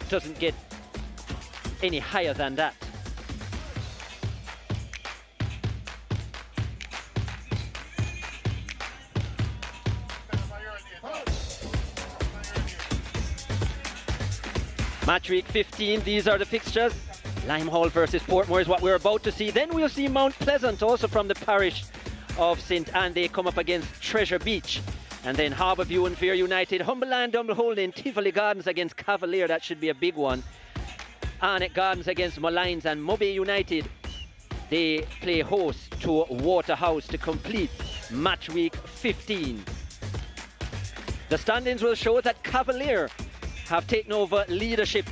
doesn't get any higher than that. Match week 15, these are the fixtures. Limehall versus Portmore is what we're about to see. Then we'll see Mount Pleasant, also from the parish of St. Anne. They come up against Treasure Beach. And then Harbourview and Fair United, Humberland, Dumbleholding, Tivoli Gardens against Cavalier. That should be a big one. Arnett Gardens against Molynes, and Moby United, they play host to Waterhouse to complete match week 15. The standings will show that Cavalier have taken over leadership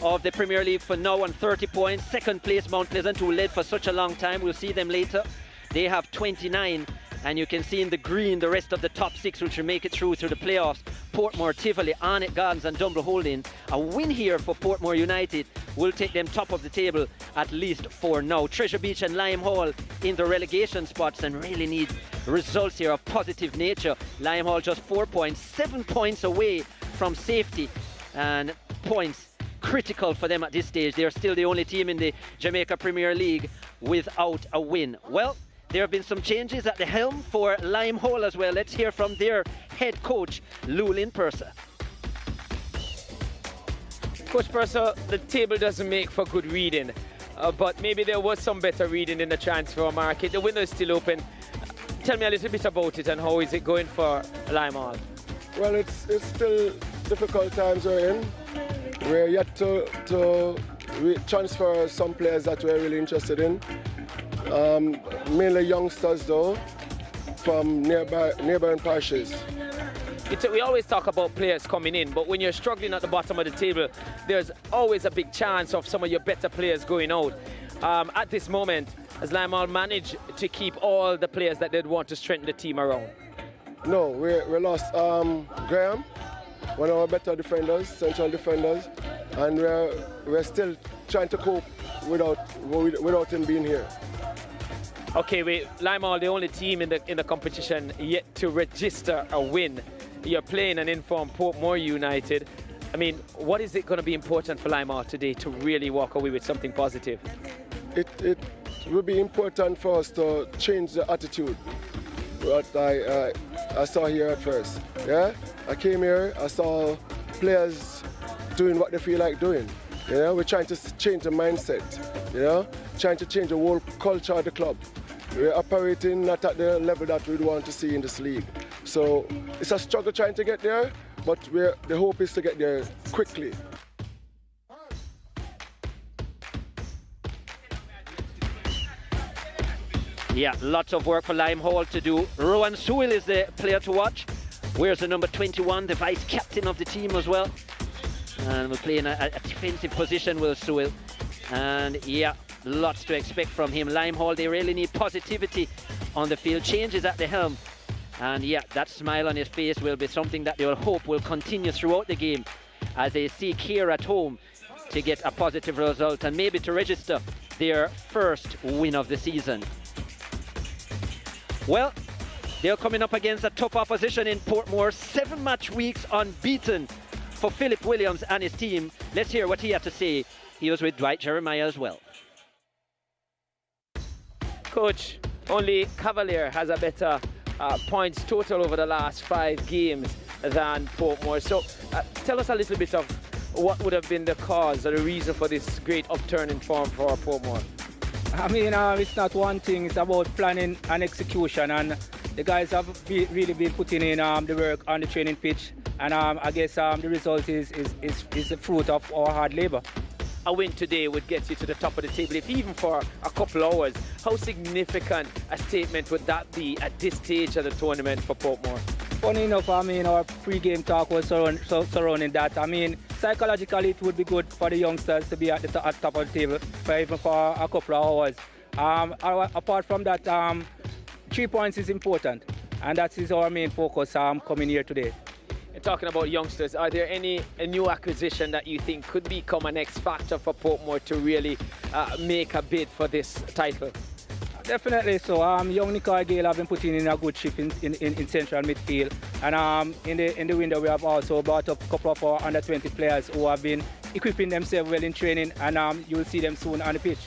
of the Premier League for now on 30 points. Second place, Mount Pleasant, who led for such a long time. We'll see them later. They have 29, and you can see in the green the rest of the top 6 which will make it through to the playoffs. Portmore, Tivoli, Arnett Gardens and Dumbleholding. A win here for Portmore United will take them top of the table, at least for now. Treasure Beach and Limehall in the relegation spots and really need results here of positive nature. Limehall just 4 points, 7 points away from safety, and points critical for them at this stage. They're still the only team in the Jamaica Premier League without a win. Well, there have been some changes at the helm for Limehall as well. Let's hear from their head coach, Lulin Purser. Coach Purser, the table doesn't make for good reading, but maybe there was some better reading in the transfer market. The window is still open. Tell me a little bit about it and how is it going for Limehall? Well, it's still difficult times we're in. We're yet to transfer some players that we're really interested in. Mainly youngsters though, from neighboring parishes. We always talk about players coming in, but when you're struggling at the bottom of the table, there's always a big chance of some of your better players going out. At this moment, has Limehall managed to keep all the players that they'd want to strengthen the team around? No, we lost Graham, one of our better defenders, central defenders, and we're still trying to cope without him being here. Okay, Limehall, the only team in the competition yet to register a win. You're playing an informed Portmore United. I mean, what is it going to be important for Limehall today to really walk away with something positive? It will be important for us to change the attitude what I saw here at first. Yeah, I came here, I saw players doing what they feel like doing. You know, we're trying to change the mindset. You know, trying to change the whole culture of the club. We're operating not at the level that we'd want to see in this league. So it's a struggle trying to get there, but the hope is to get there quickly. Yeah, lots of work for Limehall to do. Rowan Sewell is the player to watch. Wears the number 21, the vice captain of the team as well. And we'll play in a defensive position with Sewell. And yeah, lots to expect from him. Limehall, they really need positivity on the field. Changes at the helm. And yeah, that smile on his face will be something that they will hope will continue throughout the game as they seek here at home to get a positive result and maybe to register their first win of the season. Well, they're coming up against a tough opposition in Portmore. 7 match weeks unbeaten for Philip Williams and his team. Let's hear what he had to say. He was with Dwight Jeremiah as well. Coach, only Cavalier has a better points total over the last 5 games than Portmore. So tell us a little bit of what would have been the cause or the reason for this great upturn in form for Portmore. I mean, it's not one thing, it's about planning and execution, and the guys have really been putting in the work on the training pitch, and I guess the result is the fruit of our hard labor. A win today would get you to the top of the table, if even for a couple hours. How significant a statement would that be at this stage of the tournament for Portmore? Funny enough, I mean, our pre-game talk was surrounding that. I mean, psychologically, it would be good for the youngsters to be at the top of the table, even for a couple of hours. Apart from that, 3 points is important, and that is our main focus coming here today. And talking about youngsters, are there a new acquisition that you think could become an X factor for Portmore to really make a bid for this title? Definitely so. Young Nicole Gale have been putting in a good shift in central midfield, and in the window we have also brought up a couple of our under-20 players who have been equipping themselves well in training, and you will see them soon on the pitch.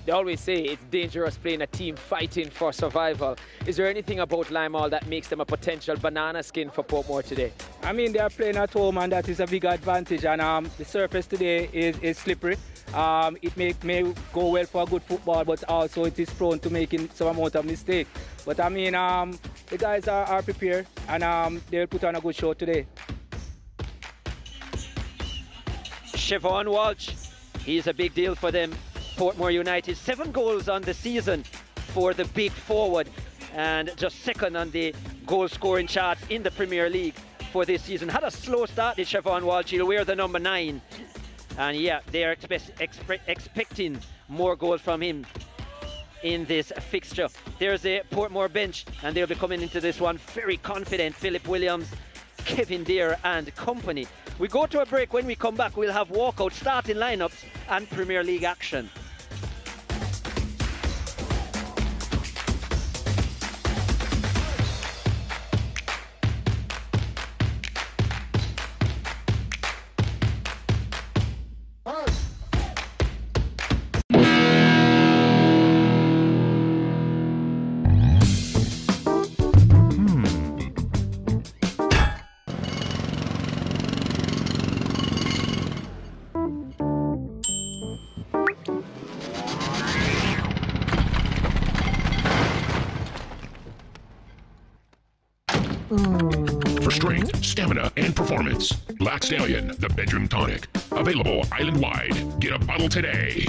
They always say it's dangerous playing a team fighting for survival. Is there anything about Limehall that makes them a potential banana skin for Portmore today? I mean, they are playing at home, and that is a big advantage. And the surface today is slippery. It may go well for good football, but also it is prone to making some amount of mistake. But I mean, the guys are prepared, and they'll put on a good show today. Siobhan Walsh, he's a big deal for them. Portmore United, 7 goals on the season for the big forward, and just second on the goal scoring charts in the Premier League for this season. Had a slow start, this Siobhan Walsh. He'll wear the number 9, and yeah, they are expecting more goals from him in this fixture. There's a Portmore bench, and they'll be coming into this one very confident. Philip Williams, Kevin Deere and company. We go to a break. When we come back, we'll have walkout, starting lineups and Premier League action. For strength, stamina, and performance, Black Stallion, the bedroom tonic. Available island-wide. Get a bottle today.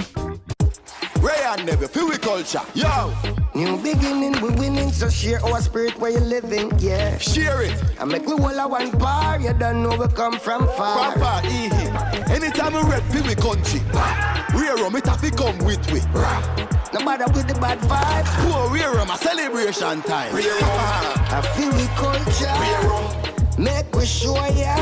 Ray and Never, feel we culture, yo! New beginning, we winning, so share our spirit where you living, yeah. Share it! I make we all a one bar, you don't know we come from far. From far, anytime we rep, feel we country. Rear rum, it have to come with we. No matter with the bad vibes. Poor rear rum, a celebration time. I feel we culture. Make we show ya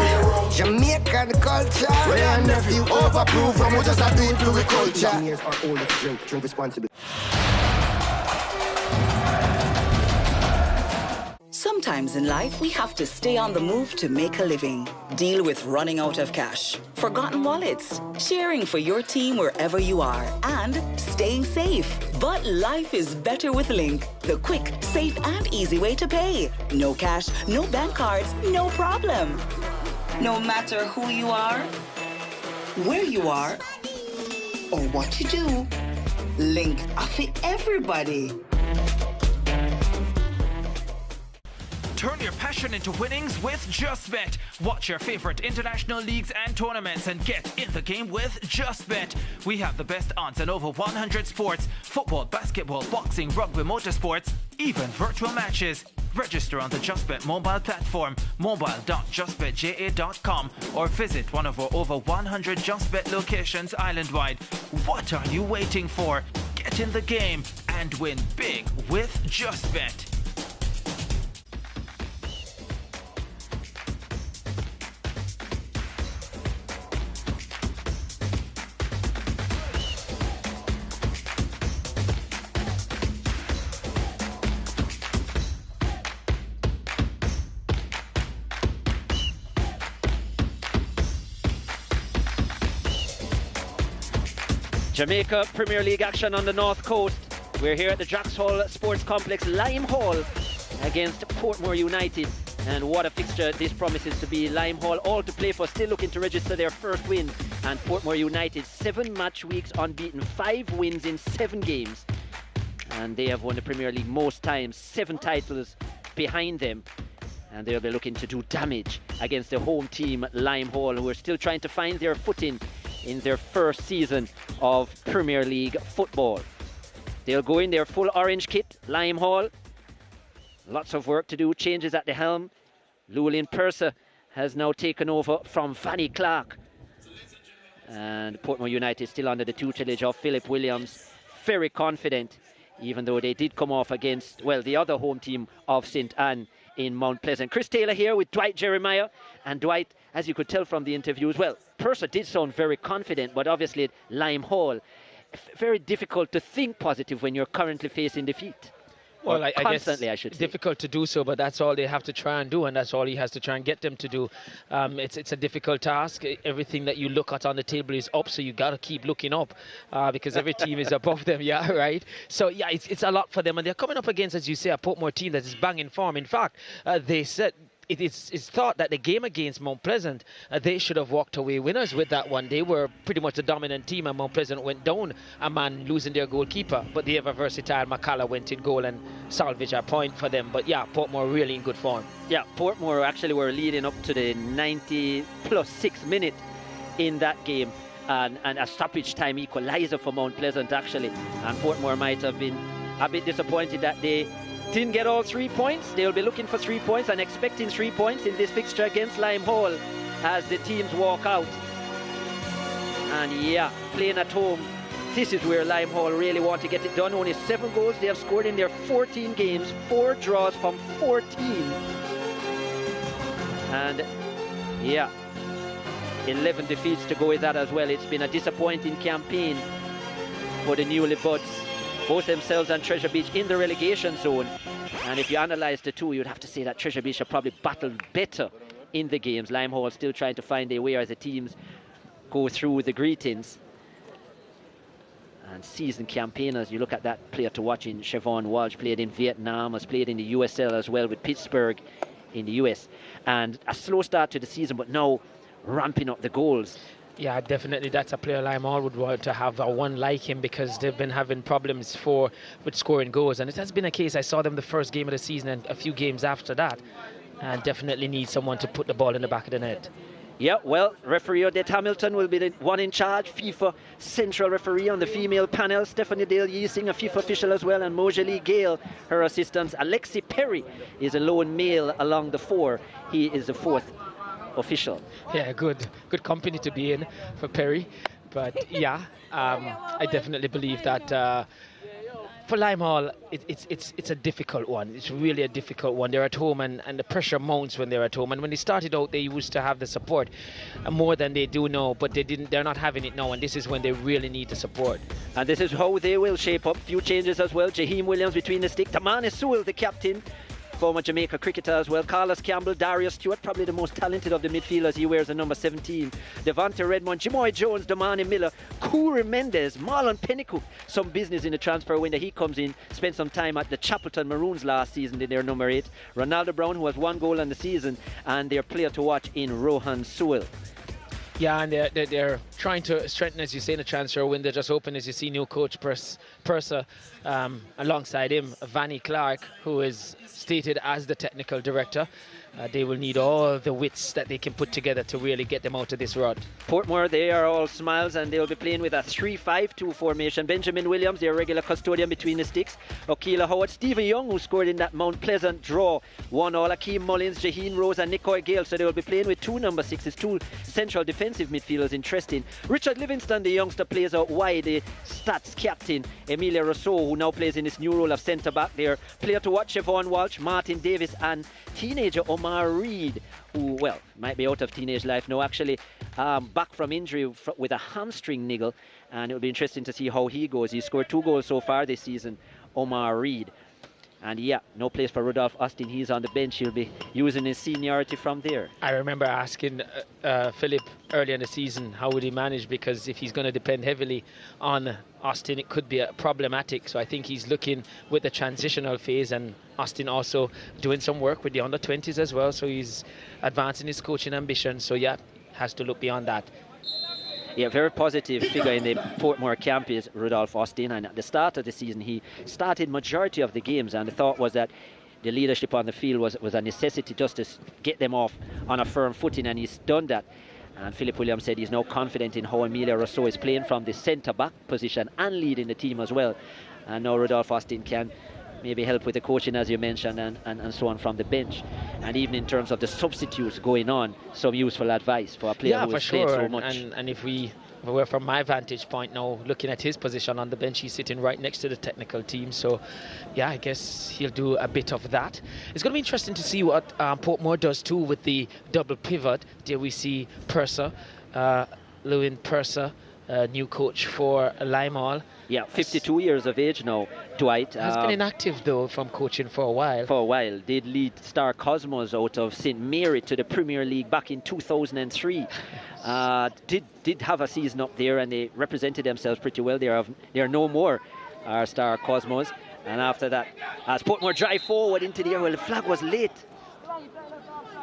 Jamaican culture. Ray and Nephew overproof from what just a do it to we culture. Years are older to drink responsibly. Sometimes in life, we have to stay on the move to make a living. Deal with running out of cash, forgotten wallets, sharing for your team wherever you are, and staying safe. But life is better with Link, the quick, safe, and easy way to pay. No cash, no bank cards, no problem. No matter who you are, where you are, or what you do, Link offer everybody. Turn your passion into winnings with JustBet. Watch your favorite international leagues and tournaments and get in the game with JustBet. We have the best odds on over 100 sports: football, basketball, boxing, rugby, motorsports, even virtual matches. Register on the JustBet mobile platform, mobile.justbetja.com, or visit one of our over 100 JustBet locations island-wide. What are you waiting for? Get in the game and win big with JustBet. Jamaica Premier League action on the North Coast. We're here at the Jackshall Sports Complex, Limehall, against Portmore United. And what a fixture this promises to be. Limehall all to play for, still looking to register their first win. And Portmore United, 7 match weeks unbeaten, 5 wins in 7 games. And they have won the Premier League most times, 7 titles behind them. And they'll be looking to do damage against the home team, Limehall, who are still trying to find their footing in their first season of Premier League football. They'll go in their full orange kit, Limehall. Lots of work to do, changes at the helm. Llewellyn Purser has now taken over from Vanny Clark. And Portmore United still under the tutelage of Philip Williams. Very confident, even though they did come off against, well, the other home team of St. Anne in Mount Pleasant. Chris Taylor here with Dwight Jeremiah. And Dwight, as you could tell from the interviews, well, Purser did sound very confident, but obviously at Limehall, very difficult to think positive when you're currently facing defeat. Well, I constantly, guess I should say. difficult to do so, but that's all they have to try and do, and that's all he has to try and get them to do. It's a difficult task. Everything that you look at on the table is up, so you got to keep looking up because every team is above them. Yeah, right. So yeah, it's a lot for them, and they're coming up against, as you say, a Portmore team that is banging form. In fact, they said. It's thought that the game against Mount Pleasant, they should have walked away winners with that one. They were pretty much the dominant team, and Mount Pleasant went down a man losing their goalkeeper. But the ever-versatile McCalla went in goal and salvaged a point for them. But yeah, Portmore really in good form. Yeah, Portmore actually were leading up to the 90 plus 6 minute in that game. And a stoppage time equaliser for Mount Pleasant, actually. And Portmore might have been a bit disappointed that they didn't get all 3 points. They'll be looking for 3 points and expecting 3 points in this fixture against Lime Hall as the teams walk out. And yeah, playing at home, this is where Lime Hall really want to get it done. Only 7 goals they have scored in their 14 games, 4 draws from 14. And yeah, 11 defeats to go with that as well. It's been a disappointing campaign for the newly buds, both themselves and Treasure Beach in the relegation zone. And if you analyse the two, you'd have to say that Treasure Beach have probably battled better in the games. Lime Hall still trying to find their way as the teams go through the greetings. And seasoned campaigners, you look at that player to watch in Siobhan Walsh, played in Vietnam, has played in the USL as well with Pittsburgh in the US. And a slow start to the season, but now ramping up the goals. Yeah, definitely. That's a player Lime Hall would want to have one like him, because they've been having problems with scoring goals. And it has been a case. I saw them the first game of the season and a few games after that. And definitely need someone to put the ball in the back of the net. Yeah, well, referee Odette Hamilton will be the one in charge. FIFA central referee on the female panel. Stephanie Dale-Yeasing, a FIFA official as well. And Mojali Gale, her assistant. Alexi Perry is a lone male along the 4. He is the 4th official. Yeah, good company to be in for Perry. But yeah, I definitely believe that for Lime Hall, it's a difficult one. It's really a difficult one. They're at home, and the pressure mounts when they're at home. And when they started out, they used to have the support more than they do now, but they're not having it now, and this is when they really need the support. And this is how they will shape up. Few changes as well. Jaheim Williams between the stick. Tamani Sewell, the captain, former Jamaica cricketer as well. Carlos Campbell, Darius Stewart, probably the most talented of the midfielders. He wears the number 17. Devontae Redmond, Jimoy Jones, Damani Miller, Kouri Mendes, Marlon Pennicook. Some business in the transfer window. He comes in, spent some time at the Chapelton Maroons last season in their number 8. Ronaldo Brown, who has 1 goal in the season, and their player to watch in Rohan Sewell. Yeah, and they're trying to strengthen, as you say, in the transfer window. Just open, as you see, new coach Purser, alongside him, Vanny Clark, who is stated as the technical director. They will need all the wits that they can put together to really get them out of this rut. Portmore, they are all smiles, and they'll be playing with a 3-5-2 formation. Benjamin Williams, their regular custodian between the sticks. Okila Howard, Stephen Young, who scored in that Mount Pleasant draw. 1-1. Akeem Mullins, Jaheen Rose, and Nicoy Gale. So they will be playing with 2 number 6s, 2 central defensive midfielders. Interesting. Richard Livingston, the youngster, plays out wide. The stats captain, Emilia Rousseau, who now plays in this new role of centre-back. Their player to watch, Siobhan Walsh, Martin Davis, and teenager Omar Reed, who, well, might be out of teenage life now, actually, back from injury with a hamstring niggle, and it'll be interesting to see how he goes. He scored 2 goals so far this season, Omar Reed. And yeah, no place for Rudolph Austin. He's on the bench. He'll be using his seniority from there. I remember asking Philip earlier in the season how would he manage, because if he's going to depend heavily on Austin, it could be problematic. So I think he's looking with the transitional phase, and Austin also doing some work with the under-20s as well. So he's advancing his coaching ambition. So yeah, has to look beyond that. Yeah, very positive figure in the Portmore camp is Rudolph Austin, and at the start of the season he started majority of the games, and the thought was that the leadership on the field was a necessity just to get them off on a firm footing, and he's done that. And Philip Williams said he's now confident in how Emilia Rousseau is playing from the centre-back position and leading the team as well. And now Rudolph Austin can maybe help with the coaching, as you mentioned, and so on from the bench. And even in terms of the substitutes going on, some useful advice for a player who has played so much. And if we were, from my vantage point now, looking at his position on the bench, he's sitting right next to the technical team. So, yeah, I guess he'll do a bit of that. It's going to be interesting to see what Portmore does too with the double pivot. There we see Purser, Lewin Purser, new coach for Lime Hall. Yeah, 52 years of age now. Dwight. Has been inactive, though, from coaching for a while. For a while. Did lead Star Cosmos out of St. Mary to the Premier League back in 2003. Did have a season up there, and they represented themselves pretty well. They are no more, our Star Cosmos. And after that, as Portmore drive forward into the area, well, the flag was late.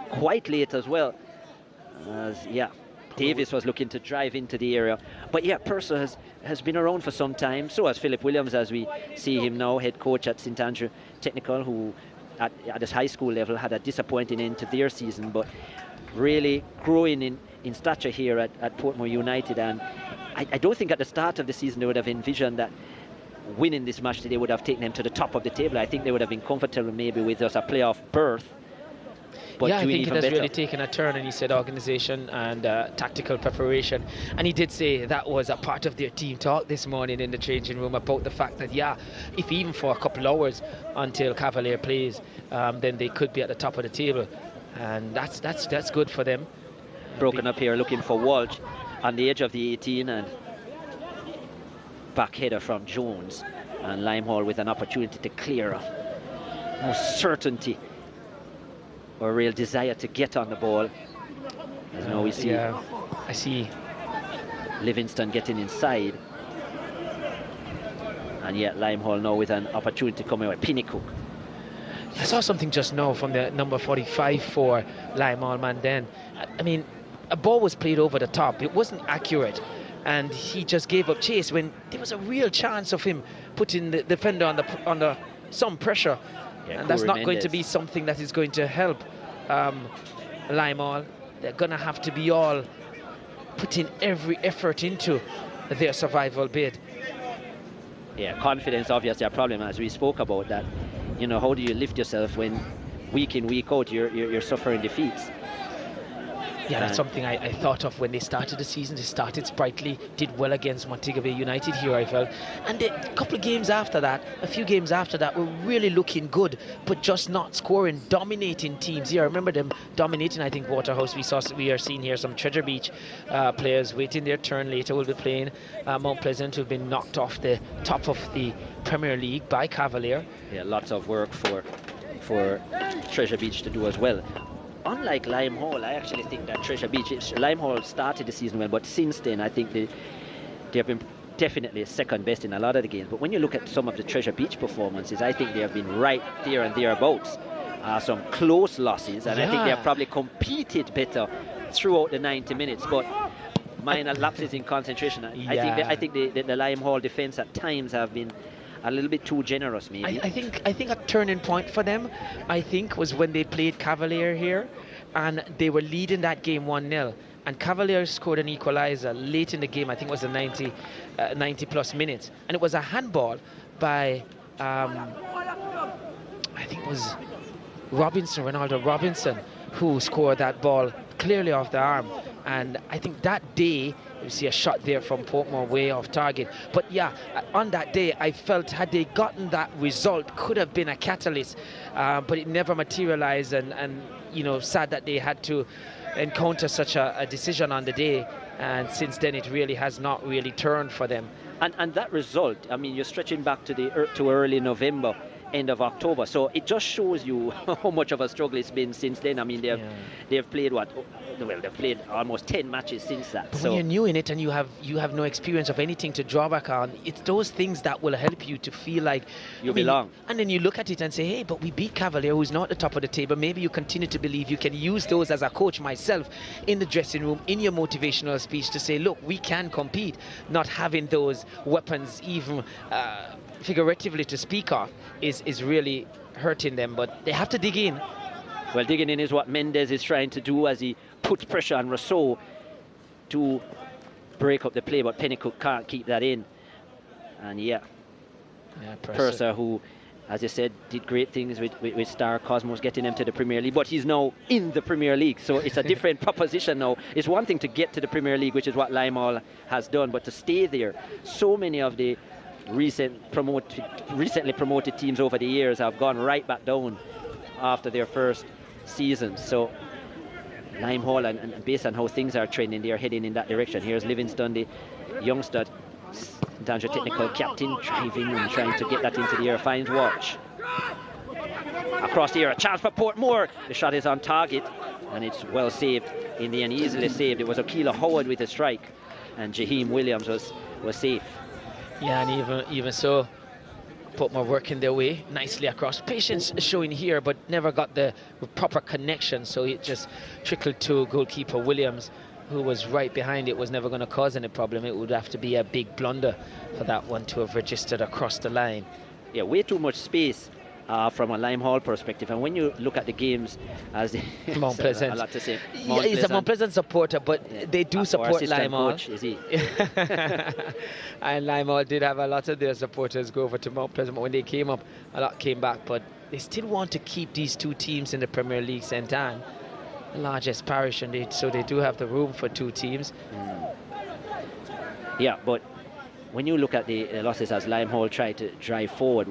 Quite late as well. Davis was looking to drive into the area. But yeah, Purser has been around for some time. So has Philip Williams, as we see him now, head coach at St. Andrew Technical, who at this high school level had a disappointing end to their season, but really growing in stature here at Portmore United. And I don't think at the start of the season they would have envisioned that winning this match today would have taken them to the top of the table. I think they would have been comfortable maybe with just a playoff berth. But yeah, I think it has better. really taken a turn, and he said organisation and tactical preparation. And he did say that was a part of their team talk this morning in the changing room about the fact that, yeah, if even for a couple hours until Cavalier plays, then they could be at the top of the table. And that's good for them. Broken up here, looking for Walsh on the edge of the 18, and back header from Jones. And Limehall with an opportunity to clear. No certainty or real desire to get on the ball. As now we see, I see Livingston getting inside, and yet Limehall now with an opportunity to come in with Pinnycook. I saw something just now from the number 45 for Limehall man then. I mean, a ball was played over the top. It wasn't accurate, and he just gave up chase when there was a real chance of him putting the defender under some pressure. Yeah, and that's not going to be something that is going to help Limehall. They're going to have to be all putting every effort into their survival bid. Yeah, confidence obviously a problem, as we spoke about that. You know, how do you lift yourself when week in, week out you're suffering defeats? Yeah, that's something I thought of when they started the season. They started sprightly, did well against Montego Bay United here, I felt. And a couple of games after that, a few games after that, were really looking good, but just not scoring, dominating teams here. I remember them dominating, I think, Waterhouse. We are seeing here some Treasure Beach players waiting their turn. Later will be playing Mount Pleasant, who've been knocked off the top of the Premier League by Cavalier. Yeah, lots of work for Treasure Beach to do as well. Unlike Limehall, I actually think that Treasure Beach, Limehall started the season well, but since then I think they have been definitely second best in a lot of the games. But when you look at some of the Treasure Beach performances, I think they have been right there and thereabouts. Some close losses, and I think they have probably competed better throughout the 90 minutes, but minor lapses in concentration. I think the Limehall defence at times have been a little bit too generous, maybe. I think a turning point for them, I think, was when they played Cavalier here, and they were leading that game 1-0, and Cavalier scored an equalizer late in the game. I think it was the 90 plus minutes, and it was a handball by I think it was Ronaldo Robinson, who scored that ball clearly off the arm. And I think that day, you see a shot there from Portmore way off target. But yeah, on that day, I felt had they gotten that result, could have been a catalyst. But it never materialized, and you know, sad that they had to encounter such a decision on the day. And since then, it really has not really turned for them. And that result, I mean, you're stretching back to early November, end of October, so it just shows you how much of a struggle it's been since then. I mean, they've played they've played almost 10 matches since that. But when you're new in it and you have no experience of anything to draw back on, it's those things that will help you to feel like you belong. And then you look at it and say, hey, but we beat Cavalier, who's not at the top of the table. Maybe you continue to believe you can use those as a coach myself in the dressing room, in your motivational speech, to say, look, we can compete. Not having those weapons, even figuratively to speak of, is really hurting them. But they have to dig in. Well, digging in is what Mendes is trying to do as he puts pressure on Rousseau to break up the play, but Pennycook can't keep that in. And Purser, who, as I said, did great things with Star Cosmos, getting them to the Premier League, but he's now in the Premier League, so it's a different proposition now. It's one thing to get to the Premier League, which is what Limehall has done, but to stay there. So many of the recently promoted teams over the years have gone right back down after their first season. So Limehall, and based on how things are trending, they are heading in that direction. Here's Livingston, the youngster, Danger technical captain driving and trying to get that into the air. Finds Watch. Across the air, a chance for Portmore. The shot is on target and it's well saved in the end, easily saved. It was Akila Howard with a strike and Jaheim Williams was safe. Yeah, and even so, Portmore working their way nicely across. Patience showing here, but never got the proper connection, so it just trickled to goalkeeper Williams, who was right behind it, was never going to cause any problem. It would have to be a big blunder for that one to have registered across the line. Yeah, way too much space from a Lime Hall perspective, and when you look at the games as Mount Pleasant, a lot to say. He's a Mount Pleasant supporter, but yeah, they do support Lime Hall. Is he? And Lime Hall did have a lot of their supporters go over to Mount Pleasant. When they came up, a lot came back, but they still want to keep these two teams in the Premier League. St. Anne, the largest parish, and so they do have the room for two teams. Yeah, but when you look at the losses as Lime Hall tried to drive forward,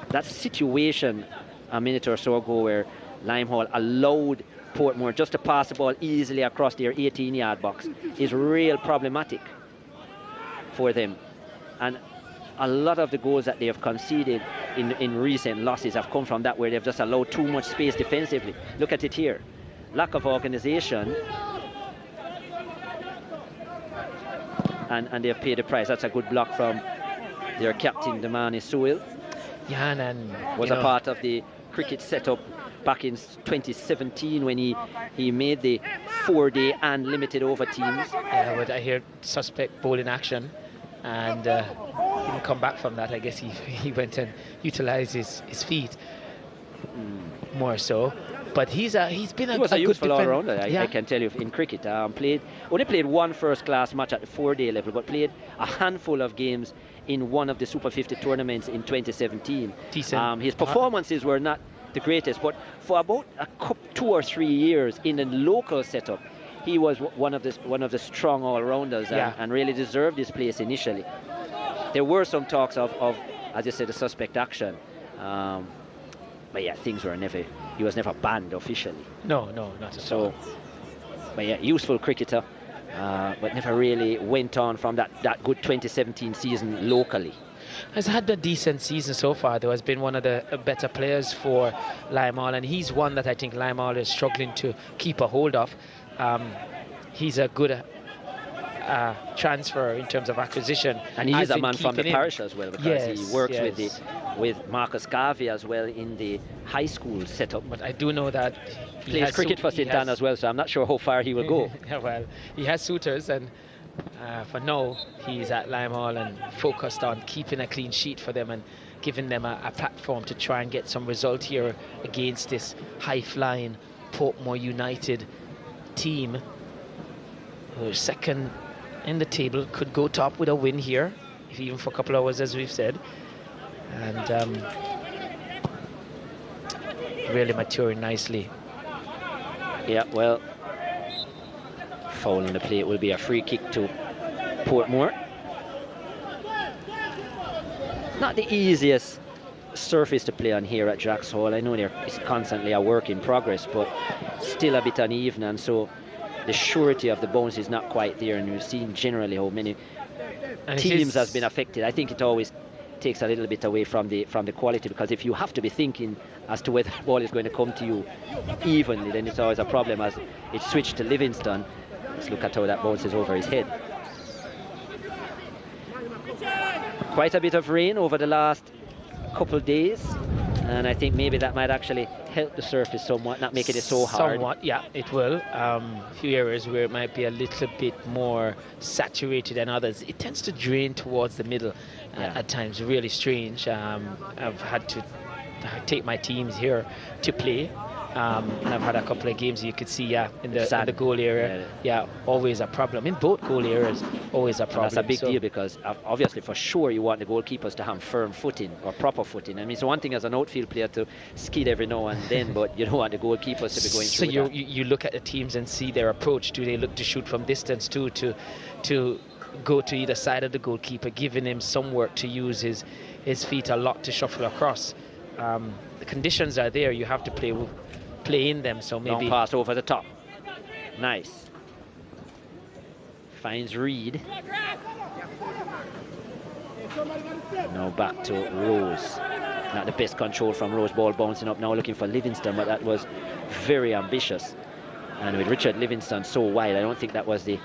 that situation a minute or so ago where Lime Hall allowed Portmore just to pass the ball easily across their 18-yard box is real problematic for them. And a lot of the goals that they have conceded in recent losses have come from that, where they've just allowed too much space defensively. Look at it here. Lack of organization. And they've paid the price. That's a good block from their captain, Damani Sewell. Yeah, and was a part of the cricket setup back in 2017 when he made the 4-day and limited over teams. Yeah, but I hear suspect bowling action, and he didn't come back from that. I guess he went and utilized his feet more so. But he was a useful all-rounder, I can tell you, in cricket. Only played one first-class match at the 4-day level, but played a handful of games in one of the Super 50 tournaments in 2017. Decent. His performances were not the greatest, but for about 2 or 3 years in the local setup, he was one of the strong all-rounders and really deserved his place initially. There were some talks of as you said, the suspect action. But yeah, he was never banned officially. No, not at all. But yeah, useful cricketer, but never really went on from that good 2017 season locally. Has had a decent season so far, though. Has been one of the better players for Lime Hall, and he's one that I think Lime Hall is struggling to keep a hold of. He's a good transfer in terms of acquisition, and he is a man from the parish as well, because he works with Marcus Garvey as well in the high school setup. But I do know that he plays cricket for St. Anne as well, so I'm not sure how far he will go. Yeah, well, he has suitors, and for now he's at Lime Hall and focused on keeping a clean sheet for them and giving them a platform to try and get some result here against this high-flying Portmore United team, who's second in the table, could go top with a win here, if even for a couple of hours, as we've said, and really maturing nicely. Yeah, well, foul in the play. It will be a free kick to Portmore. Not the easiest surface to play on here at Jacks Hall. I know it's constantly a work in progress, but still a bit uneven, and so the surety of the bounce is not quite there, and we've seen generally how many teams has been affected. I think it always takes a little bit away from the quality, because if you have to be thinking as to whether the ball is going to come to you evenly, then it's always a problem. As it's switched to Livingston, let's look at how that bounces over his head. Quite a bit of rain over the last couple of days, and I think maybe that might actually help the surface somewhat, not making it so hard. Somewhat, yeah, it will. A few areas where it might be a little bit more saturated than others. It tends to drain towards the middle at times. Really strange. I've had to take my teams here to play. And I've had a couple of games you could see in the goal area. Yeah, always a problem. In both goal areas, always a problem. And that's a big deal, because obviously for sure you want the goalkeepers to have firm footing or proper footing. I mean, it's one thing as an outfield player to skid every now and then, but you don't want the goalkeepers to be going through that. So you look at the teams and see their approach. Do they look to shoot from distance too, to go to either side of the goalkeeper, giving him some work to use his feet a lot to shuffle across? The conditions are there. You have to play in them, so maybe... Long pass over the top. Nice. Finds Reed. Now back to Rose. Not the best control from Rose. Ball bouncing up now, looking for Livingston, but that was very ambitious. And with Richard Livingston so wide, I don't think that was the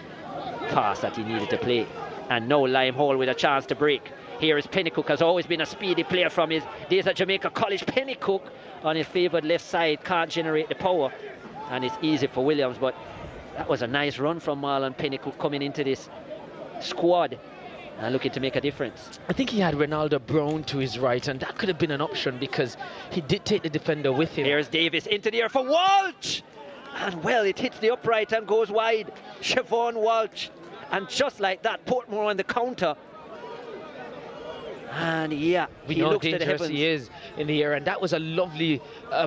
pass that he needed to play. And now Lime Hall with a chance to break. Here is Pennycook, has always been a speedy player from his days at Jamaica College. Pennycook on his favoured left side can't generate the power, and it's easy for Williams, but that was a nice run from Marlon Pennycook coming into this squad and looking to make a difference. I think he had Ronaldo Brown to his right, and that could have been an option because he did take the defender with him. Here's Davis into the air for Walsh, and well, it hits the upright and goes wide. Siobhan Walsh, and just like that, Portmore on the counter. And yeah, we know how dangerous he is in the air, and that was a lovely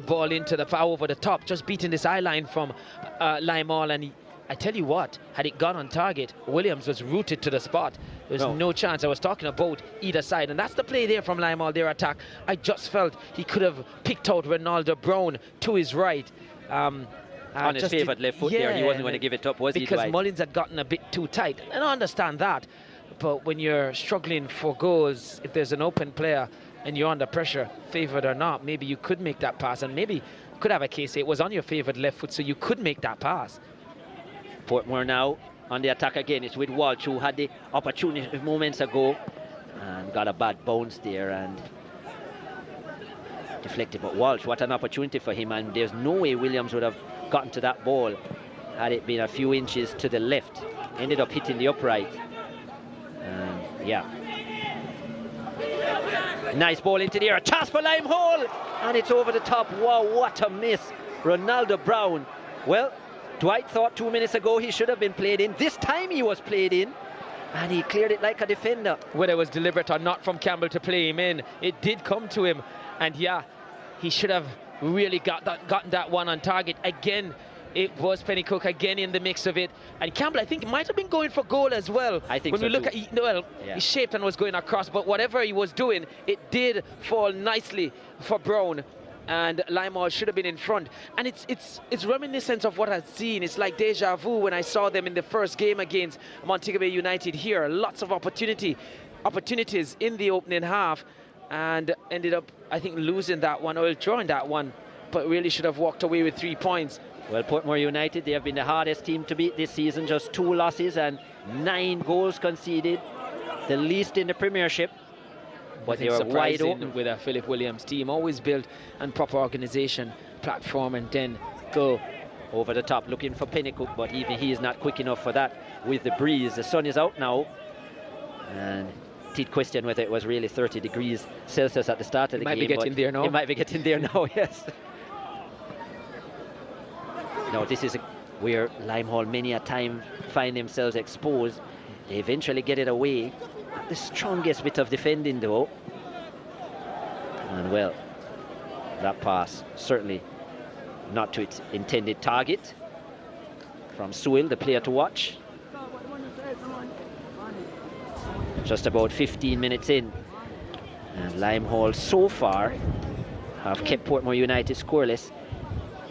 ball into the power over the top, just beating this eye line from Lime Hall. And I tell you what, had it gone on target, Williams was rooted to the spot. There was no chance. I was talking about either side, and that's the play there from Lime Hall, their attack. I just felt he could have picked out Ronaldo Brown to his right. On his favoured left foot there, he wasn't going to give it up, was he? Because Mullins had gotten a bit too tight, and I understand that. But when you're struggling for goals, if there's an open player and you're under pressure, favoured or not, maybe you could make that pass, and maybe could have a case it was on your favoured left foot, so you could make that pass. Portmore now on the attack again. It's with Walsh, who had the opportunity moments ago and got a bad bounce there and deflected. But Walsh, what an opportunity for him, and there's no way Williams would have gotten to that ball had it been a few inches to the left. Ended up hitting the upright. Yeah. Nice ball into the air. A chance for Lime Hall, and it's over the top. Wow, what a miss. Ronaldo Brown. Well, Dwight thought 2 minutes ago he should have been played in. This time he was played in, and he cleared it like a defender. Whether it was deliberate or not from Campbell to play him in, it did come to him. And yeah, he should have really gotten that one on target. Again, it was Pennycook again in the mix of it. And Campbell, I think, might have been going for goal as well. I think when we look at, he shaped and was going across, but whatever he was doing, it did fall nicely for Brown. And Lime Hall should have been in front. And it's reminiscent of what I've seen. It's like deja vu when I saw them in the first game against Montego Bay United here. Lots of opportunities in the opening half, and ended up, I think, losing that one or drawing that one, but really should have walked away with 3 points. Well, Portmore United, they have been the hardest team to beat this season. Just 2 losses and 9 goals conceded, the least in the Premiership. But they were wide open with a Philip Williams team. Always build and proper organisation, platform, and then go over the top, looking for Pennycook, but even he is not quick enough for that with the breeze. The sun is out now, and did question whether it was really 30 degrees Celsius at the start of the game. Might be getting there now. It might be getting there now, yes. No, this is where Lime Hall many a time find themselves exposed. They eventually get it away. The strongest bit of defending though. And well, that pass certainly not to its intended target from Sewell, the player to watch. Just about 15 minutes in, and Lime Hall so far have kept Portmore United scoreless,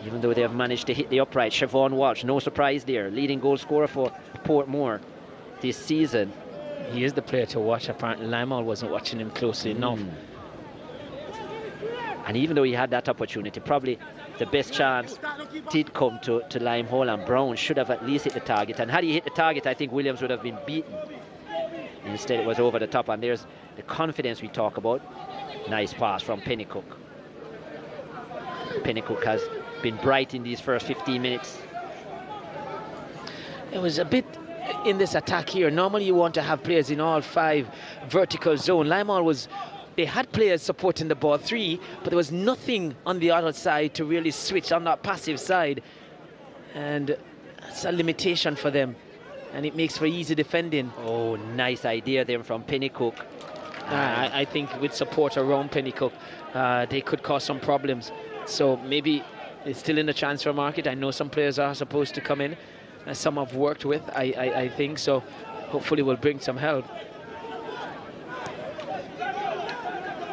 even though they have managed to hit the upright. Siobhan Walsh, no surprise there, leading goal scorer for Portmore this season. He is the player to watch. Apparently Lime Hall wasn't watching him closely enough. And even though he had that opportunity, probably the best chance did come to Lime Hall, and Brown should have at least hit the target. And had he hit the target, I think Williams would have been beaten. Instead it was over the top, and there's the confidence we talk about. Nice pass from Pennycook. Pennycook has been bright in these first 15 minutes. It was a bit in this attack here. Normally you want to have players in all 5 vertical zone. Lime Hall they had players supporting the ball 3, but there was nothing on the other side to really switch on that passive side, and it's a limitation for them, and it makes for easy defending. Oh, nice idea then from Pennycook. I think with support around Pennycook, they could cause some problems. So maybe it's still in the transfer market. I know some players are supposed to come in, some I've worked with, I think, so hopefully will bring some help.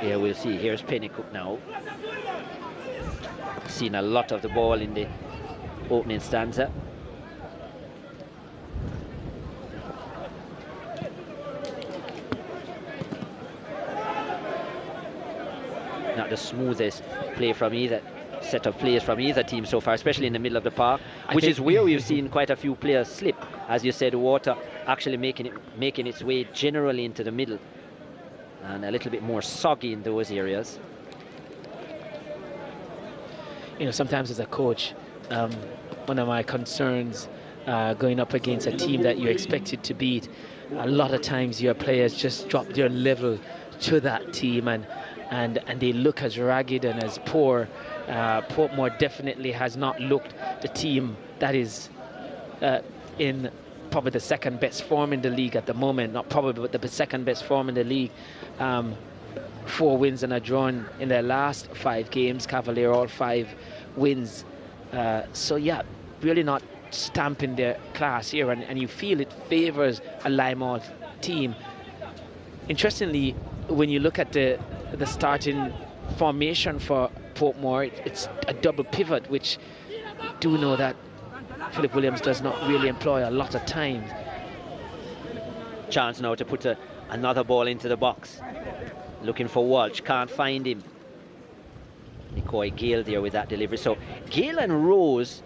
Yeah, we'll see. Here's Pennycook now. Seen a lot of the ball in the opening stanza. not the smoothest play from either set of players from either team so far, especially in the middle of the park, which is where we've seen quite a few players slip. As you said, water actually making its way generally into the middle, and a little bit more soggy in those areas. You know, sometimes as a coach, one of my concerns going up against a team that you're expected to beat, a lot of times your players just drop their level to that team, and they look as ragged and as poor. Portmore definitely has not looked the team that is in probably the second best form in the league at the moment. Not probably, but the second best form in the league. 4 wins and a draw in their last 5 games. Cavalier all 5 wins. So yeah, really not stamping their class here, and you feel it favors a Limehall team. Interestingly, when you look at the starting formation for Portmore, it's a double pivot, which we do know that Philip Williams does not really employ a lot of times. Chance now to put another ball into the box. Looking for Walsh, can't find him. Nicoy Gale there with that delivery. So Gale and Rose,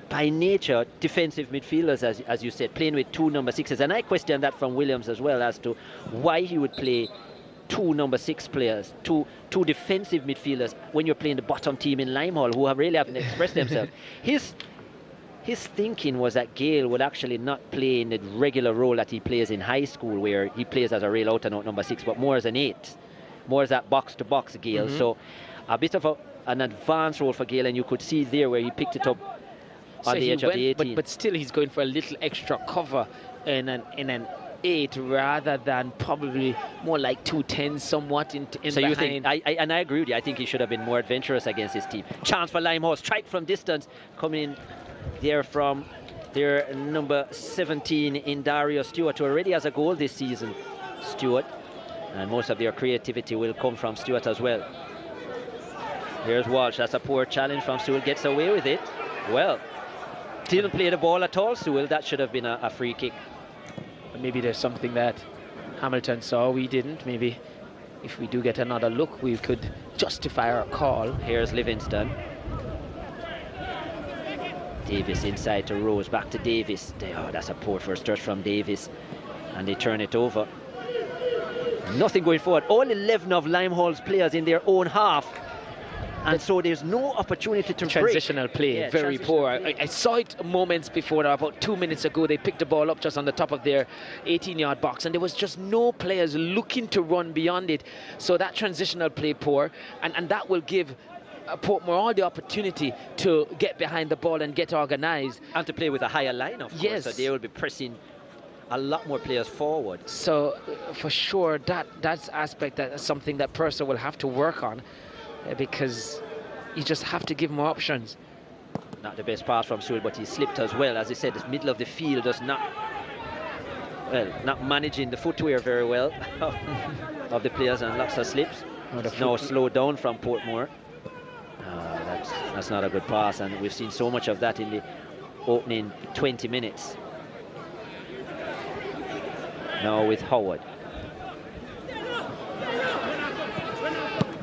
by nature, defensive midfielders, as you said, playing with 2 number 6s. And I question that from Williams as well, as to why he would play 2 number 6 players, two defensive midfielders, when you're playing the bottom team in Limehall, who really haven't expressed themselves. His thinking was that Gale would actually not play in the regular role that he plays in high school, where he plays as a real out-and-out number 6, but more as an 8, more as that box-to-box Gale. So a bit of an advanced role for Gale, and you could see there where he picked it up on the edge of the 18. But still, he's going for a little extra cover in an 8 rather than probably more like 210 somewhat in so behind. You think, I agree with you, I think he should have been more adventurous against his team. Chance for Limehall, strike from distance, coming in there from their number 17 in Dario Stewart, who already has a goal this season, Stewart, and most of their creativity will come from Stewart as well. Here's Walsh, that's a poor challenge from Sewell, gets away with it. Well, didn't play the ball at all, Sewell, that should have been a free kick. Maybe there's something that Hamilton saw we didn't. Maybe if we do get another look, we could justify our call. Here's Livingston. Davis inside to Rose, back to Davis. Oh, that's a poor first touch from Davis, and they turn it over. Nothing going forward. All 11 of Limehall's players in their own half, and so there's no opportunity to transitional break. Play, yeah, very poor. I saw it moments before now, about 2 minutes ago. They picked the ball up just on the top of their 18-yard box, and there was just no players looking to run beyond it. So that transitional play poor, and that will give Portmore all the opportunity to get behind the ball and get organised. And to play with a higher line, of course. Yes. So they will be pressing a lot more players forward. So for sure, that's aspect, that's something that Purser will have to work on, because you just have to give more options. Not the best pass from Sewell, but he slipped as well. As I said, the middle of the field does not, well, not managing the footwear very well of the players, and lots of slips. Now slowed down from Portmore. That's not a good pass, and we've seen so much of that in the opening 20 minutes. Now with Howard.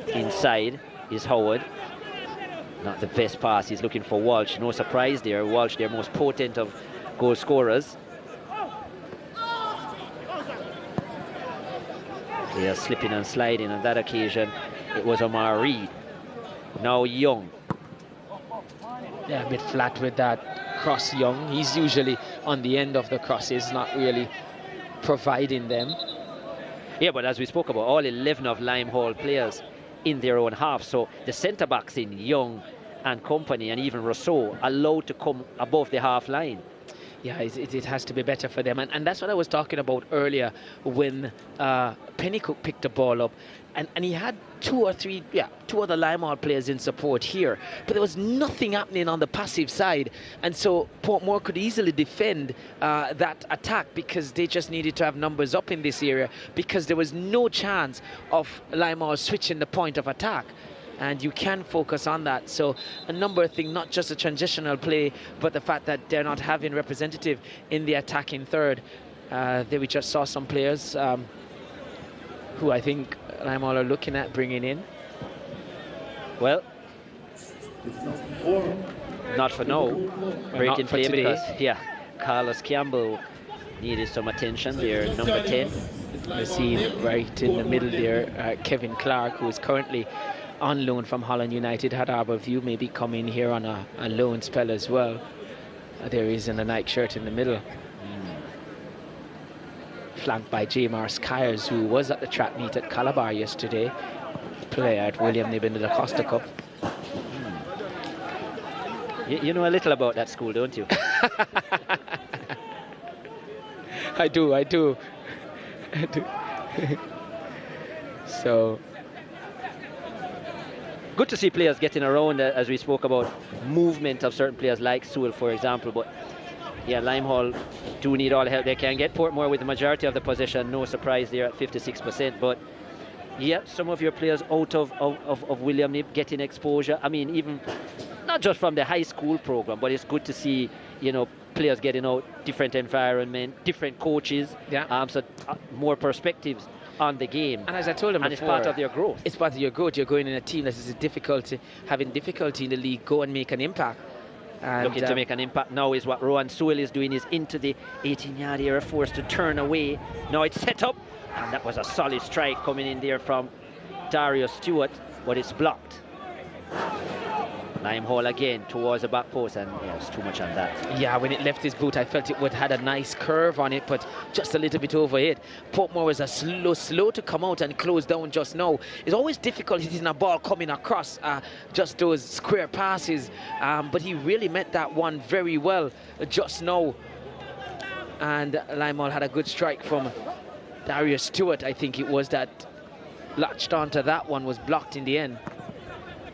Inside is Howard. Not the best pass. He's looking for Walsh. No surprise there. Walsh, their most potent of goal scorers. They are slipping and sliding. On that occasion, it was Omar Reed. Now Young. Yeah, a bit flat with that cross, Young. He's usually on the end of the crosses, not really providing them. Yeah, but as we spoke about, all 11 of Limehall players in their own half. So the centre-backs in Young and company, and even Rousseau, allowed to come above the half line. Yeah, it has to be better for them. And that's what I was talking about earlier when Pennycook picked the ball up. And he had two other Limehall players in support here. But there was nothing happening on the passive side. And so Portmore could easily defend that attack, because they just needed to have numbers up in this area, because there was no chance of Limehall switching the point of attack. And you can focus on that. So a number of things, not just a transitional play, but the fact that they're not having representative in the attacking third. There we just saw some players who I think Limehall are looking at bringing in. Well, not for now. Breaking play because, yeah, Carlos Campbell needed some attention there, number 10. You see right in the middle there, Kevin Clark, who is currently on loan from Holland United, had Harbourview, maybe come in here on a loan spell as well. There he is in a Nike shirt in the middle. Flanked by J. Mars Kyers, who was at the track meet at Calabar yesterday, player at William Niven in the Costa Cup. You know a little about that school, don't you? I do. So good to see players getting around, as we spoke about movement of certain players like Sewell, for example. But yeah, Limehall do need all the help they can get. Portmore with the majority of the possession, no surprise there at 56%. But yeah, some of your players out of William Nib getting exposure. I mean, even not just from the high school program, but it's good to see, you know, players getting out, different environment, different coaches, so more perspectives on the game. And as I told him before, it's part of your growth. It's part of your growth. You're going in a team that is having difficulty in the league, go and make an impact. And looking to make an impact now is what Rowan Sewell is doing, is into the 18-yard area, forced to turn away. Now it's set up, and that was a solid strike coming in there from Darius Stewart, but it's blocked. Limehall again towards the back post, and yeah, it's too much on that. Yeah, when it left his boot, I felt it would had a nice curve on it, but just a little bit over it. Portmore was a slow to come out and close down just now. It's always difficult hitting a ball coming across just those square passes, but he really met that one very well just now. And Limehall had a good strike from Darius Stewart, I think it was, that latched onto that one, was blocked in the end.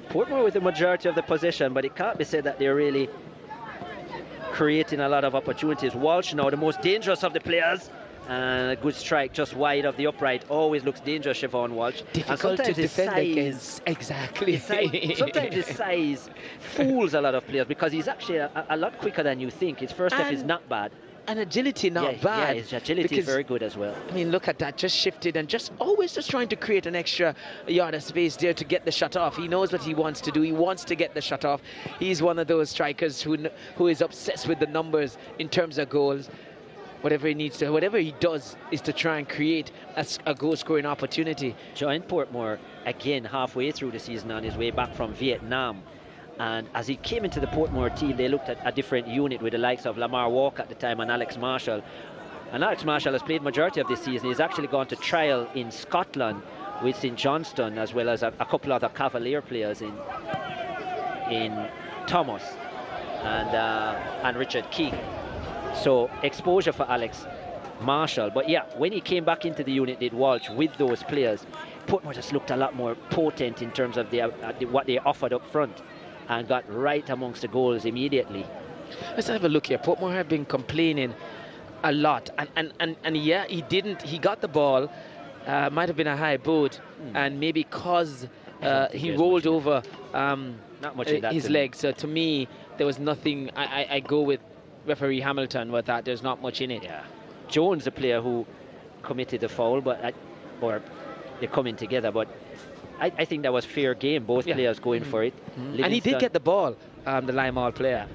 Portmore with the majority of the possession, but it can't be said that they're really creating a lot of opportunities. Walsh now the most dangerous of the players, and a good strike just wide of the upright. Always looks dangerous, Siobhan Walsh. Difficult to defend against. Exactly. Sometimes his size fools a lot of players, because he's actually a lot quicker than you think. His first step is not bad. And agility not bad. Yeah, his agility is very good as well. I mean, look at that, just shifted and just always just trying to create an extra yard of space there to get the shot off. He knows what he wants to do. He wants to get the shot off. He's one of those strikers who is obsessed with the numbers in terms of goals. Whatever he does is to try and create a goal-scoring opportunity. Joined Portmore again halfway through the season on his way back from Vietnam. And as he came into the Portmore team, they looked at a different unit with the likes of Lamar Walker at the time and Alex Marshall. And Alex Marshall has played majority of this season. He's actually gone to trial in Scotland with St Johnstone, as well as a couple other Cavalier players in Thomas and Richard King. So exposure for Alex Marshall. But yeah, when he came back into the unit, did Walsh with those players, Portmore just looked a lot more potent in terms of what they offered up front, and got right amongst the goals immediately. Let's have a look here. Portmore have been complaining a lot, and yeah, he got the ball, might have been a high boot, and maybe because he rolled over not much in that his legs. So to me, there was nothing. I go with referee Hamilton with that. There's not much in it. Yeah, Jones, the player who committed the foul, or they're coming together, but I think that was fair game, both players going for it. And he did get the ball, the Limehall player.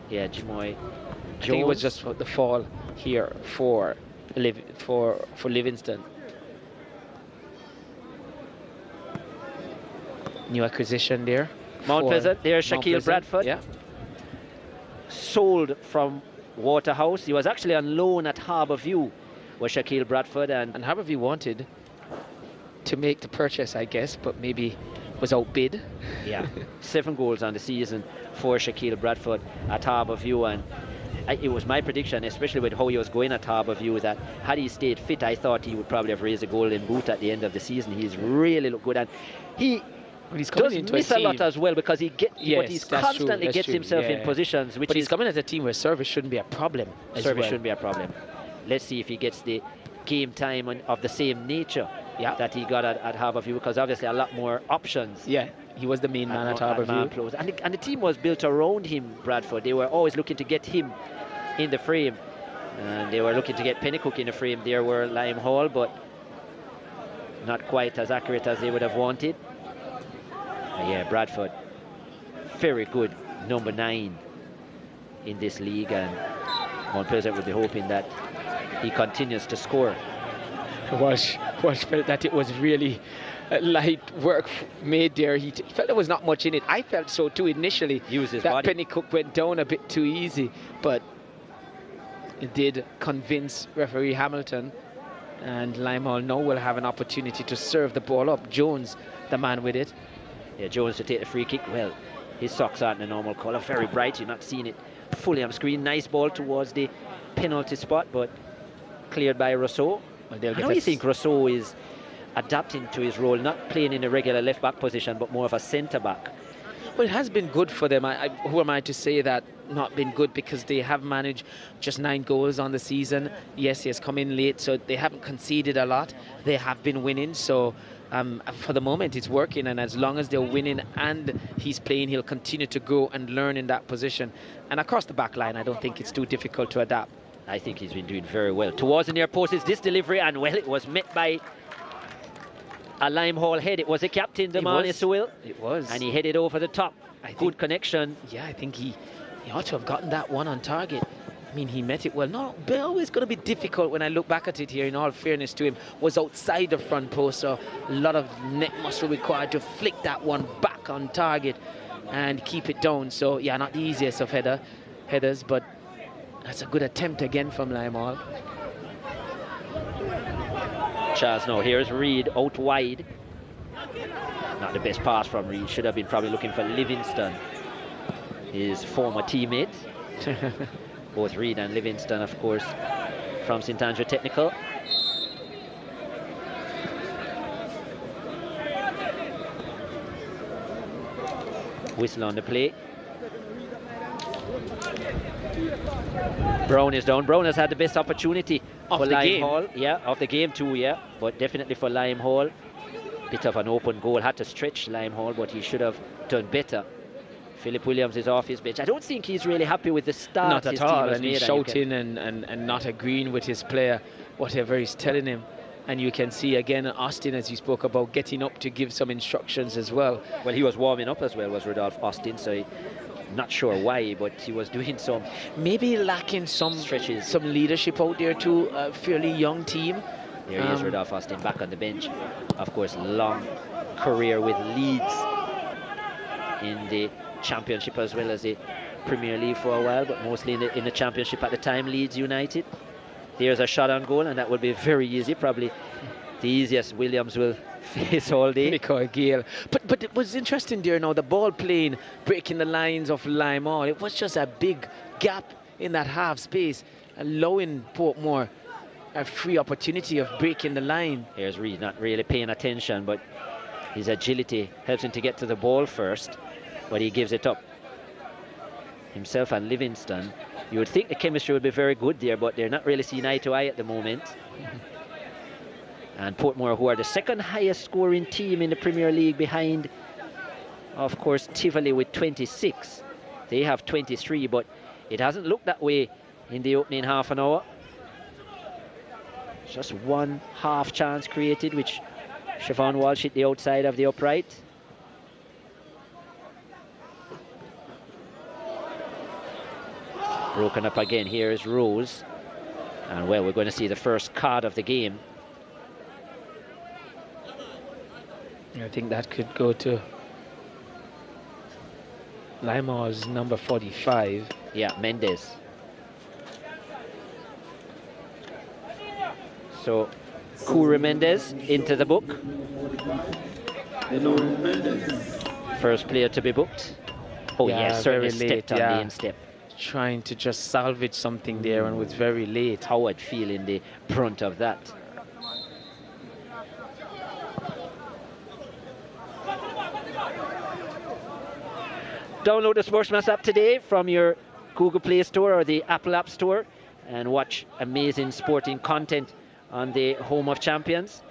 Yeah, Jamoy Jones. I think it was just the fall here for Livingston. New acquisition there. Mount Pleasant, there's Shaquille Bradford. Yeah. Sold from Waterhouse. He was actually on loan at Harbourview, was Shaquille Bradford. And Harbourview wanted to make the purchase, I guess, but maybe was outbid. Yeah, 7 goals on the season for Shaquille Bradford at Harbourview, and it was my prediction, especially with how he was going at Harbourview, that had he stayed fit, I thought he would probably have raised a golden boot at the end of the season. He's really looked good, and he's does miss a lot as well, because he constantly gets himself in positions. But he's coming as a team where service shouldn't be a problem. Service shouldn't be a problem. Let's see if he gets the game time of the same nature that he got at Harbourview, because obviously a lot more options. Yeah, he was the main man at Harbourview. And the team was built around him, Bradford. They were always looking to get him in the frame. And they were looking to get Pennycook in the frame. There were Limehall, but not quite as accurate as they would have wanted. Yeah, Bradford, very good number 9 in this league, and Mount Pleasant would be hoping that he continues to score. Walsh felt that it was really light work made there. He felt there was not much in it. I felt so too initially. Use his that body. Pennycook went down a bit too easy, but it did convince referee Hamilton, and Limehall now will have an opportunity to serve the ball up. Jones, the man with it. Yeah, Jones to take the free kick. Well, his socks aren't a normal colour, very bright. You're not seeing it fully on screen. Nice ball towards the penalty spot, but cleared by Rousseau. Well, How do you think Rousseau is adapting to his role, not playing in a regular left-back position, but more of a centre-back? Well, it has been good for them. Who am I to say that not been good, because they have managed just 9 goals on the season. Yes, he has come in late, so they haven't conceded a lot. They have been winning, so for the moment it's working, and as long as they're winning and he's playing, he'll continue to grow and learn in that position. And across the back line, I don't think it's too difficult to adapt. I think he's been doing very well. Towards the near post is this delivery, and well, it was met by a Limehall head. It was the captain, Damani Sewell. It was. And he headed over the top. Good connection. Yeah, I think he ought to have gotten that one on target. I mean, he met it well. No, but always going to be difficult when I look back at it here, in all fairness to him. Was outside the front post, so a lot of neck muscle required to flick that one back on target and keep it down. So, yeah, not the easiest of headers, but that's a good attempt again from Limehall. Charles, no, here's Reed out wide. Not the best pass from Reed. Should have been probably looking for Livingston, his former teammate. Both Reed and Livingston, of course, from St Andrew Technical. Whistle on the play. Brown is down. Brown has had the best opportunity of for the game. Limehall. Yeah, of the game too, yeah. But definitely for Limehall. Bit of an open goal. Had to stretch Limehall, but he should have done better. Philip Williams is off his bench. I don't think he's really happy with the start. Not at all, and he's shouting and not agreeing with his player, whatever he's telling him. And you can see again Austin, as you spoke about, getting up to give some instructions as well. Well, he was warming up as well, was Rodolphe Austin, so not sure why, but he was doing some, maybe lacking some stretches, some leadership out there too. A fairly young team. There he is, Rodolphe Austin, back on the bench. Of course, long career with Leeds in the Championship as well as the Premier League for a while, but mostly in the Championship at the time, Leeds United. There's a shot on goal, and that will be very easy, probably the easiest Williams will face all day. Gale. But it was interesting there now, the ball playing, breaking the lines of Limehall. It was just a big gap in that half space, allowing Portmore a free opportunity of breaking the line. Here's Reed, not really paying attention, but his agility helps him to get to the ball first, but he gives it up. Himself and Livingston, you would think the chemistry would be very good there, but they're not really seeing eye to eye at the moment. And Portmore, who are the second highest scoring team in the Premier League, behind, of course, Tivoli with 26. They have 23, but it hasn't looked that way in the opening half an hour. Just one half chance created, which Siobhan Walsh hit the outside of the upright. Broken up again. Here is Rose. And well, we're going to see the first card of the game. I think that could go to Limehall's number 45. Yeah, Mendes. So, Koura Mendes into the book. First player to be booked. Oh yeah, certainly stepped on the instep. Trying to just salvage something there and was very late. How I'd feel in the brunt of that. Download the SportsMax app today from your Google Play Store or the Apple App Store and watch amazing sporting content on the home of champions.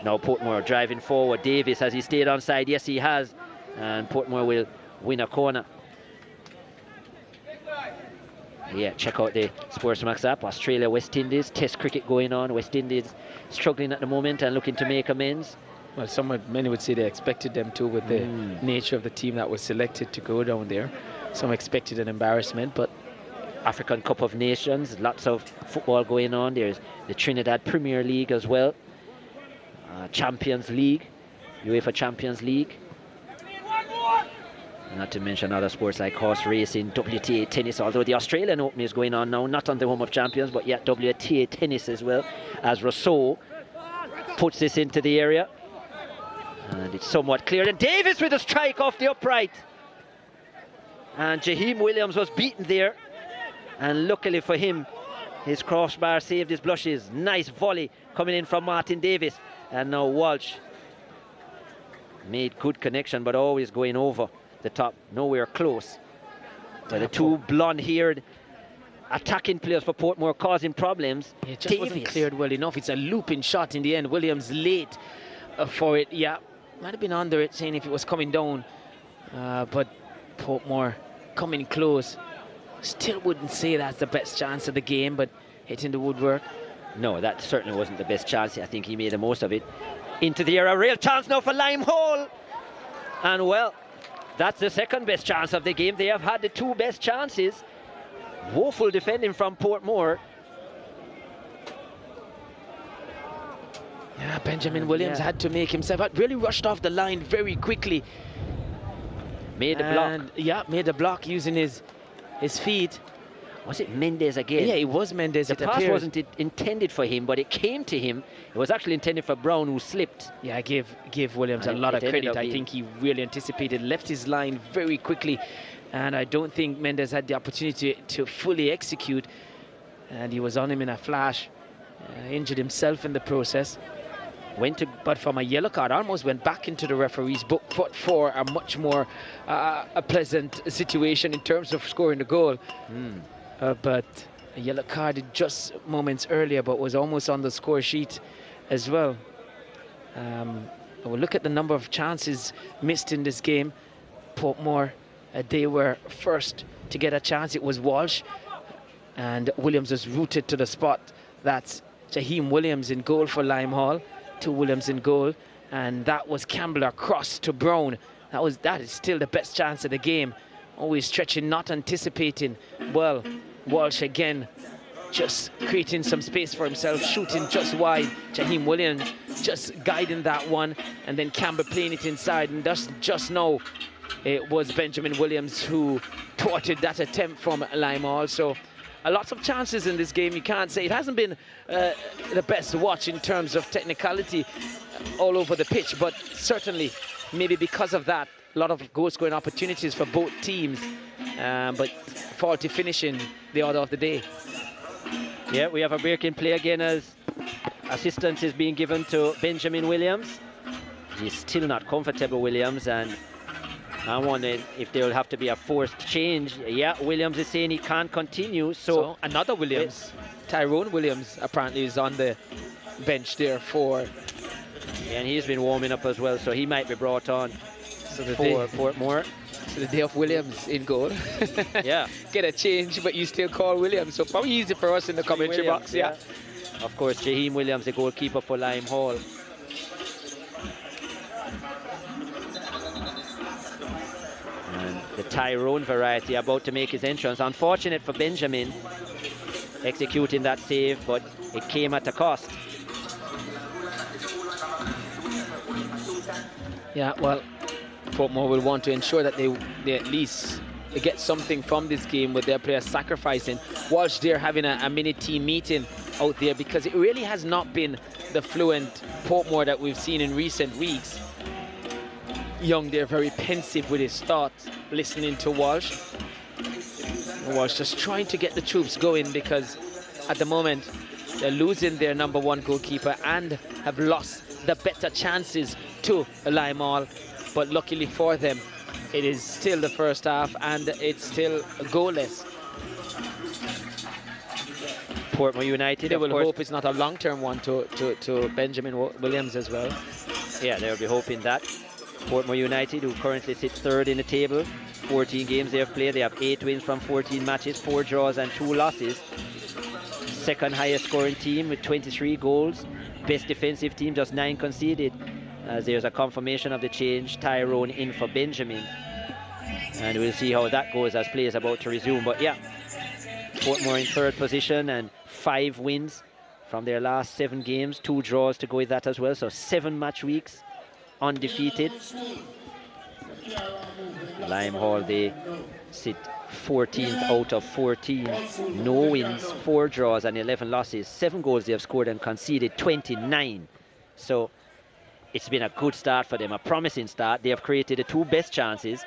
Now Portmore driving forward. Davis, has he stayed onside? Yes, he has. And Portmore will win a corner. Yeah, check out the SportsMax app. Australia, West Indies, Test cricket going on. West Indies struggling at the moment and looking to make amends. Well, many would say they expected them to with the nature of the team that was selected to go down there. Some expected an embarrassment, but African Cup of Nations, lots of football going on. There's the Trinidad Premier League as well. Champions League, UEFA Champions League. Not to mention other sports like horse racing, WTA tennis, although the Australian Open is going on now, not on the home of champions, but yet WTA tennis as well, as Rousseau puts this into the area. And it's somewhat clear. And Davis with a strike off the upright. And Jaheim Williams was beaten there. And luckily for him, his crossbar saved his blushes. Nice volley coming in from Martin Davis. And now Walsh made good connection, but always going over the top, nowhere close. But the two blonde-haired attacking players for Portmore causing problems. It just wasn't cleared well enough. It's a looping shot in the end. Williams late for it. Yeah, might have been under it, saying if it was coming down. But Portmore coming close. Still wouldn't say that's the best chance of the game, but hitting the woodwork. No, that certainly wasn't the best chance. I think he made the most of it. Into the air, a real chance now for Lime Hall. And well, that's the second best chance of the game. They have had the two best chances. Woeful defending from Portmore. Yeah, Benjamin Williams had to make himself out. Really rushed off the line very quickly. Made the block. Yeah, made the block using his feet. Was it Mendes again? Yeah, it was Mendes. The pass wasn't intended for him, but it came to him. It was actually intended for Brown, who slipped. Yeah, I give Williams a lot of credit. I think he really anticipated, left his line very quickly, and I don't think Mendes had the opportunity to fully execute, and he was on him in a flash. Injured himself in the process. But from a yellow card, almost went back into the referee's book, but for a much more a pleasant situation in terms of scoring the goal. But a yellow card just moments earlier, but was almost on the score sheet as well. We'll look at the number of chances missed in this game. Portmore, they were first to get a chance. It was Walsh, and Williams was rooted to the spot. That's Jaheim Williams in goal for Lime Hall. 2 Williams in goal, and that was Campbell across to Brown. That is still the best chance of the game. Always stretching, not anticipating. Well, Walsh again just creating some space for himself, shooting just wide. Jaheim Williams just guiding that one, and then Campbell playing it inside, and just now it was Benjamin Williams who thwarted that attempt from Lime Hall. So a lot of chances in this game. You can't say it hasn't been the best watch in terms of technicality all over the pitch, but certainly maybe because of that, a lot of goal-scoring opportunities for both teams, but faulty finishing the order of the day. Yeah, we have a break in play again as assistance is being given to Benjamin Williams. He's still not comfortable, Williams, and I'm wondering if there will have to be a forced change. Yeah, Williams is saying he can't continue. So another Williams, Tyrone Williams, apparently is on the bench there for. Yeah, and he's been warming up as well, so he might be brought on for Portmore. So the day of Williams in goal. Yeah. Get a change, but you still call Williams. So probably easy for us in the commentary box. Yeah. Of course, Jaheim Williams, the goalkeeper for Lime Hall. The Tyrone variety about to make his entrance. Unfortunate for Benjamin executing that save, but it came at a cost. Yeah, well, Portmore will want to ensure that they at least get something from this game with their players sacrificing. Walsh there having a mini team meeting out there, because it really has not been the fluent Portmore that we've seen in recent weeks. Young there, very pensive with his thoughts, listening to Walsh. Walsh just trying to get the troops going, because at the moment they're losing their #1 goalkeeper and have lost the better chances to Lime Hall. But luckily for them, it is still the first half and it's still goalless. Portmore United, they will hope it's not a long-term one to Benjamin Williams as well. Yeah, they'll be hoping that. Portmore United, who currently sit third in the table, 14 games they have played. They have 8 wins from 14 matches, 4 draws and 2 losses. Second highest scoring team with 23 goals. Best defensive team, just 9 conceded. As there's a confirmation of the change, Tyrone in for Benjamin. And we'll see how that goes as play is about to resume. But yeah, Portmore in third position and 5 wins from their last 7 games, 2 draws to go with that as well. So 7 match weeks undefeated. Limehall, they sit 14th out of 14. No wins, 4 draws and 11 losses. 7 goals they have scored and conceded 29. So it's been a good start for them, a promising start. They have created the 2 best chances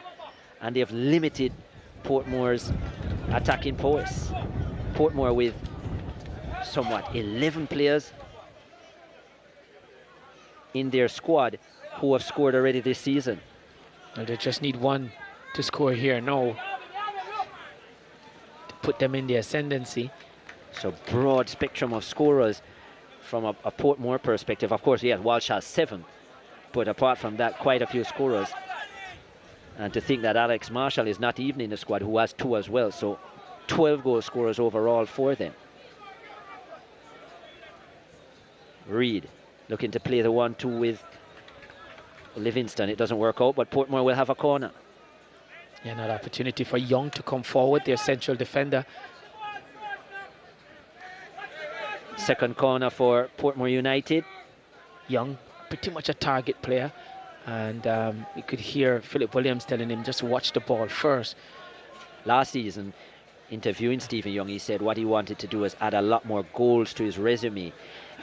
and they have limited Portmore's attacking prowess. Portmore with somewhat 11 players in their squad who have scored already this season. And they just need one to score here now to put them in the ascendancy. So broad spectrum of scorers from a Portmore perspective. Of course, yeah, Walsh has 7, but apart from that, quite a few scorers. And to think that Alex Marshall is not even in the squad, who has 2 as well. So 12 goal scorers overall for them. Reed looking to play the 1-2 with Livingston. It doesn't work out, but Portmore will have a corner. Yeah, another opportunity for Young to come forward, their central defender. Second corner for Portmore United. Young, pretty much a target player. And you could hear Philip Williams telling him just watch the ball first. Last season, interviewing Stephen Young, he said what he wanted to do was add a lot more goals to his resume.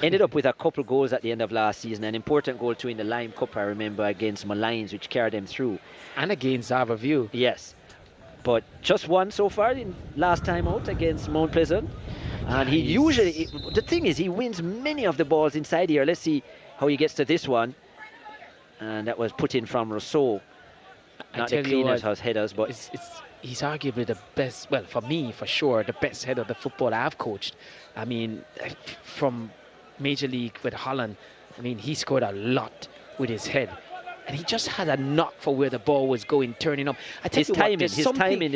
Ended up with a couple goals at the end of last season, an important goal too in the Lime Cup, I remember, against Malines, which carried them through. And against Harbourview. Yes, but just 1 so far in last time out against Mount Pleasant. And he usually, the thing is, he wins many of the balls inside here. Let's see how he gets to this one. And that was put in from Rousseau. Not the cleanest house headers, but he's arguably the best, well, for me, for sure, the best header of the football I've coached. I mean, from Major League with Holland, I mean, he scored a lot with his head. And he just had a knock for where the ball was going, turning up. I tell you what, his timing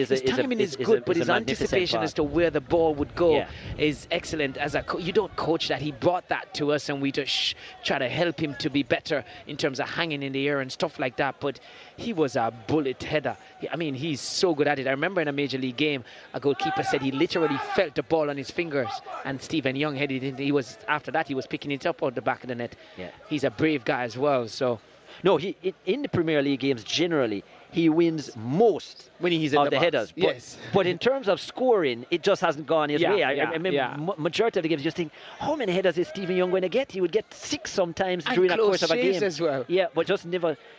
is good, but his anticipation as to where the ball would go is excellent. As you don't coach that. He brought that to us, and we just try to help him to be better in terms of hanging in the air and stuff like that. But he was a bullet header. I mean, he's so good at it. I remember in a Major League game, a goalkeeper said he literally felt the ball on his fingers, and Stephen Young headed in. After that, he was picking it up out the back of the net. Yeah. He's a brave guy as well. So. No, in the Premier League games generally, he wins most when he's in the headers. But in terms of scoring, it just hasn't gone his way. I remember majority of the games, just think, how many headers is Stephen Young going to get? He would get 6 sometimes during the course of a game. As well. Yeah, but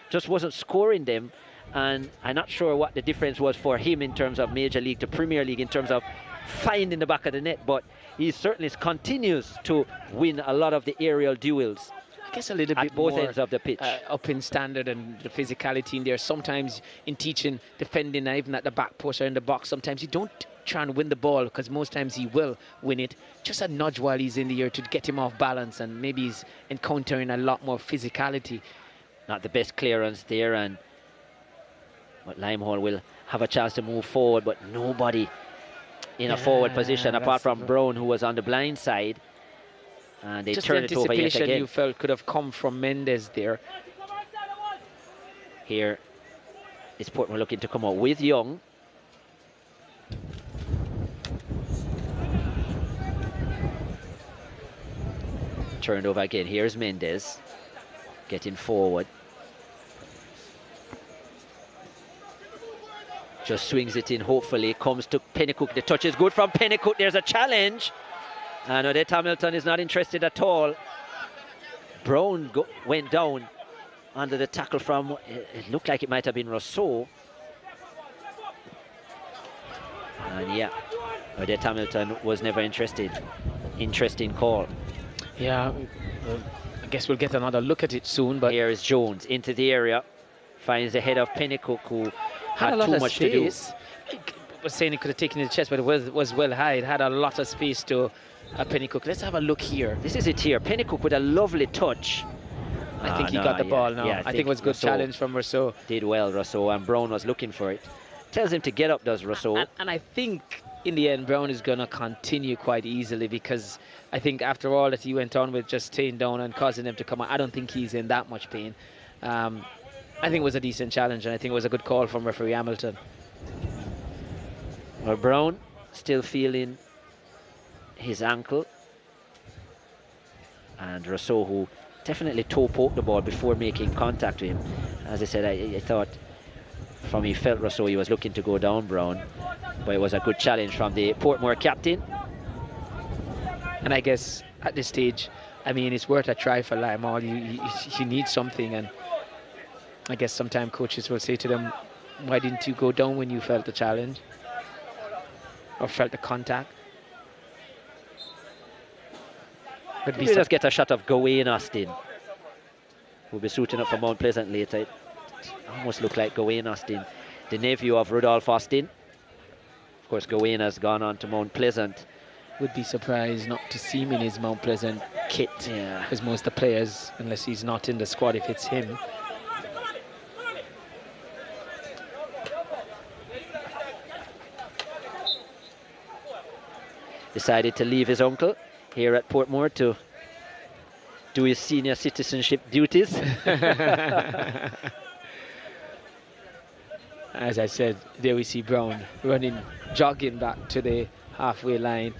just wasn't scoring them. And I'm not sure what the difference was for him in terms of Major League to Premier League in terms of finding the back of the net. But he certainly continues to win a lot of the aerial duels. I guess a little bit both more ends of the pitch, up in standard and the physicality in there. Sometimes in teaching, defending, even at the back post or in the box, sometimes you don't try and win the ball, because most times he will win it. Just a nudge while he's in the air to get him off balance, and maybe he's encountering a lot more physicality. Not the best clearance there, but Limehall will have a chance to move forward, but nobody in a forward position apart from Brown, who was on the blind side. And they just turned the it over yet again. You felt could have come from Mendes there. Here is Portmore looking to come out with Young. Turned over again. Here's Mendes getting forward. Just swings it in, hopefully. Comes to Pennycook. The touch is good from Pennycook. There's a challenge. And Odette Hamilton is not interested at all. Brown went down under the tackle from, it looked like it might have been Rousseau. And yeah, Odette Hamilton was never interested. Interesting call. Yeah, I guess we'll get another look at it soon. But here is Jones into the area. Finds the head of Pennycook, who had too much to do. I was saying he could have taken it to the chest, but it was well high. It had a lot of space to Pennycook. Let's have a look here. This is it here. Pennycook with a lovely touch. I think he got the ball now. Yeah, I think it was a good challenge from Rousseau. Did well, Rousseau, and Brown was looking for it. Tells him to get up, does Rousseau. And I think in the end, Brown is going to continue quite easily, because I think after all that he went on with, just staying down and causing them to come out, I don't think he's in that much pain. I think it was a decent challenge, and I think it was a good call from referee Hamilton. Well, Brown still feeling his ankle, and Rousseau, who definitely toe poked the ball before making contact with him. As I said, I thought from he felt Rousseau, he was looking to go down Brown, but it was a good challenge from the Portmore captain. And I guess at this stage, I mean, it's worth a try for Limehall. You need something, and I guess sometimes coaches will say to them, why didn't you go down when you felt the challenge or felt the contact? But we just get a shot of Gawain Austin, who'll be suiting up for Mount Pleasant later. It almost looked like Gawain Austin, the nephew of Rudolph Austin. Of course, Gawain has gone on to Mount Pleasant. Would be surprised not to see him in his Mount Pleasant kit, because most of the players, unless he's not in the squad, if it's him. Decided to leave his uncle here at Portmore to do his senior citizenship duties. As I said, there we see Brown running, jogging back to the halfway line,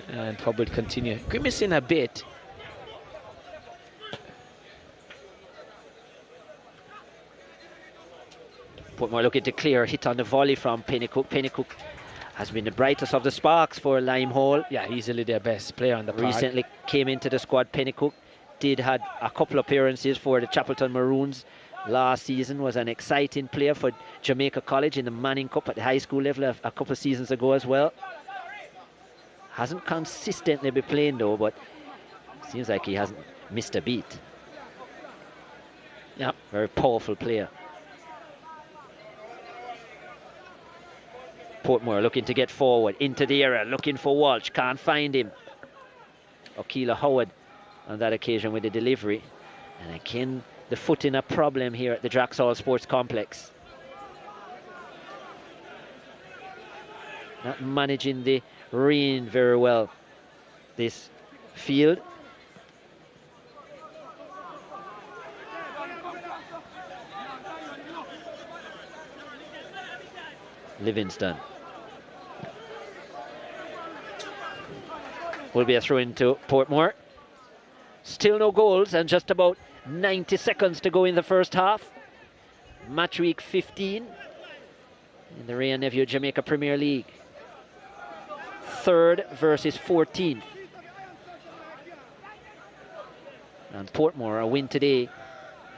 and probably continue grimacing a bit. Portmore looking to clear, hit on the volley from Pennycook. Pennycook has been the brightest of the sparks for Limehall. Yeah, easily their best player on the park. Recently came into the squad. Pennycook had a couple appearances for the Chapelton Maroons last season, was an exciting player for Jamaica College in the Manning Cup at the high school level a couple of seasons ago as well. Hasn't consistently been playing though, but seems like he hasn't missed a beat. Yeah, very powerful player. Portmore looking to get forward into the area, looking for Walsh, can't find him. O'Keela Howard on that occasion with the delivery. And again, the footing a problem here at the Draxall Sports Complex. Not managing the rain very well, this field. Livingston. Will be a throw into Portmore. Still no goals and just about 90 seconds to go in the first half. Match week 15 in the Ray and Nephew Jamaica Premier League. 3rd versus 14th. And Portmore a win today,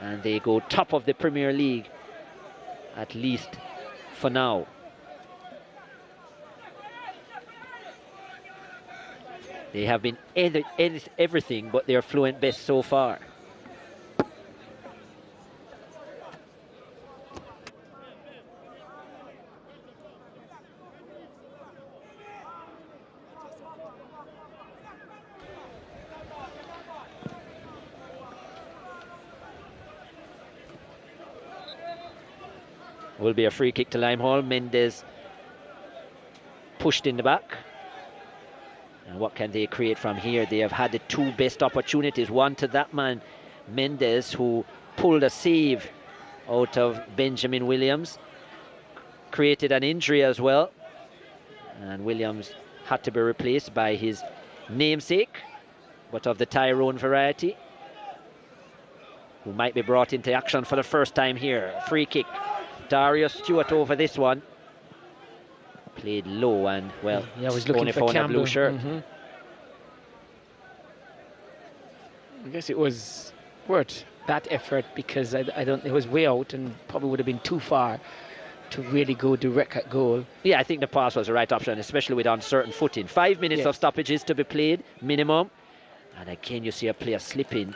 and they go top of the Premier League, at least for now. They have been everything but their fluent best so far. Will be a free kick to Limehall. Mendes pushed in the back. And what can they create from here? They have had the 2 best opportunities. One to that man, Mendes, who pulled a save out of Benjamin Williams. Created an injury as well. And Williams had to be replaced by his namesake, but of the Tyrone variety, who might be brought into action for the first time here. Free kick. Darius Stewart over this one. Played low and, well, yeah, I was looking for a blue shirt. I guess it was worth that effort, because I don't. It was way out and probably would have been too far to really go direct at goal. Yeah, I think the pass was the right option, especially with uncertain footing. 5 minutes of stoppages to be played, minimum. And again, you see a player slipping.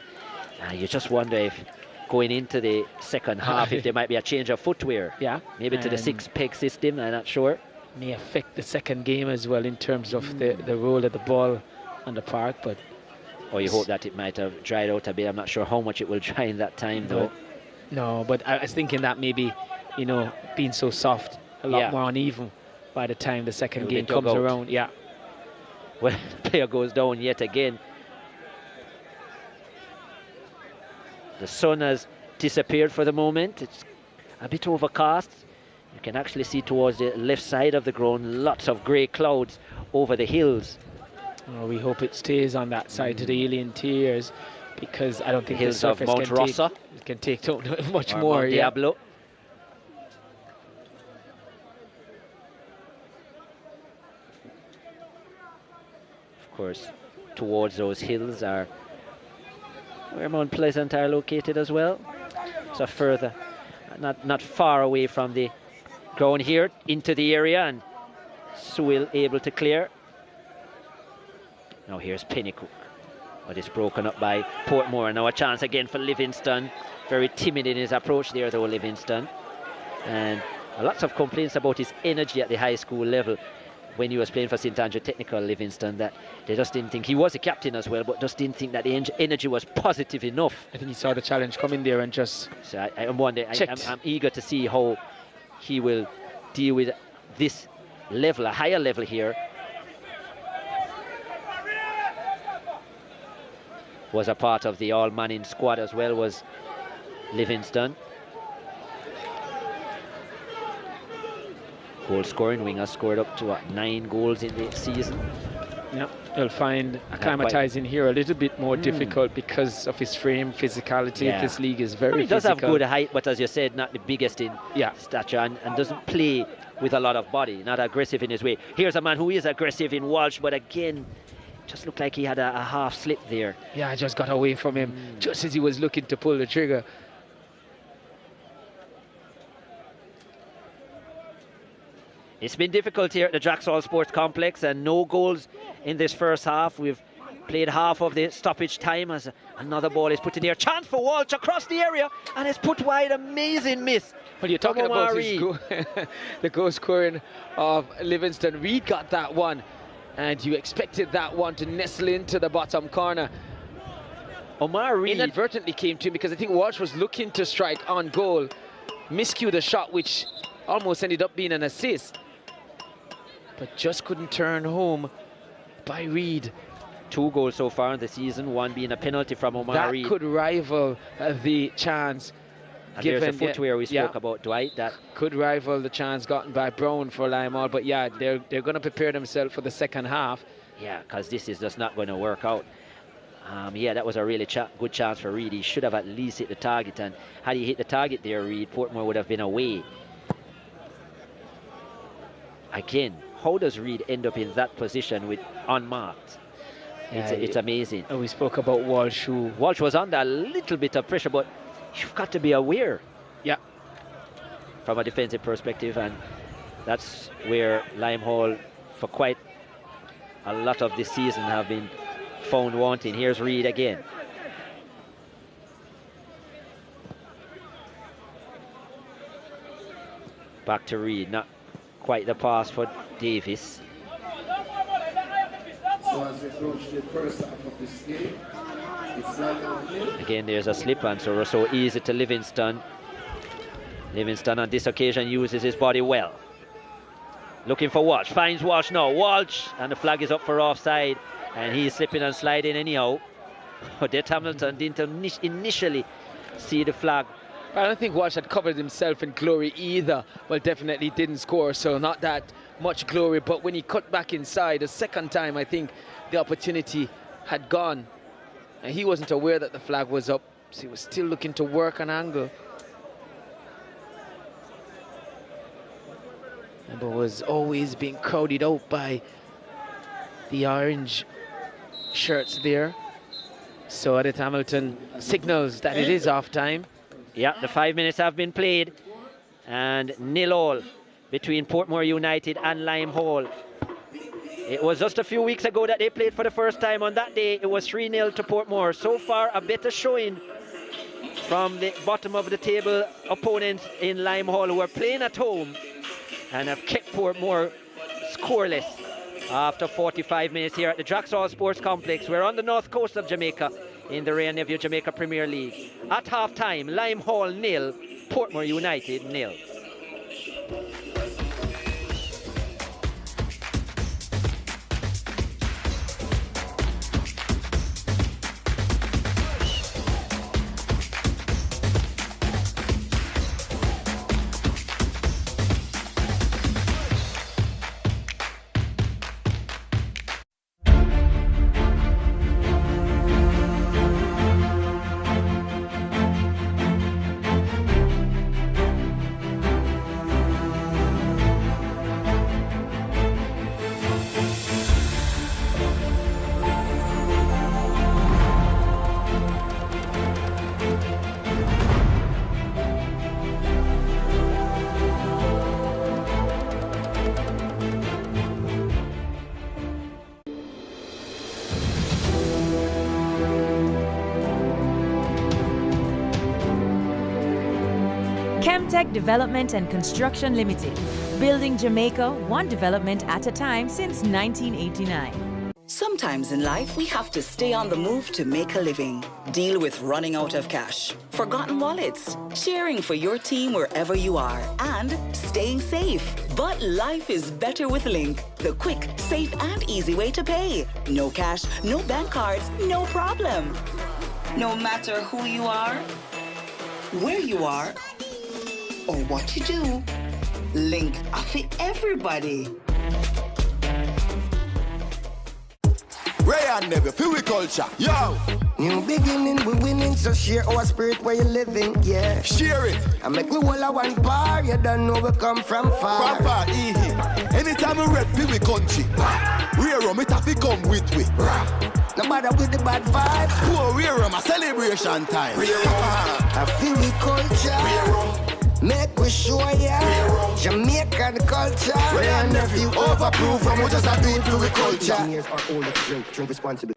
You just wonder if going into the second half, if there might be a change of footwear. Yeah. Maybe to the 6-peg system, I'm not sure. May affect the second game as well in terms of the role of the ball on the park, but Oh, you hope that it might have dried out a bit. I'm not sure how much it will dry in that time, though. No, but I was thinking that maybe, you know, being so soft, a lot more uneven by the time the second game comes around. Yeah. Well, the player goes down yet again. The sun has disappeared for the moment. It's a bit overcast. You can actually see towards the left side of the ground lots of grey clouds over the hills. Oh, we hope it stays on that side to the alien tiers, because I don't think hills the surface of Mount Rossa can take much or more. Mount Diablo. Of course, towards those hills are where Mount Pleasant are located as well. So further, not far away from the ground here, into the area, and Sewell able to clear. Now here's Pennycook, but it's broken up by Portmore. Now a chance again for Livingston. Very timid in his approach there, though, Livingston. And lots of complaints about his energy at the high school level when he was playing for St Andrew Technical, Livingston, that they just didn't think, he was a captain as well, but just didn't think that the energy was positive enough. I think he saw the challenge come in there and just so I'm wondering, I'm eager to see how he will deal with this level, a higher level here. Was a part of the all-Manning squad as well, was Livingston. Goal scoring winger, scored up to 9 goals in the season. Yeah, they'll find acclimatizing here a little bit more difficult because of his frame, physicality. Yeah. This league is very he does physical. have good height, but as you said, not the biggest in stature, and doesn't play with a lot of body, not aggressive in his way. Here's a man who is aggressive in Walsh, but again, just looked like he had a half slip there. Yeah, I just got away from him just as he was looking to pull the trigger. It's been difficult here at the Draxall Sports Complex, and no goals in this first half. We've played half of the stoppage time as another ball is put in here. Chance for Walsh across the area, and it's put wide. Amazing miss. Well, you're talking about the goal scoring of Livingston. Reid got that one, and you expected that one to nestle into the bottom corner. Omar Reid inadvertently came to him because I think Walsh was looking to strike on goal. Miscued a shot which almost ended up being an assist, but just couldn't turn home by Reid. 2 goals so far in the season, one being a penalty from Omar Reid. That could rival the chance and given. There's the footwear we spoke about, Dwight. That could rival the chance gotten by Brown for Limehall. But yeah, they're going to prepare themselves for the second half. Yeah, because this is just not going to work out. Yeah, that was a really good chance for Reid. He should have at least hit the target, and had he hit the target there, Reid, Portmore would have been away. Again, how does Reid end up in that position with unmarked? Yeah, it's amazing. And we spoke about Walsh, who... Walsh was under a little bit of pressure, but you've got to be aware. Yeah. From a defensive perspective, and that's where Limehall, for quite a lot of this season, have been found wanting. Here's Reid again. Back to Reid, not quite the pass for Davis. Again, there's a slip, and so Rousseau easy to Livingston. Livingston on this occasion uses his body well. Looking for Walsh, finds Walsh now. Walsh, and the flag is up for offside, and he's slipping and sliding anyhow. Det Hamilton didn't initially see the flag. I don't think Walsh had covered himself in glory either. Well, definitely didn't score, so not that much glory. But when he cut back inside a second time, I think the opportunity had gone. And he wasn't aware that the flag was up, so he was still looking to work an angle. But was always being crowded out by the orange shirts there. So Edith Hamilton signals that it is off time. Yeah, the 5 minutes have been played, and 0-0 between Portmore United and Limehall. It was just a few weeks ago that they played for the first time. On that day, it was 3-0 to Portmore. So far, a better showing from the bottom of the table opponents in Limehall, who are playing at home and have kept Portmore scoreless. after 45 minutes here at the Draxall Sports Complex. We're on the north coast of Jamaica in the Ray and Nephew Jamaica Premier League. At half-time, Lime Hall 0, Portmore United 0. Chemtech Development and Construction Limited, building Jamaica one development at a time since 1989. Sometimes in life, we have to stay on the move to make a living, deal with running out of cash, forgotten wallets, cheering for your team wherever you are, and staying safe. But life is better with Link, the quick, safe, and easy way to pay. No cash, no bank cards, no problem. No matter who you are, where you are, or what you do, Link fit everybody. Ray and Never, feel we culture. Yo! New beginning, we winning, so share our spirit where you're living, yeah. Share it. I make we all a one bar, you don't know we come from far. From far, anytime we rep, feel we country. Rear rum, it have to come with we. No matter with the bad vibes. Poor rear rum, a celebration time. Rear rum. I feel we culture. Rear rum. Make we show ya Jamaican culture. Ray and Nephew overproof from what just a do it to the culture. Years are older to drink responsibly.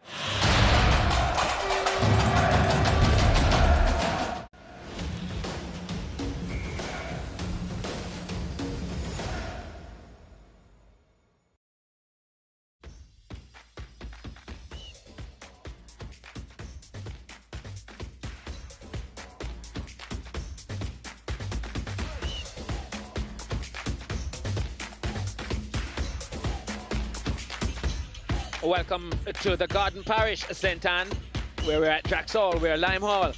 Welcome to the Garden Parish, St. Anne, where we're at Draxall, where Lime Hall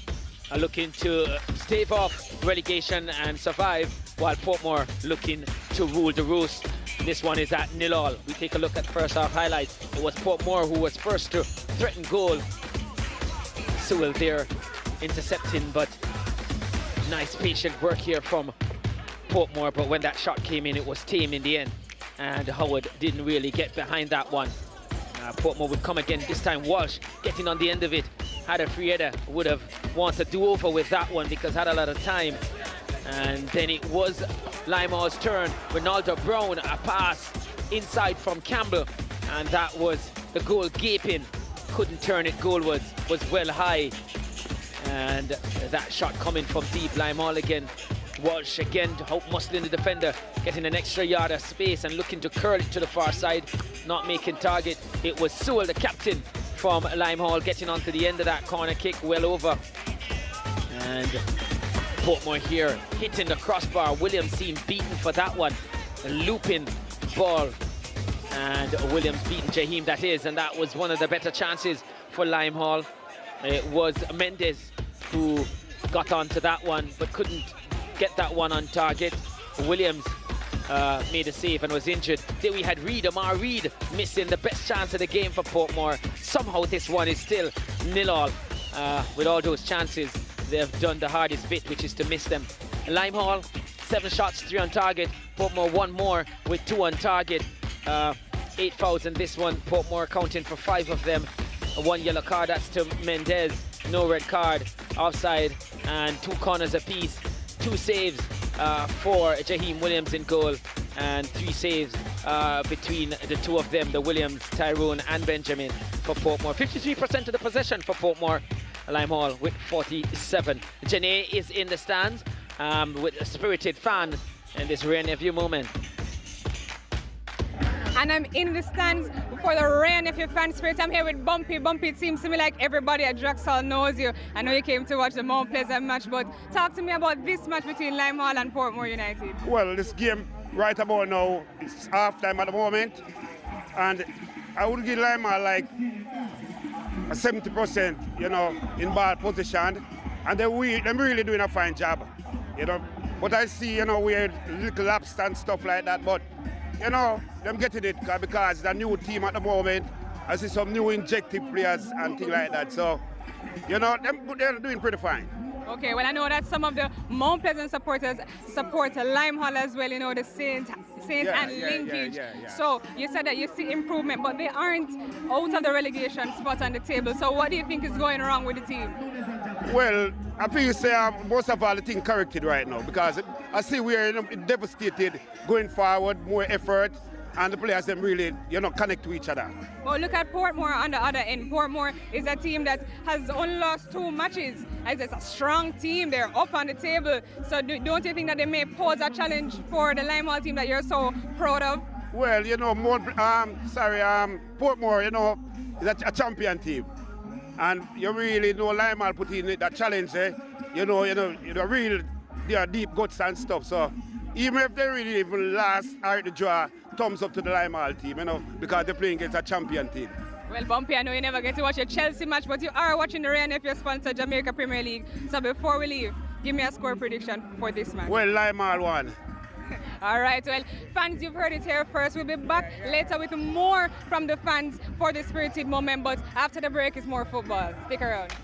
are looking to stave off relegation and survive, while Portmore looking to rule the roost. This one is at 0-0. We take a look at first half highlights. It was Portmore who was first to threaten goal. Sewell there intercepting, but nice patient work here from Portmore. But when that shot came in, it was tame in the end, and Howard didn't really get behind that one. Portmore would come again, this time Walsh getting on the end of it. Had a free header, would have wanted to do over with that one because had a lot of time. And then it was Lime Hall's turn. Ronaldo Brown, a pass inside from Campbell, and that was the goal gaping. Couldn't turn it goalwards, was well high. And that shot coming from deep. Lime Hall again. Walsh again, muscling the defender, getting an extra yard of space and looking to curl it to the far side, not making target. It was Sewell, the captain from Lime Hall, getting onto the end of that corner kick, well over. And Portmore here hitting the crossbar. Williams seemed beaten for that one. A looping ball, and Williams beating Jaheim, that is, and that was one of the better chances for Lime Hall. It was Mendes who got onto that one but couldn't get that one on target. Williams made a save and was injured. Then we had Reid, Amar Reid, missing the best chance of the game for Portmore. Somehow this one is still 0-0. With all those chances, they have done the hardest bit, which is to miss them. Lime Hall, 7 shots, 3 on target. Portmore 1 more with 2 on target. 8 fouls in this one. Portmore accounting for 5 of them. 1 yellow card, that's to Mendez. No red card, offside, and 2 corners apiece. 2 saves for Jaheim Williams in goal, and 3 saves between the 2 of them, the Williams, Tyrone and Benjamin for Portmore. 53% of the possession for Portmore. Lime Hall with 47. Janae is in the stands with a spirited fan in this Ray and Nephew moment. and I'm in the stands for the Ryan Nephew fan spirit. I'm here with Bumpy. Bumpy, it seems to me like everybody at Draxall knows you. I know you came to watch the Mount Pleasant match, but talk to me about this match between Limehall and Portmore United. Well, this game right about now, it's half-time at the moment, and I would give Limehall like a 70%, you know, in ball position, and they're really doing a fine job, you know. But I see, you know, weird little laps and stuff like that, but, you know, them getting it because it's a new team at the moment. I see some new injective players and things like that, so, you know, they're doing pretty fine. Okay, well, I know that some of the Mount Pleasant supporters support Limehall as well, you know, the Saint and linkage. So you said that you see improvement, but they aren't out of the relegation spot on the table. So what do you think is going wrong with the team? Well, I think you say most of all the things corrected right now, because I see we're devastated going forward, more effort, and the players them really, you know, connect to each other. Well, look at Portmore on the other end. Portmore is a team that has only lost 2 matches. It's a strong team. They're up on the table. So don't you think that they may pose a challenge for the Limehall team that you're so proud of? Well, you know, Portmore, you know, is a champion team. And you really know Limehall put in that challenge there. You know, they are deep guts and stuff. So even if they really even last or the draw, thumbs up to the Limehall team, you know, because they're playing against a champion team. Well, Bumpy, I know you never get to watch a Chelsea match, but you are watching the Ryan Nephew sponsor Jamaica Premier League. So before we leave, give me a score prediction for this match. Well, Limehall won. All right, well, fans, you've heard it here first. We'll be back later with more from the fans for the spirited moment, but after the break, it's more football. Stick around.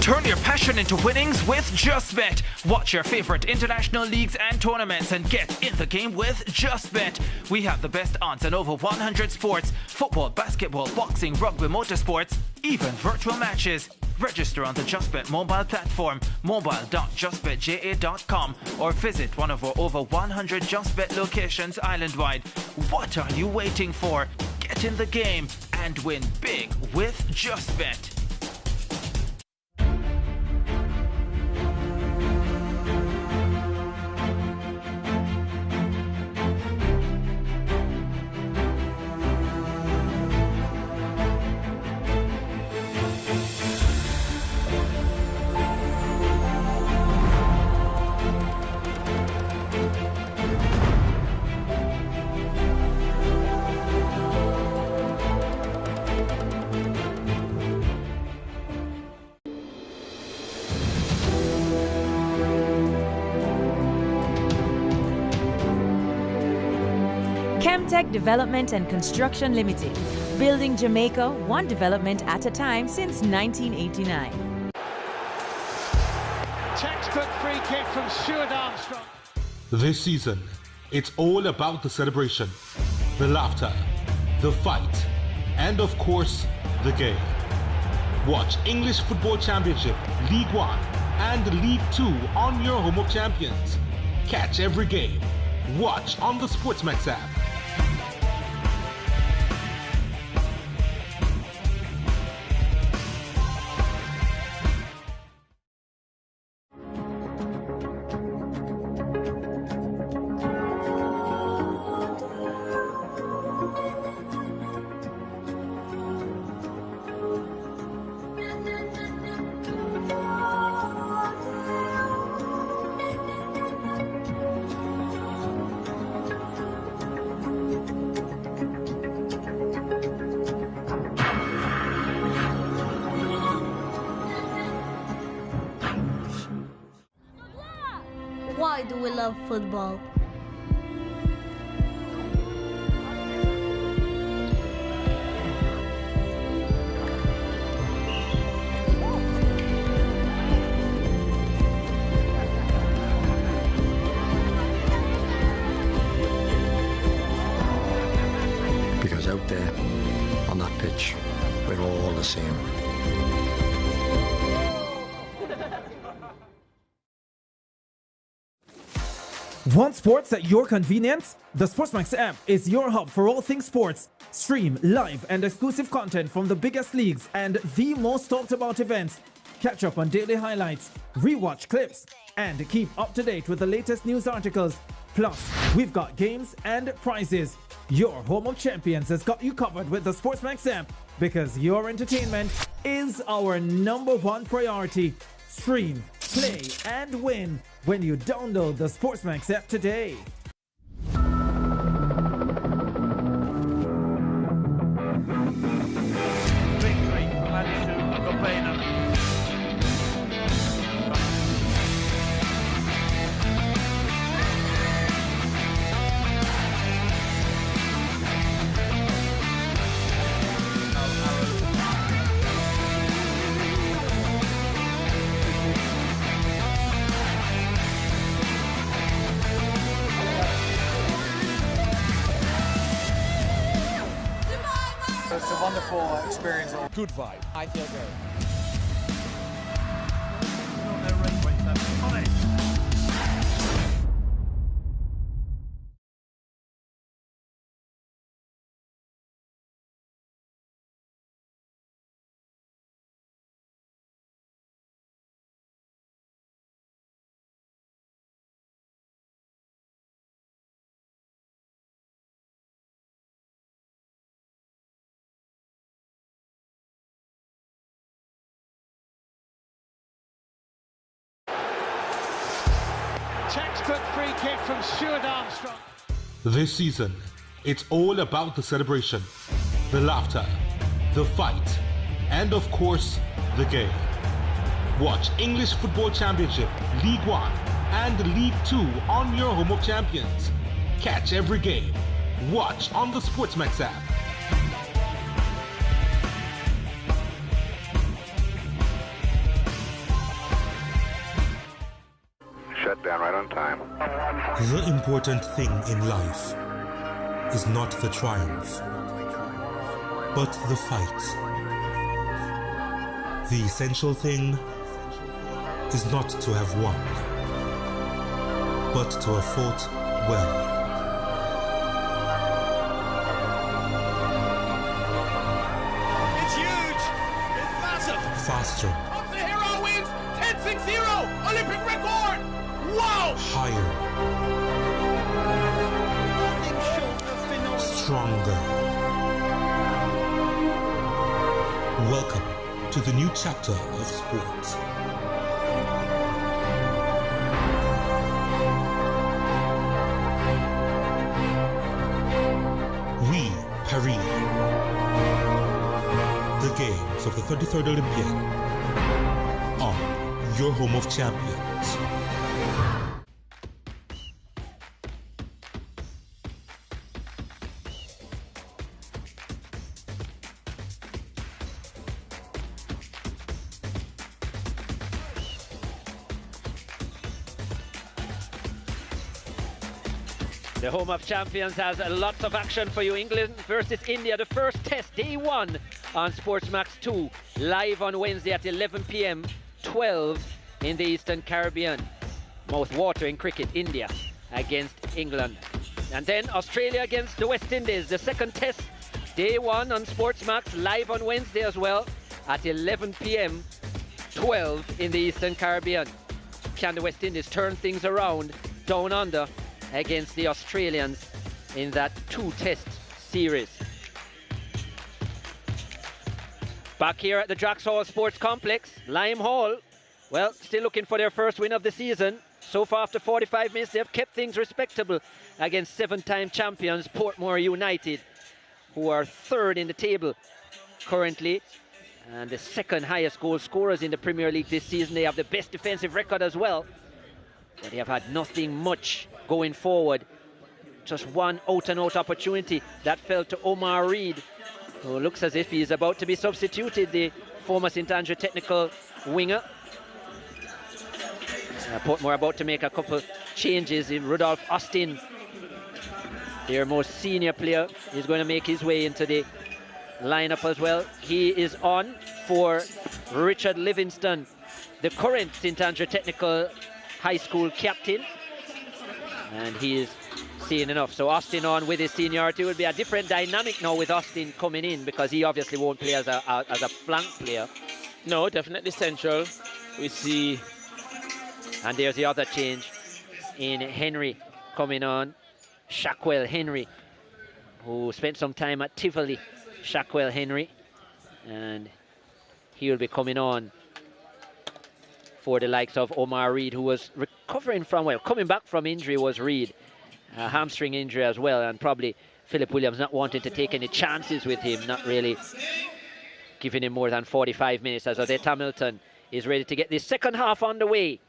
Turn your passion into winnings with JustBet. Watch your favorite international leagues and tournaments and get in the game with JustBet. We have the best odds on over 100 sports: football, basketball, boxing, rugby, motorsports, even virtual matches. Register on the JustBet mobile platform, mobile.justbetja.com, or visit one of our over 100 JustBet locations island-wide. What are you waiting for? Get in the game and win big with JustBet. Chemtech Development and Construction Limited, building Jamaica one development at a time since 1989. Textbook free kick from Stuart Armstrong. This season, it's all about the celebration, the laughter, the fight, and of course, the game. Watch English Football Championship, League One, and League Two on your home of champions. Catch every game. Watch on the SportsMax app. Why do we love football? Because out there, on that pitch, we're all the same. Want sports at your convenience? The SportsMax app is your hub for all things sports. Stream live and exclusive content from the biggest leagues and the most talked about events. Catch up on daily highlights, rewatch clips, and keep up to date with the latest news articles. Plus, we've got games and prizes. Your home of champions has got you covered with the SportsMax app because your entertainment is our #1 priority. Stream, play, and win when you download the SportsMax app today. Victory for Manitou Agopena. It's a wonderful experience. Good vibe. I feel great. Textbook free kick from Stuart Armstrong. This season, it's all about the celebration, the laughter, the fight, and of course, the game. Watch English Football Championship, League One, and League Two on your home of champions. Catch every game. Watch on the SportsMax app. Shut down right on time. The important thing in life is not the triumph, but the fight. The essential thing is not to have won, but to have fought well. It's huge! It's massive! Faster. Up the hero wins! 10-6-0! Olympic record! Wow! Higher. Nothing short of phenomenal. Stronger. Welcome to the new chapter of sport. We, Paris. The games of the 33rd Olympiad on your home of champions. The home of champions has lots of action for you. England versus India, the first test, day 1 on SportsMax 2, live on Wednesday at 11 p.m, 12 in the Eastern Caribbean. Mouth-watering cricket, India against England. And then Australia against the West Indies, the second test, day 1 on SportsMax, live on Wednesday as well at 11 p.m, 12 in the Eastern Caribbean. Can the West Indies turn things around down under against the Australians in that 2-test series? Back here at the Draxhall Sports Complex, Lime Hall, well, still looking for their first win of the season. So far, after 45 minutes, they've kept things respectable against 7-time champions Portmore United, who are 3rd in the table currently, and the 2nd highest goal scorers in the Premier League this season. They have the best defensive record as well, but they have had nothing much going forward. Just one out-and-out opportunity that fell to Omar Reed, who looks as if he is about to be substituted, the former St Andrew Technical winger. Portmore about to make a couple changes. In Rudolph Austin, their most senior player, is going to make his way into the lineup as well. He is on for Richard Livingston, the current St Andrew Technical High School captain. and he is seeing enough. So Austin on with his seniority. Will be a different dynamic now with Austin coming in, because he obviously won't play as a flank player. No, definitely central. We see, and there's the other change in Henry coming on. Shackwell Henry, who spent some time at Tivoli. Shackwell Henry, and he will be coming on for the likes of Omar Reed, who was recovering from, well, coming back from injury was Reed. Hamstring injury as well, and probably Philip Williams not wanting to take any chances with him, not really giving him more than 45 minutes, as Odette Hamilton is ready to get this second half underway.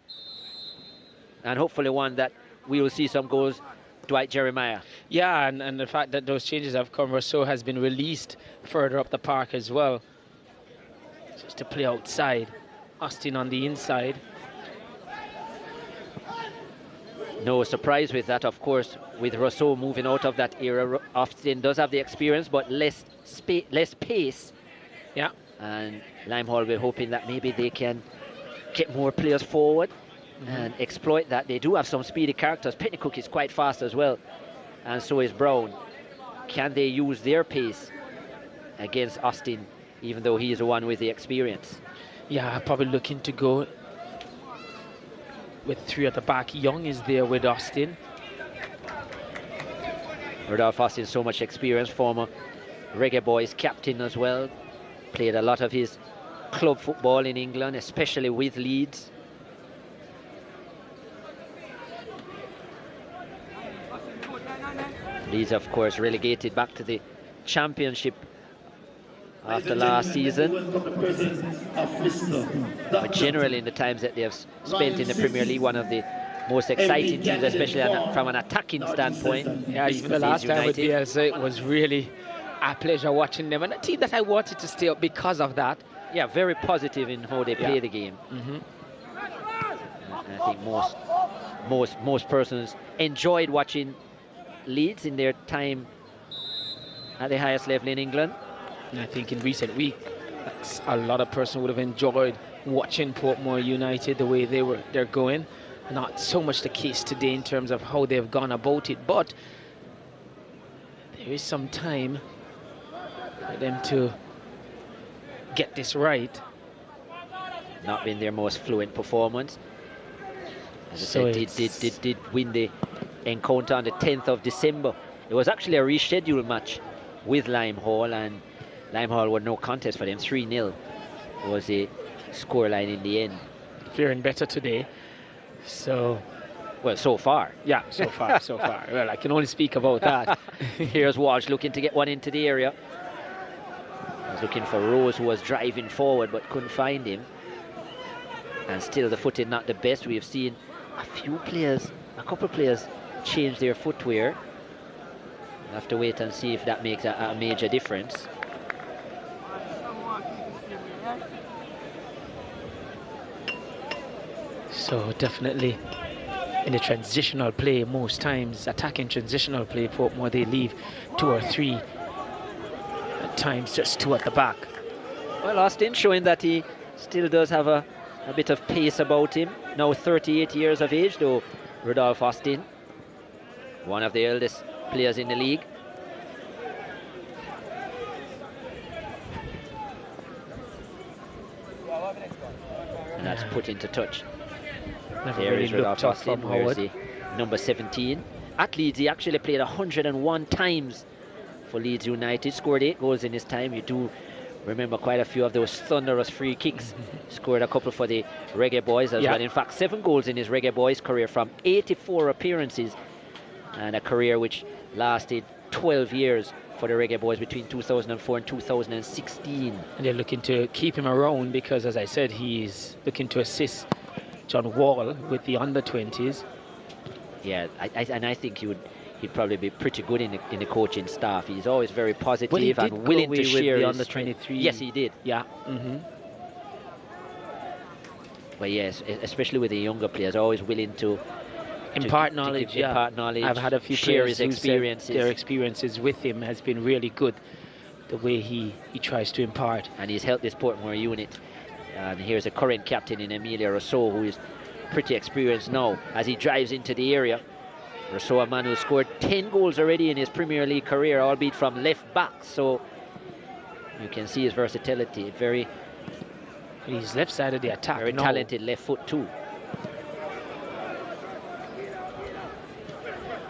And hopefully one that we will see some goals. Dwight Jeremiah. Yeah, and the fact that those changes have come, Rousseau has been released further up the park as well, just to play outside. Austin on the inside. No surprise with that, of course, with Rousseau moving out of that era. Austin does have the experience, but less pace. Yeah. And Limehall will be hoping that maybe they can get more players forward and exploit that. They do have some speedy characters. Petticook is quite fast as well, and so is Brown. Can they use their pace against Austin, even though he is the one with the experience? Yeah, probably looking to go with 3 at the back. Young is there with Austin. Rudolph Austin, so much experience, former Reggae Boys captain as well. Played a lot of his club football in England, especially with Leeds. Leeds, of course, relegated back to the Championship after last season. But generally, in the times that they have spent in the Premier League, one of the most exciting teams, especially from an attacking standpoint. Yeah, even the last time with BLC, it was really a pleasure watching them, and a team that I wanted to stay up because of that. Yeah, very positive in how they play the game. I think most persons enjoyed watching Leeds in their time at the highest level in England. And I think in recent weeks, a lot of persons would have enjoyed watching Portmore United the way they're going. Not so much the case today in terms of how they've gone about it, but there is some time for them to get this right. Not been their most fluent performance. As I said, did win the encounter on the 10th of December. It was actually a rescheduled match with Limehall, and Limehall were no contest for them. 3-0 was the scoreline in the end. Faring better today. So, well, so far. Yeah, so far. Well, I can only speak about that. Here's Walsh looking to get one into the area. I was looking for Rose, who was driving forward but couldn't find him. And still the footing not the best. We have seen a couple of players change their footwear. We'll have to wait and see if that makes a major difference. So definitely in the transitional play, most times attacking transitional play, Portmore, they leave 2 or 3, at times just 2 at the back. Well, Austin showing that he still does have a bit of pace about him. Now 38 years of age, though, Rudolph Austin, one of the eldest players in the league. And that's put into touch. Never there really is Rudolph Austin, Howard. the number 17. At Leeds, he actually played 101 times for Leeds United, scored 8 goals in his time. You do remember quite a few of those thunderous free kicks. Scored a couple for the Reggae Boys as well. In fact, 7 goals in his Reggae Boys career from 84 appearances, and a career which lasted 12 years for the Reggae Boys between 2004 and 2016. And they're looking to keep him around because, as I said, he's looking to assist John Wall with the under-20s. Yeah, and I think he'd probably be pretty good in the coaching staff. He's always very positive and willing to share the his under-23. Yes, he did. Yeah. But yes, especially with the younger players, always willing to impart knowledge. Impart knowledge. I've had a few share players his experiences. Their experiences with him has been really good. The way he tries to impart, and he's helped this Portmore unit. And here's a current captain in Emilia Rousseau, who is pretty experienced now as he drives into the area. Rousseau, a man who scored 10 goals already in his Premier League career, albeit from left back. So you can see his versatility. He's left side of the attack. Very talented left foot too.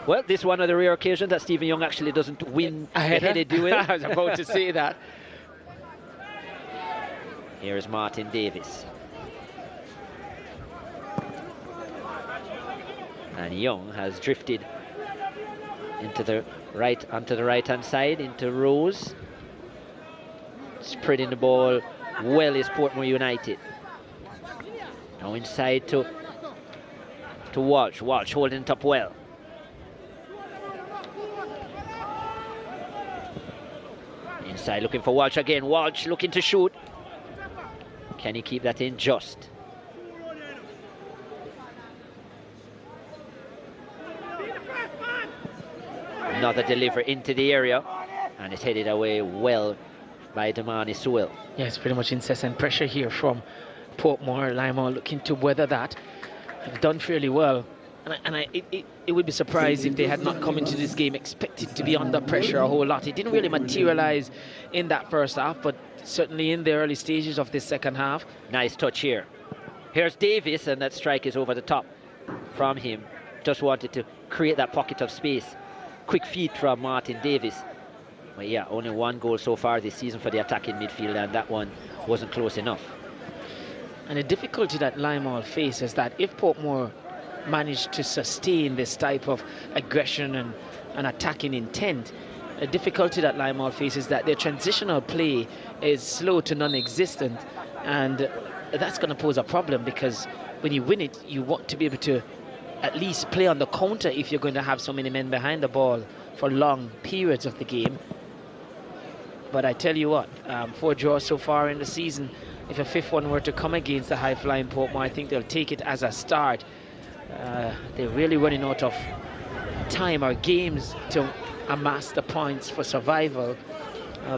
Well, this is one of the rare occasions that Stephen Young actually doesn't win a headed duel. I was about to say that. Here's Martin Davis. And Young has drifted into the right, onto the right-hand side, into Rose. Spreading the ball well is Portmore United. Now inside to Walsh. Walsh holding it up well. Inside looking for Walsh again. Walsh looking to shoot. Can he keep that in? Just. Another delivery into the area, and it's headed away well by Damani Sewell. Yeah, it's pretty much incessant pressure here from Portmore. Limehall looking to weather that. They've done fairly well. It would be surprised if they had not come into this game expected to be under pressure a whole lot. It didn't really materialize in that first half, but certainly in the early stages of this second half. Nice touch here. Here's Davis, and that strike is over the top from him. Just wanted to create that pocket of space. Quick feet from Martin Davis. But yeah, only one goal so far this season for the attacking midfield, and that one wasn't close enough. And the difficulty that Limehall face is that if Portmore managed to sustain this type of aggression and attacking intent, the difficulty that Limehall faces is that their transitional play is slow to non-existent, and that's going to pose a problem, because when you win it, you want to be able to at least play on the counter if you're going to have so many men behind the ball for long periods of the game. But I tell you what, 4 draws so far in the season. If a 5th one were to come against the high-flying Portmore, I think they'll take it as a start. They're really running out of time or games to amass the points for survival.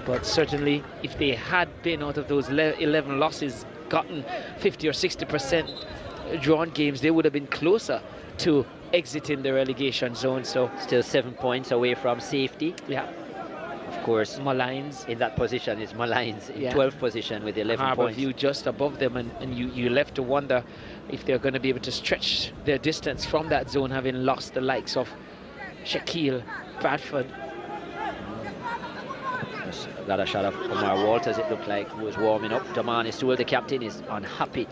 But certainly, if they had been out of those 11 losses, gotten 50 or 60% drawn games, they would have been closer to exiting the relegation zone. So still 7 points away from safety. Yeah. Of course, Malines in that position is Malines in 12th position with 11 points. Harbourview just above them, and you left to wonder if they're going to be able to stretch their distance from that zone, having lost the likes of Shaquille, Bradford. Just got a shot of Omar Walters, it looked like, who was warming up. Damani Sewell, the captain, is unhappy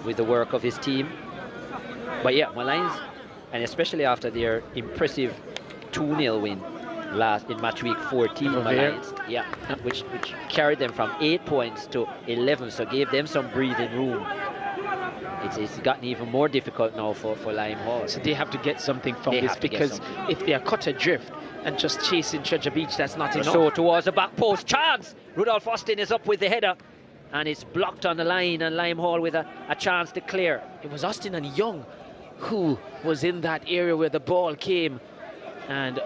with the work of his team. But yeah, Malines, and especially after their impressive 2-0 win in match week 14, Malines, yeah, which carried them from 8 points to 11, so gave them some breathing room. It's gotten even more difficult now for Limehall. So they have to get something from this, because if they are caught adrift and just chasing Treasure Beach, that's not enough. So towards the back post, chance! Rudolph Austin is up with the header, and it's blocked on the line, and Limehall with a chance to clear. It was Austin and Young who was in that area where the ball came, and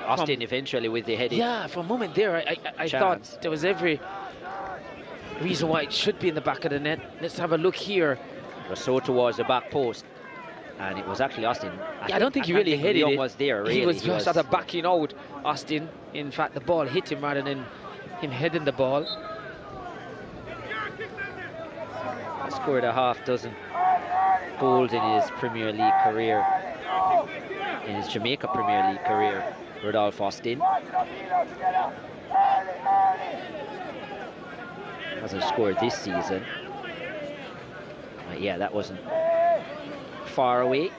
Austin eventually with the heading. Yeah, for a moment there, I thought there was every reason why it should be in the back of the net. Let's have a look here. So towards the back post, and it was actually Austin. I don't think he really hit it. Young was there, really. He was just sort of backing out, Austin. In fact, the ball hit him rather than him heading the ball. He scored a half dozen goals in his Premier League career, in his Jamaica Premier League career, Rudolph Austin. Hasn't scored this season. But yeah, that wasn't far away.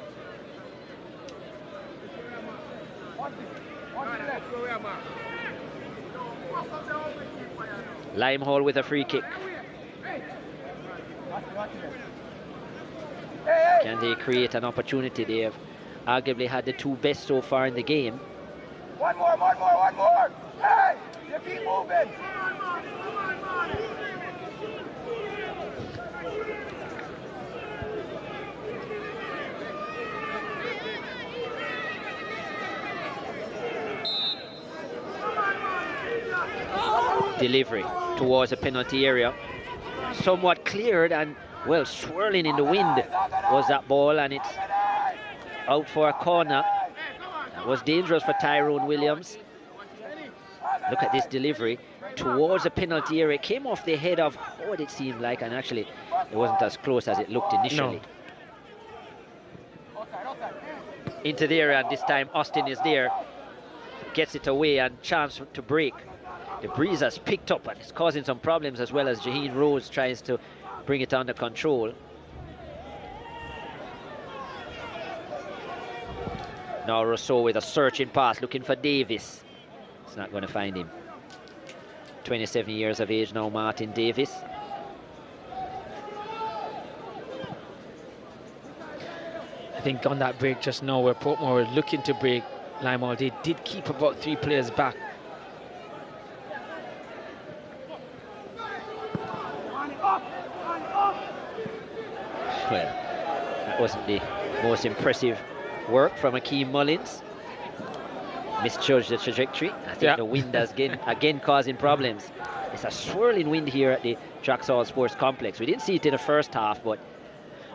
Limehall with a free kick. Can they create an opportunity? They have arguably had the 2 best so far in the game. One more. Hey, you keep moving. Delivery towards the penalty area. Somewhat cleared, and well, swirling in the wind was that ball, and it's out for a corner. That was dangerous for Tyrone Williams. Look at this delivery towards the penalty area. It came off the head of what it seemed like, and actually it wasn't as close as it looked initially. No. Into the area, and this time Austin is there. Gets it away and chance to break. The breeze has picked up and it's causing some problems, as well as Jaheen Rose tries to bring it under control. Now Rousseau with a searching pass, looking for Davis. It's not going to find him. 27 years of age now, Martin Davis. I think on that break just now, where Portmore were looking to break Limehall, they did keep about 3 players back. Well, that wasn't the most impressive work from Akeem Mullins. Misjudged the trajectory. I think the wind has again causing problems. It's a swirling wind here at the Draxall Sports Complex. We didn't see it in the first half, but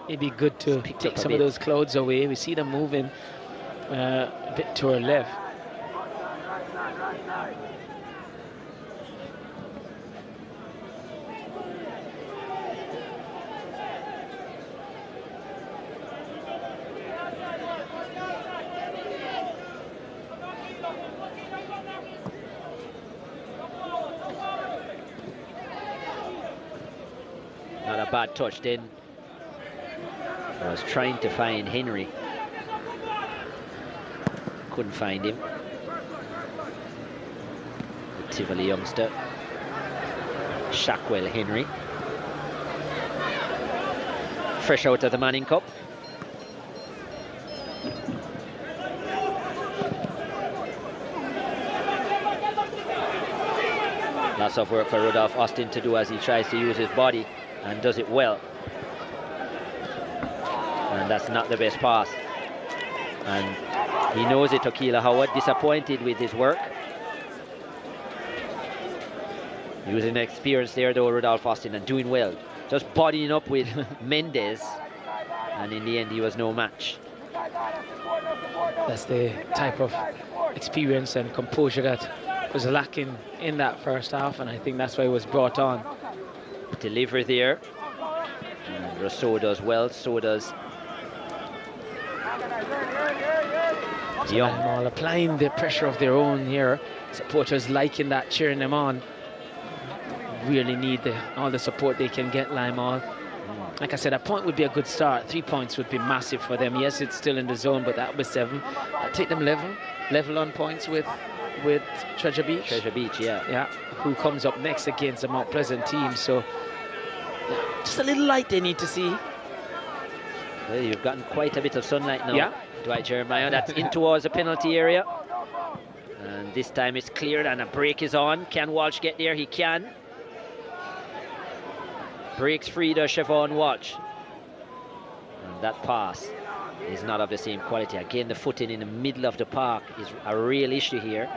it'd be good to take some of those clouds away. We see them moving a bit to our left. Not a bad touch then. I was trying to find Henry. Couldn't find him. The Tivoli youngster. Shackwell Henry. Fresh out of the Manning Cup. Lots of work for Rudolph Austin to do as he tries to use his body, and does it well. And that's not the best pass. And he knows it, Akila Howard, disappointed with his work. Using experience there though, Rudolph Austin, and doing well. Just bodying up with Mendes, and in the end he was no match. That's the type of experience and composure that was lacking in that first half, and I think that's why it was brought on. Delivery there. And Rousseau does well, so does Young. All applying the pressure of their own here. Supporters liking that, cheering them on. Really need all the support they can get, Limehall. Like I said, a point would be a good start. 3 points would be massive for them. Yes, it's still in the zone, but that would be 7. I'd take them level on points with Treasure Beach. Treasure Beach, yeah. Who comes up next against a Mount Pleasant team. So just a little light they need to see. Well, you've gotten quite a bit of sunlight now. Yeah. Dwight Jeremiah, that's in towards the penalty area. And this time it's cleared and a break is on. Can Walsh get there? He can. Breaks free to Siobhan Walsh. And that pass is not of the same quality. Again, the footing in the middle of the park is a real issue here.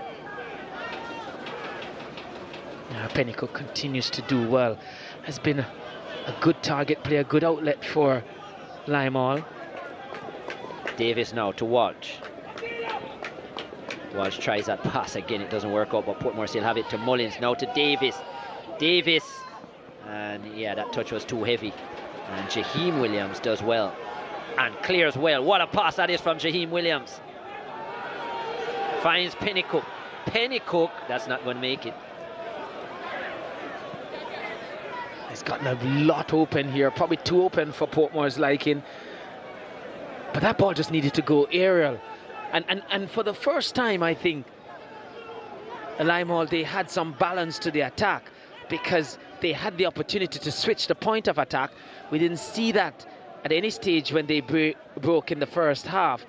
Pennycook continues to do well. Has been a good target play, a good outlet for Limehall. Davis now to Walsh. Walsh tries that pass again, it doesn't work out, but Portmore still have it to Mullins. Now to Davis. And yeah, that touch was too heavy. And Jaheen Williams does well and clears well. What a pass that is from Jaheen Williams. Finds Pennycook. That's not going to make it. He's gotten a lot open here, probably too open for Portmore's liking. But that ball just needed to go aerial. And for the first time, I think, Limehall, they had some balance to the attack, because they had the opportunity to switch the point of attack. We didn't see that at any stage when they broke in the first half.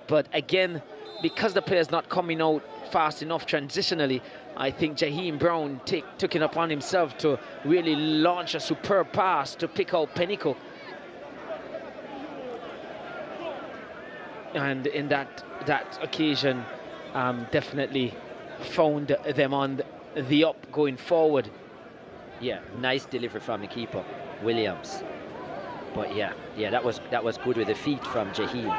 But again, because the player's not coming out fast enough transitionally, I think Jaheen Brown took it upon himself to really launch a superb pass to pick out Pennycook. And in that occasion, definitely found them on the up going forward. Yeah, nice delivery from the keeper, Williams. But yeah, that was good with the feet from Jaheen.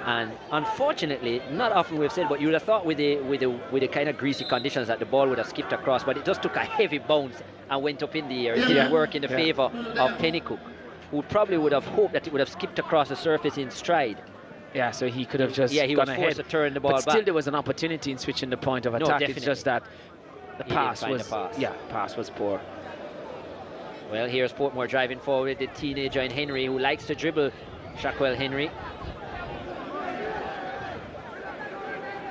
And unfortunately, not often we've said, but you would have thought with the kind of greasy conditions that the ball would have skipped across, but it just took a heavy bounce and went up in the air. It didn't work in the favour of Pennycook, who probably would have hoped that it would have skipped across the surface in stride. Yeah, so he could have just he gone was ahead. forced to turn the ball but still back. there was an opportunity in switching the point of attack. Definitely. It's just that the pass was pass was poor. Well, here's Portmore driving forward, the teenager in Henry, who likes to dribble, Shaquille Henry.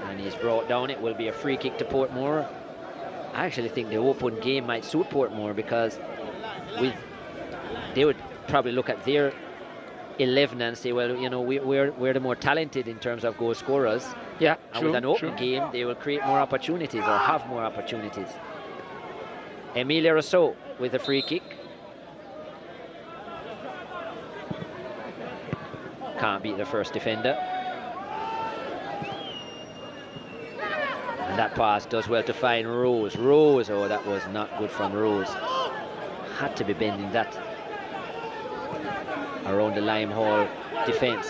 And he's brought down. It will be a free kick to Portmore. I actually think the open game might suit Portmore, because they would probably look at their 11 and say, well, you know, we're the more talented in terms of goal scorers. Yeah, and true, with an open true. game, they will create more opportunities or have more opportunities. Emilia Rousseau with a free kick. Can't beat the first defender. And that pass does well to find Rose. Rose, oh, that was not good from Rose. Had to be bending that around the Lime Hall defense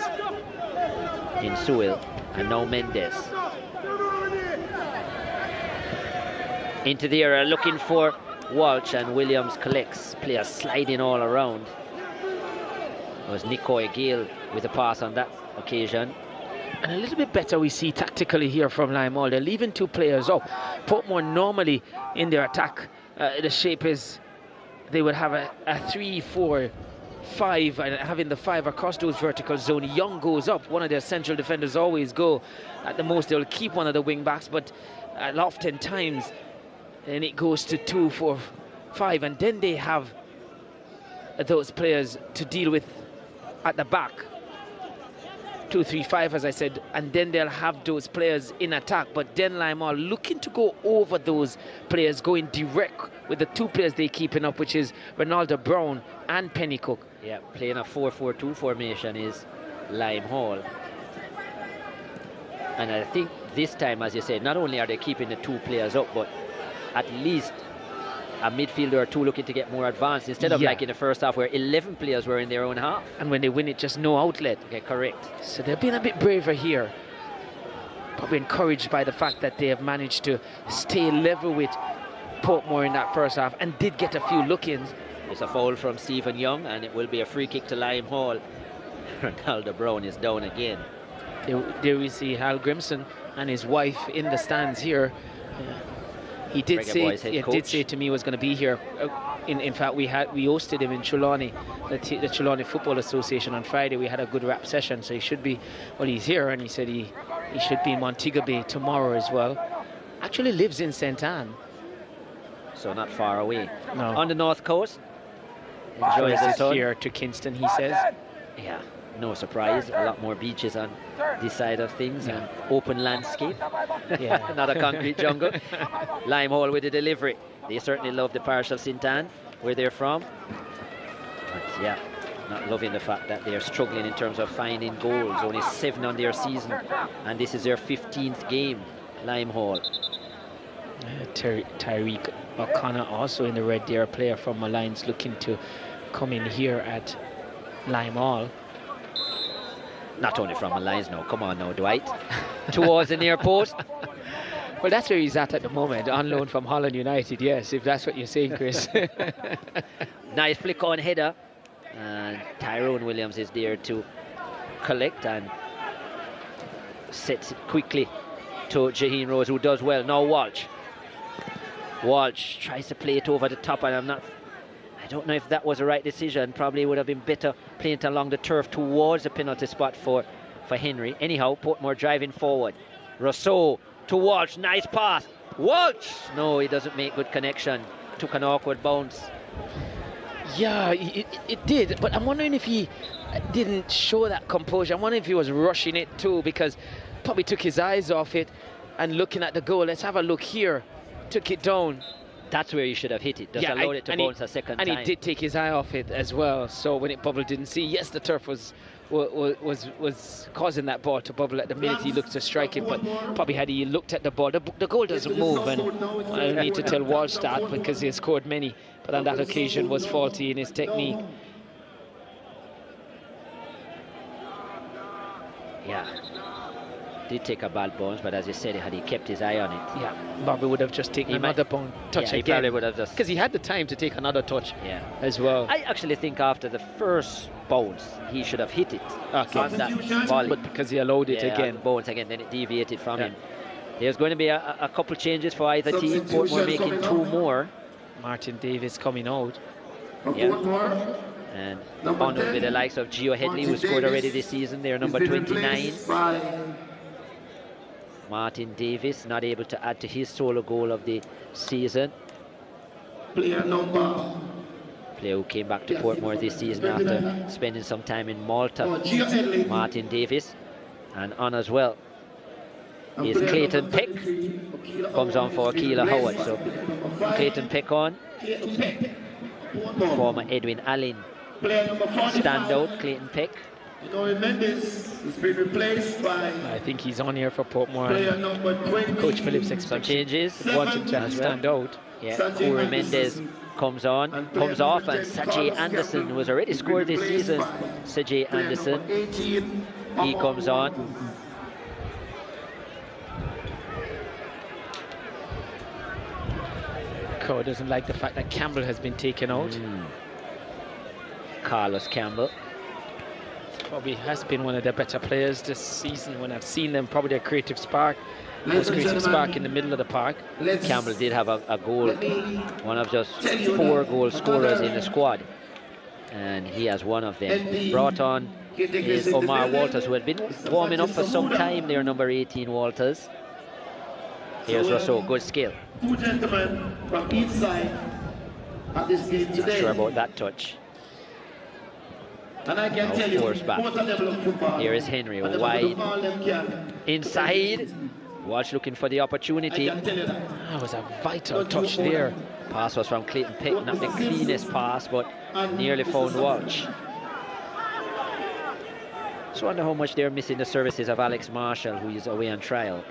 in Sewell. And now Mendes. Into the area, looking for Walsh, and Williams collects. Players sliding all around. It was Nicoy Gale with a pass on that occasion. And a little bit better we see tactically here from Lime Hall. They're leaving two players up. Portmore normally in their attack, the shape is they would have a 3-4-5, and having the 5 across those vertical zone. Young goes up. One of their central defenders always go. At the most, they'll keep one of the wing backs, but oftentimes, and it goes to 2-4-5, and then they have those players to deal with at the back. 2-3-5, as I said, and then they'll have those players in attack. But then Lime Hall looking to go over those players, going direct with the two players they're keeping up, which is Ronaldo Brown and Pennycook. Yeah, playing a 4-4-2 formation is Lime Hall. And I think this time, as you said, not only are they keeping the two players up, but at least a midfielder or two looking to get more advanced, instead of like in the first half where 11 players were in their own half. And when they win it, just no outlet. Okay, correct. So they've been a bit braver here. Probably encouraged by the fact that they have managed to stay level with Portmore in that first half, and did get a few look-ins. It's a foul from Stephen Young, and it will be a free kick to Lime Hall. Ronaldo Brown is down again. There we see Hal Grimson and his wife in the stands here. He did say to me he was going to be here. In fact, we hosted him in Trelawney, the Trelawney Football Association on Friday. We had a good rap session, so he should be. Well, he's here, and he said he should be in Montego Bay tomorrow as well. Actually lives in St. Anne, so not far away. No. On the north coast. Enjoys the sun. Here to Kingston, he says. Yeah, no surprise. A lot more beaches on this side of things, and open landscape. Yeah. Not a concrete jungle. Lime Hall with the delivery. They certainly love the parish of St. Anne, where they're from. But yeah, not loving the fact that they're struggling in terms of finding goals. Only 7 on their season, and this is their 15th game, Lime Hall. Tyreek O'Connor also in the red there, a player from Malines looking to come in here at Lime Hall. Not only from Malines, no, come on now, Dwight. Towards the near post. Well, that's where he's at the moment, on loan from Holland United, yes, if that's what you're saying, Chris. Nice flick on header, and Tyrone Williams is there to collect and sets it quickly to Jaheen Rose, who does well. Now Walsh tries to play it over the top, and I don't know if that was the right decision. Probably would have been better playing it along the turf towards the penalty spot for Henry. Anyhow, Portmore driving forward. Rousseau to Walsh, nice pass. Walsh! No, he doesn't make good connection. Took an awkward bounce. Yeah, it did, but I'm wondering if he didn't show that composure. I'm wondering if he was rushing it too, because probably took his eyes off it and looking at the goal. Let's have a look here. Took it down. That's where he should have hit it. Just allowed it to bounce a second time. And he did take his eye off it as well. So when it bubbled, didn't see. Yes, the turf was causing that ball to bubble at the minute he looked to strike it, but probably had he looked at the ball, the goal doesn't move, and I don't need to tell Walsh that because he has scored many, but on that occasion was faulty in his technique. Yeah. Did take a bad bounce, but as you said, had he kept his eye on it. Yeah, Bobby would have just taken another touch he again. Probably would have just, because he had the time to take another touch as well. I actually think after the first bounce, he should have hit it on that volley. But because he allowed it again. Bounce again, then it deviated from him. There's going to be a couple changes for either team. Portmore making 2 more. Martin Davis coming out. Yeah. And on with the likes of Gio Headley, who scored already this season. They're number 29. Martin Davis not able to add to his solo goal of the season. Player who came back to Portmore this season after spending some time in Malta. Martin Davis. And on as well is Clayton Peck. Comes on for Keela Howard. So Clayton Peck on. Former Edwin Allen standout, Clayton Peck. Is being replaced by I think he's on here for Portmore. Coach Phillips expects changes. Want him to stand out. Yeah, Corey Mendez comes on, comes off, and Sajay Anderson, who has already scored this season. Sajay Anderson, he comes on. Crowd doesn't like the fact that Campbell has been taken out. Carlos Campbell. Probably has been one of their better players this season when I've seen them. Probably their creative spark. Most creative spark in the middle of the park. Campbell did have a goal, one of just 4 goal scorers in the squad. And he has one of them. Brought on is Omar Walters, who had been warming up for some time there, number 18 Walters. Here's Rousseau, good skill. 2 gentlemen from each side at this game today. Not sure about that touch. And I can tell you, back. Here is Henry, wide inside. Walsh looking for the opportunity. That was a vital touch there. Pass was from Clayton Peck, not the cleanest pass, but nearly found Walsh. Just wonder how much they're missing the services of Alex Marshall, who is away on trial.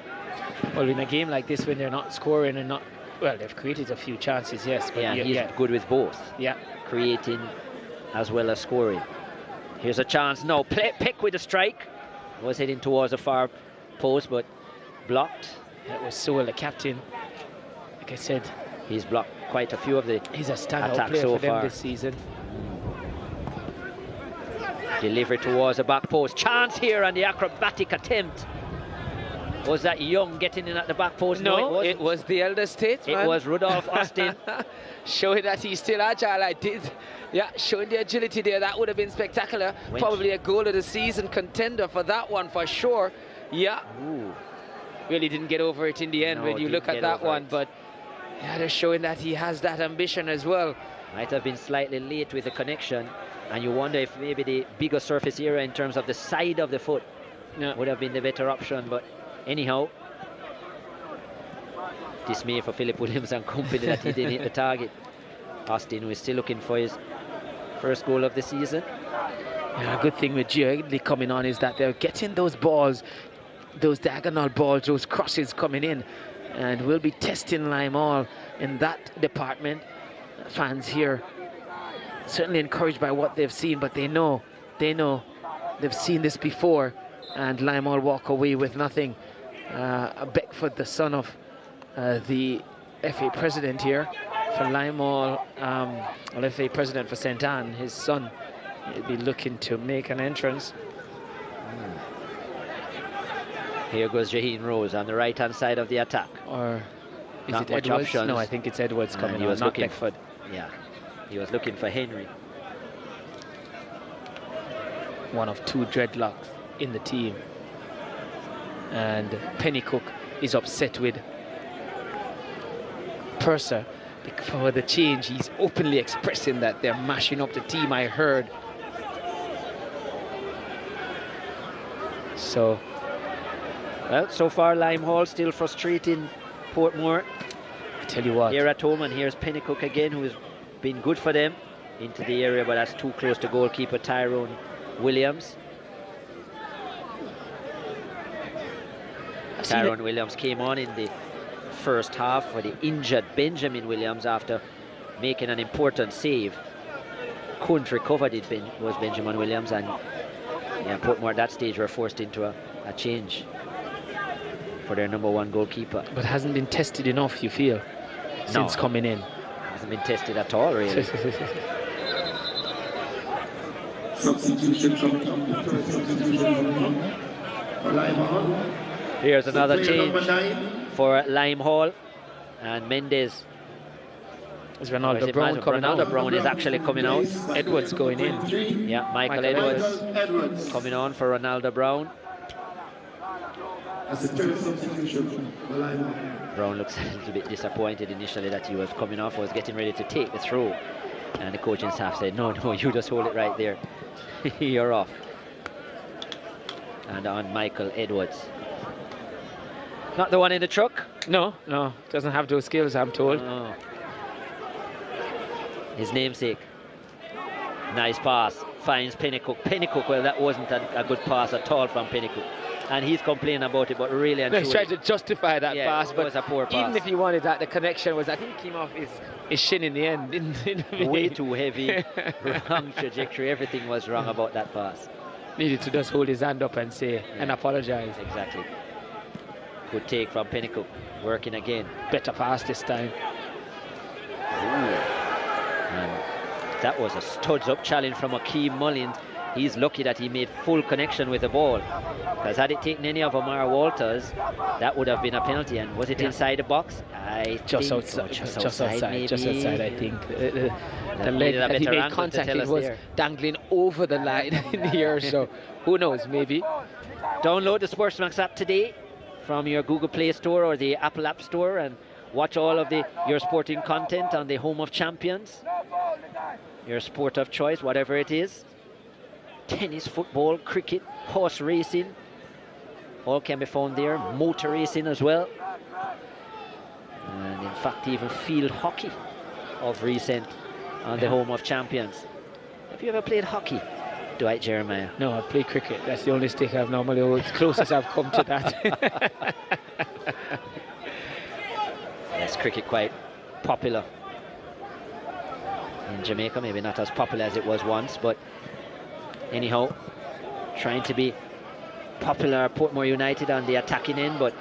Well, in a game like this, when they're not scoring and not, well, they've created a few chances, yes. But yeah, he's good with both. Yeah. Creating as well as scoring. Here's a chance. No, Peck with a strike. Was heading towards the far post, but blocked. That was Sewell, the captain. Like I said, he's blocked quite a few of the He's a standout attacks player so for them far this season. Delivery towards the back post. Chance here and the acrobatic attempt. Was that Young getting in at the back post? No, it was the elder statesman. It was Rudolph Austin. Showing that he's still agile. I did. Yeah, showing the agility there. That would have been spectacular. Probably a goal of the season contender for that one for sure. Yeah. Ooh. Really didn't get over it in the end when you look at that one. But yeah, they're showing that he has that ambition as well. Might have been slightly late with the connection. And you wonder if maybe the bigger surface area in terms of the side of the foot would have been the better option. But anyhow, dismay for Philip Williams and company that he didn't hit the target. Austin, who is still looking for his first goal of the season. Yeah, a good thing with Gio coming on is that they're getting those balls, those diagonal balls, those crosses coming in. And we'll be testing Lime All in that department. Fans here certainly encouraged by what they've seen, but they know they've seen this before. And Lime All walk away with nothing. Beckford, the son of the FA president here for Lime All, well, FA president for St. Anne, his son, he'll be looking to make an entrance. Here goes Jaheen Rose on the right hand side of the attack. Or is not it much Edwards? options. No, I think it's Edwards coming he was on, not looking Beckford. Yeah, he was looking for Henry. One of 2 dreadlocks in the team. And Pennycook is upset with Purser for the change. He's openly expressing that they're mashing up the team, I heard. So, well, so far Lime Hall still frustrating Portmore. I tell you what. Here at home, and here's Pennycook again, who has been good for them into the area, but that's too close to goalkeeper Tyrone Williams. Tyrone Williams came on in the first half for the injured Benjamin Williams after making an important save. Couldn't recover, was Benjamin Williams, and Yeah, Portmore at that stage were forced into a change for their #1 goalkeeper. But hasn't been tested enough, you feel, since coming in. Hasn't been tested at all, really. Substitution coming up. The first substitution for Lime Hall. Here's another change for Lime Hall, and Mendes. Is Ronaldo Brown coming out? Ronaldo Brown is actually coming out. Edwards going in. Yeah, Michael Edwards coming on for Ronaldo Brown. As the third substitution for Lime Hall. Brown looks a little bit disappointed initially that he was coming off, was getting ready to take the throw. And the coaching staff said, no, you just hold it right there. You're off. And on Michael Edwards. Not the one in the truck? No, doesn't have those skills, I'm told. No. His namesake. Nice pass. Finds Pennycook. Pennycook, well, that wasn't a good pass at all from Pennycook. And he's complaining about it, but really and truly, he's trying to justify that pass, it but was a poor pass. Even if he wanted that, the connection was, I think, came off his shin in the end. Way too heavy, wrong trajectory, everything was wrong about that pass. Needed to just hold his hand up and say, and apologize. Exactly. Good take from Pennycook, working again. Better pass this time. Ooh. And that was a studs-up challenge from Akeem Mullins. He's lucky that he made full connection with the ball, because had it taken any of Amara Walters, that would have been a penalty. And was it inside the box? Just outside, I think. The leg that he made contact, it was dangling over the line in the air, so who knows, maybe. Download the SportsMax app today from your Google Play Store or the Apple App Store and watch all of your sporting content on the home of champions, your sport of choice, whatever it is. Tennis, football, cricket, horse racing, all can be found there. Motor racing as well. And in fact, even field hockey of recent on the home of champions. Have you ever played hockey, Dwight Jeremiah? No, I play cricket. That's the only stick I've normally, it's closest I've come to that. Yes, cricket quite popular in Jamaica, maybe not as popular as it was once, but anyhow, trying to be popular at Portmore United on the attacking end, but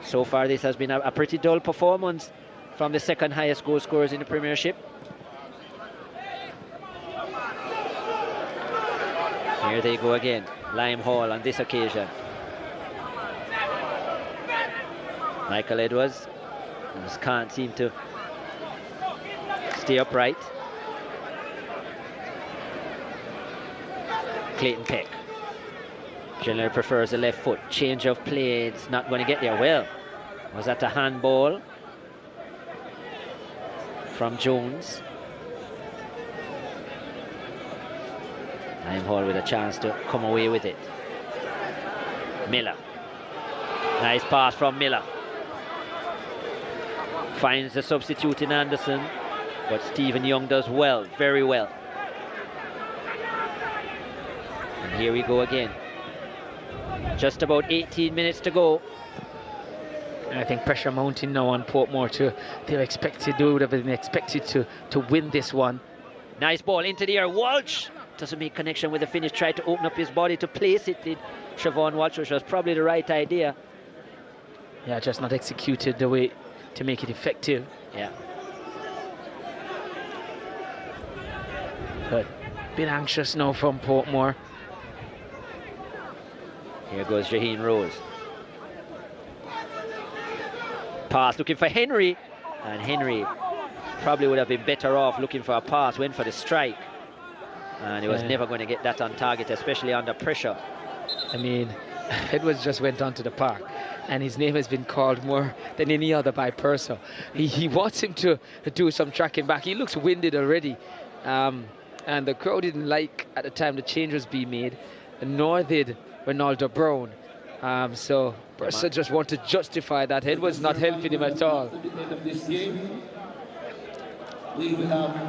so far this has been a pretty dull performance from the second highest goal scorers in the Premiership. Here they go again, Lime Hall on this occasion. Michael Edwards just can't seem to stay upright. Clayton Peck generally prefers the left foot. Change of play, it's not going to get there. Well, was that a handball from Jones? Lime Hall with a chance to come away with it. Miller. Nice pass from Miller. Finds the substitute in Anderson, but Stephen Young does well, very well. And here we go again. Just about 18 minutes to go. And I think pressure mounting now on Portmore. They're expected to do whatever they expected to win this one. Nice ball into the air. Walsh doesn't make connection with the finish. Tried to open up his body to place it, did Siobhan Walsh, which was probably the right idea. Yeah, just not executed the way to make it effective. Yeah. But a bit anxious now from Portmore. Here goes Jaheen Rose. Pass looking for Henry, and Henry probably would have been better off looking for a pass, went for the strike, and he was never going to get that on target, especially under pressure. I mean, Edwards just went onto the park, and his name has been called more than any other by Purcell. He wants him to do some tracking back. He looks winded already, and the crowd didn't like at the time the change was being made, nor did Ronaldo Brown. So Purcell just want to justify that. Edwards not helping him at all.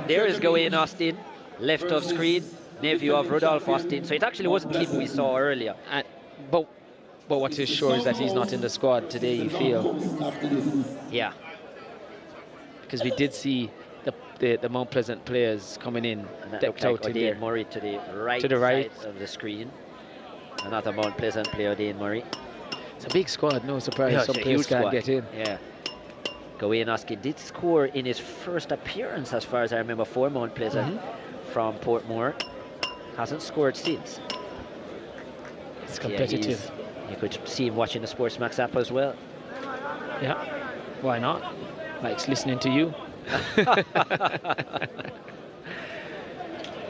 There is Gawain Austin, left of screen, nephew of Rudolph Austin. So it actually wasn't him we saw earlier. But what is sure is that he's not in the squad today, you feel? Yeah. Because we did see the Mount Pleasant players coming in, and that decked looked out like in there. Murray to the right, side of the screen. Another Mount Pleasant player, Dean Murray. It's a big squad, no surprise. Yeah, some players can't get in. Yeah. Gawain Oski did score in his first appearance, as far as I remember, for Mount Pleasant from Portmore. Hasn't scored since. It's competitive. You could see him watching the SportsMax app as well. Yeah, why not? Likes listening to you.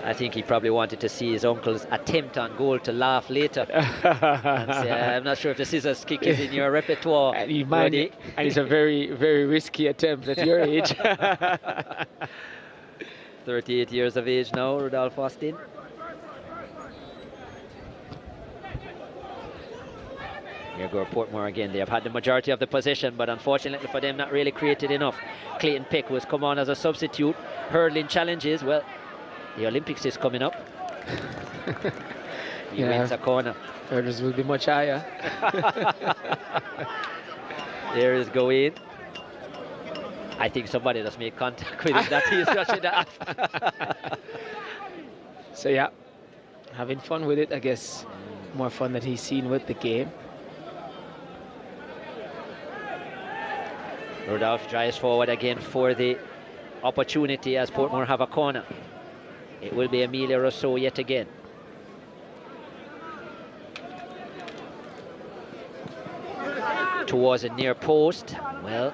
I think he probably wanted to see his uncle's attempt on goal to laugh later. And say, I'm not sure if the scissors kick is in your repertoire. And it's a very, very risky attempt at your age. 38 years of age now, Rudolph Austin. Here go Portmore again. They have had the majority of the possession, but unfortunately for them, not really created enough. Clayton Peck, who has come on as a substitute, hurling challenges. Well, the Olympics is coming up. He wins a corner. Hurdles will be much higher. There is Gawain. I think somebody just made contact with him. That he's rushing that. So yeah, having fun with it, I guess. More fun that he's seen with the game. Rudolph drives forward again for the opportunity as Portmore have a corner. It will be Amelia Rousseau yet again. Towards a near post. Well,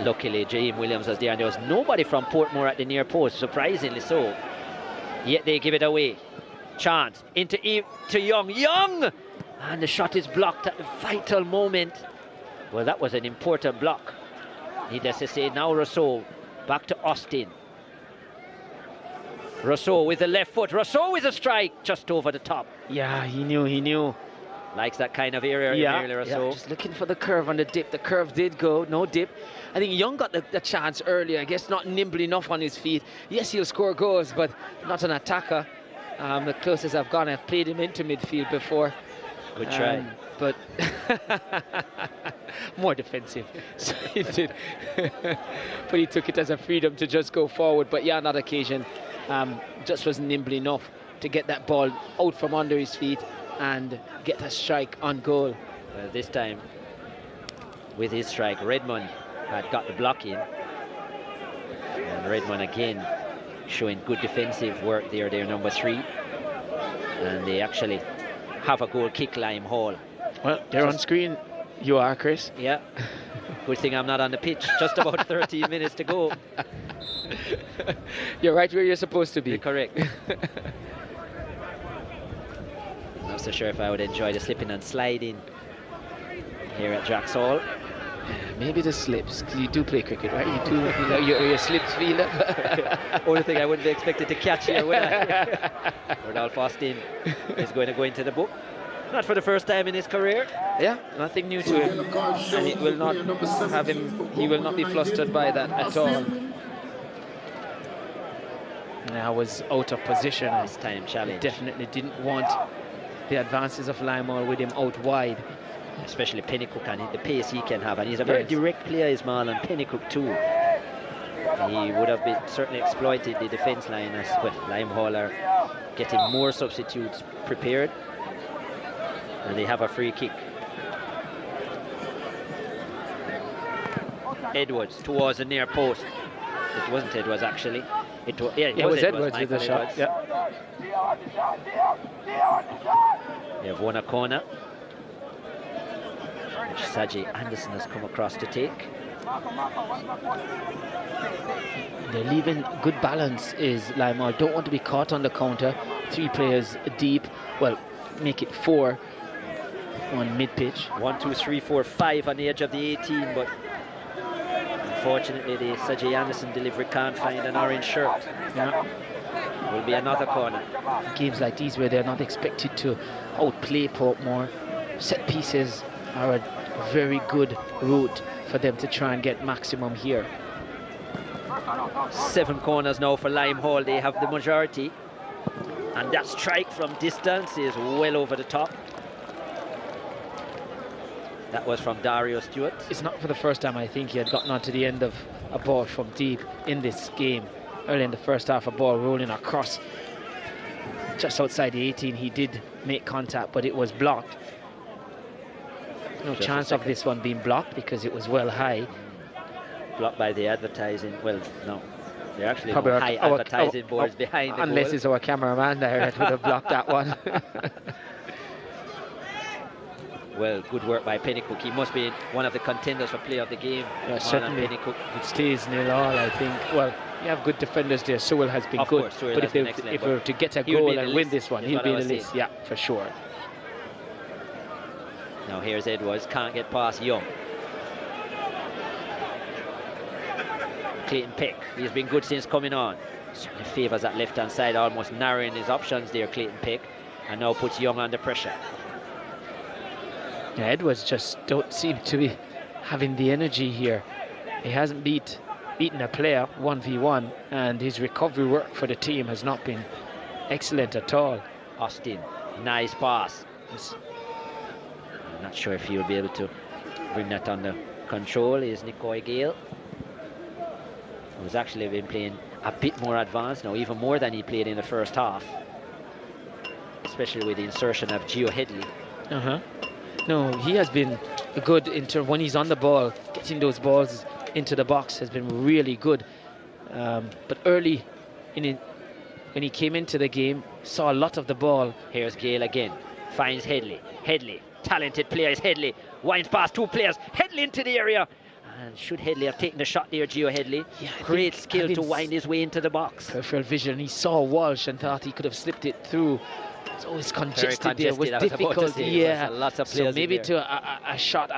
luckily James Williams was there, and there was nobody from Portmore at the near post, surprisingly so. Yet they give it away. Chance into Young. Young! And the shot is blocked at the vital moment. Well, that was an important block. Needless to say, now Rousseau back to Austin. Rousseau with the left foot. Rousseau with a strike just over the top. Yeah, he knew. Likes that kind of area. Yeah, just looking for the curve on the dip. The curve did go, no dip. I think Young got the chance earlier. I guess not nimble enough on his feet. Yes, he'll score goals, but not an attacker. The closest I've gone, I've played him into midfield before. Good try. But more defensive. So he did. But he took it as a freedom to just go forward. But yeah, on that occasion, just wasn't nimble enough to get that ball out from under his feet and get a strike on goal. Well, this time, with his strike, Redmond had got the block in. And Redmond again showing good defensive work there, number 3. And they actually have a goal kick, Lime Hall. Well, they're on screen. You are, Chris. Yeah. Good thing I'm not on the pitch. Just about 13 minutes to go. You're right where you're supposed to be. You're correct. Not so sure if I would enjoy the slipping and sliding here at Jacks Hall. Maybe the slips. You do play cricket, right? You do. You know, you're a slips feeler. Only thing I wouldn't be expected to catch here, would I? Rudolph Austin is going to go into the book. Not for the first time in his career. Yeah, nothing new to him. And it will not have him. He will not be flustered by that at all. Now was out of position. This time challenge. Definitely didn't want the advances of Lymall with him out wide. Especially Pennycook and the pace he can have, and he's a very direct player, Ismail, and Pennycook too. He would have been certainly exploited the defence line as well. Lime Hall are getting more substitutes prepared, and they have a free kick. Edwards towards the near post. It wasn't Edwards actually. It was Edwards with the shot. Yeah. They have won a corner, which Saji Anderson has come across to take. They're leaving good balance is Lymall. Don't want to be caught on the counter. 3 players deep. Well, make it 4 on mid-pitch. 1, 2, 3, 4, 5 on the edge of the 18, but unfortunately the Saji Anderson delivery can't find an orange shirt. Yeah. Will be another corner. Games like these where they're not expected to outplay Portmore. Set pieces are a very good route for them to try and get maximum here. 7 corners now for Lime Hall. They have the majority, and that strike from distance is well over the top. That was from Dario Stewart. It's not for the first time I think he had gotten onto the end of a ball from deep in this game. Early in the first half, a ball rolling across just outside the 18. He did make contact, but it was blocked. No Just chance of this one being blocked because it was well high. Blocked by the advertising. Well, no. They're actually Probably no high advertising boards behind the unless goal. it's our cameraman there that would have blocked that one. Well, good work by Pennycook. He must be one of the contenders for player of the game. Yeah, certainly. Pennycook. It stays 0-0, I think. Well, you have good defenders there. Sewell has been Of good. course, Sewell but has been excellent, if we were to get a he would goal be in and the win list, this one, is he'll what be I in the was list. saying. Yeah, for sure. Now here's Edwards. Can't get past Young. Clayton Peck. He's been good since coming on. Certainly favours that left-hand side, almost narrowing his options there, Clayton Peck. And now puts Young under pressure. Yeah, Edwards just don't seem to be having the energy here. He hasn't beaten a player 1v1, and his recovery work for the team has not been excellent at all. Austin, nice pass. I'm not sure if he will be able to bring that under control. Is Nicoy Gale, who's actually been playing a bit more advanced now, even more than he played in the first half, especially with the insertion of Gio Headley. No, he has been good when he's on the ball. Getting those balls into the box has been really good. But early when he came into the game, saw a lot of the ball. Here's Gale again, finds Headley. Headley, talented player is Headley. Winds past two players. Headley into the area. And should Headley have taken the shot there, Gio Headley? Yeah, great skill to wind his way into the box. Peripheral vision. He saw Walsh and thought he could have slipped it through. It's always congested there. It was difficult. Yeah. Lots of players so maybe in to a shot,